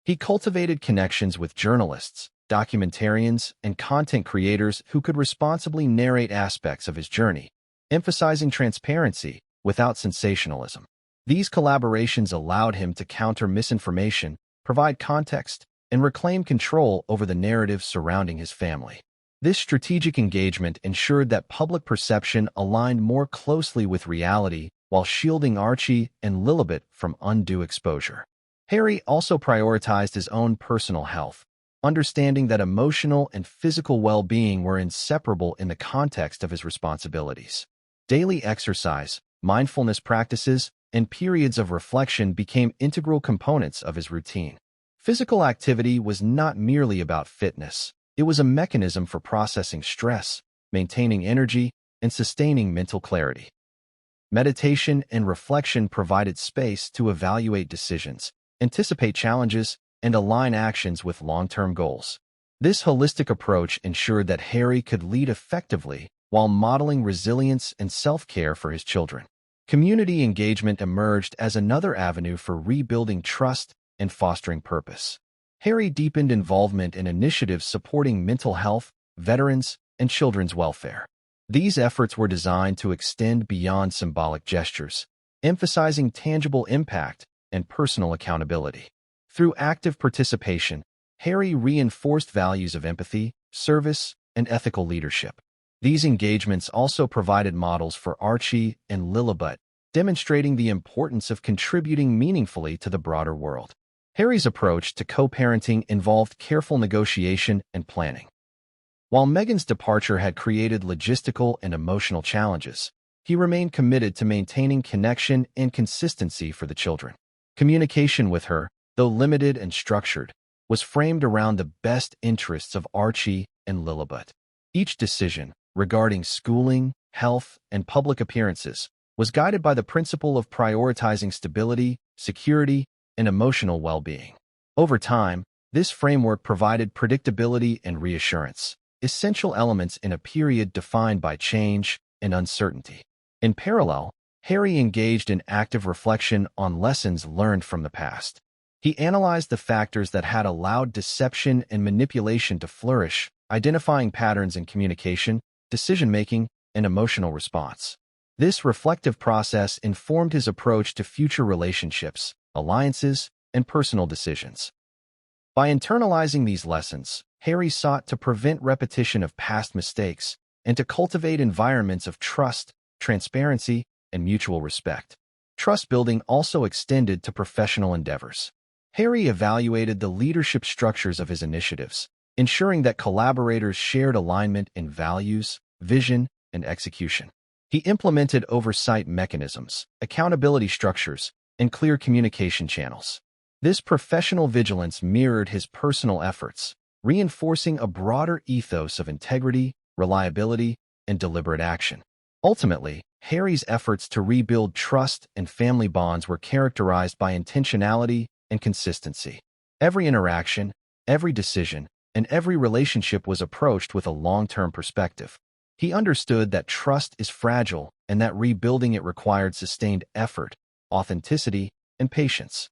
He cultivated connections with journalists, documentarians, and content creators who could responsibly narrate aspects of his journey, emphasizing transparency without sensationalism. These collaborations allowed him to counter misinformation, provide context, and reclaim control over the narrative surrounding his family. This strategic engagement ensured that public perception aligned more closely with reality while shielding Archie and Lilibet from undue exposure. Harry also prioritized his own personal health, understanding that emotional and physical well-being were inseparable in the context of his responsibilities. Daily exercise, mindfulness practices, and periods of reflection became integral components of his routine. Physical activity was not merely about fitness. It was a mechanism for processing stress, maintaining energy, and sustaining mental clarity. Meditation and reflection provided space to evaluate decisions, anticipate challenges, and align actions with long-term goals. This holistic approach ensured that Harry could lead effectively while modeling resilience and self-care for his children. Community engagement emerged as another avenue for rebuilding trust and fostering purpose. Harry deepened involvement in initiatives supporting mental health, veterans, and children's welfare. These efforts were designed to extend beyond symbolic gestures, emphasizing tangible impact and personal accountability. Through active participation, Harry reinforced values of empathy, service, and ethical leadership. These engagements also provided models for Archie and Lilibet, demonstrating the importance of contributing meaningfully to the broader world. Harry's approach to co-parenting involved careful negotiation and planning. While Meghan's departure had created logistical and emotional challenges, he remained committed to maintaining connection and consistency for the children. Communication with her, though limited and structured, was framed around the best interests of Archie and Lilibet. Each decision, regarding schooling, health, and public appearances, was guided by the principle of prioritizing stability, security, and emotional well-being. Over time, this framework provided predictability and reassurance, essential elements in a period defined by change and uncertainty. In parallel, Harry engaged in active reflection on lessons learned from the past. He analyzed the factors that had allowed deception and manipulation to flourish, identifying patterns in communication, decision-making, and emotional response. This reflective process informed his approach to future relationships, alliances, and personal decisions. By internalizing these lessons, Harry sought to prevent repetition of past mistakes and to cultivate environments of trust, transparency, and mutual respect. Trust building also extended to professional endeavors. Harry evaluated the leadership structures of his initiatives, ensuring that collaborators shared alignment in values, vision, and execution. He implemented oversight mechanisms, accountability structures, and clear communication channels. This professional vigilance mirrored his personal efforts, reinforcing a broader ethos of integrity, reliability, and deliberate action. Ultimately, Harry's efforts to rebuild trust and family bonds were characterized by intentionality and consistency. Every interaction, every decision, and every relationship was approached with a long-term perspective. He understood that trust is fragile and that rebuilding it required sustained effort, authenticity, and patience.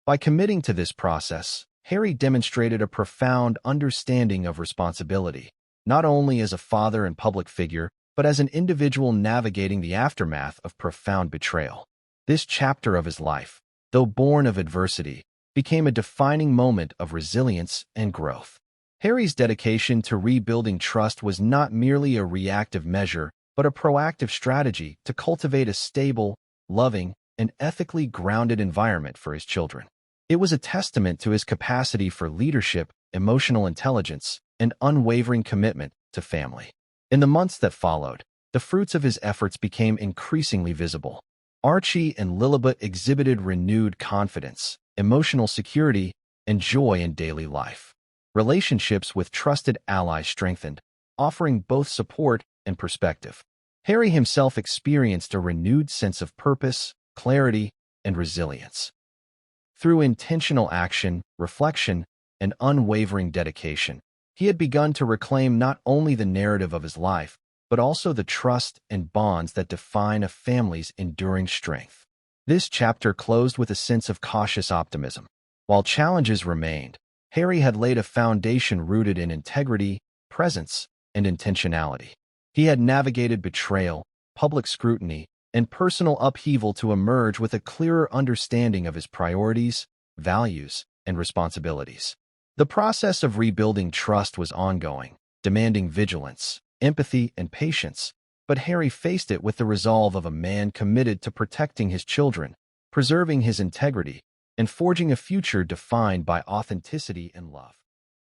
By committing to this process, Harry demonstrated a profound understanding of responsibility, not only as a father and public figure, but as an individual navigating the aftermath of profound betrayal. This chapter of his life, though born of adversity, became a defining moment of resilience and growth. Harry's dedication to rebuilding trust was not merely a reactive measure, but a proactive strategy to cultivate a stable, loving, and ethically grounded environment for his children. It was a testament to his capacity for leadership, emotional intelligence, and unwavering commitment to family. In the months that followed, the fruits of his efforts became increasingly visible. Archie and Lilibet exhibited renewed confidence, emotional security, and joy in daily life. Relationships with trusted allies strengthened, offering both support and perspective. Harry himself experienced a renewed sense of purpose, clarity, and resilience. Through intentional action, reflection, and unwavering dedication, he had begun to reclaim not only the narrative of his life, but also the trust and bonds that define a family's enduring strength. This chapter closed with a sense of cautious optimism. While challenges remained, Harry had laid a foundation rooted in integrity, presence, and intentionality. He had navigated betrayal, public scrutiny, and personal upheaval to emerge with a clearer understanding of his priorities, values, and responsibilities. The process of rebuilding trust was ongoing, demanding vigilance, empathy, and patience, but Harry faced it with the resolve of a man committed to protecting his children, preserving his integrity, and forging a future defined by authenticity and love.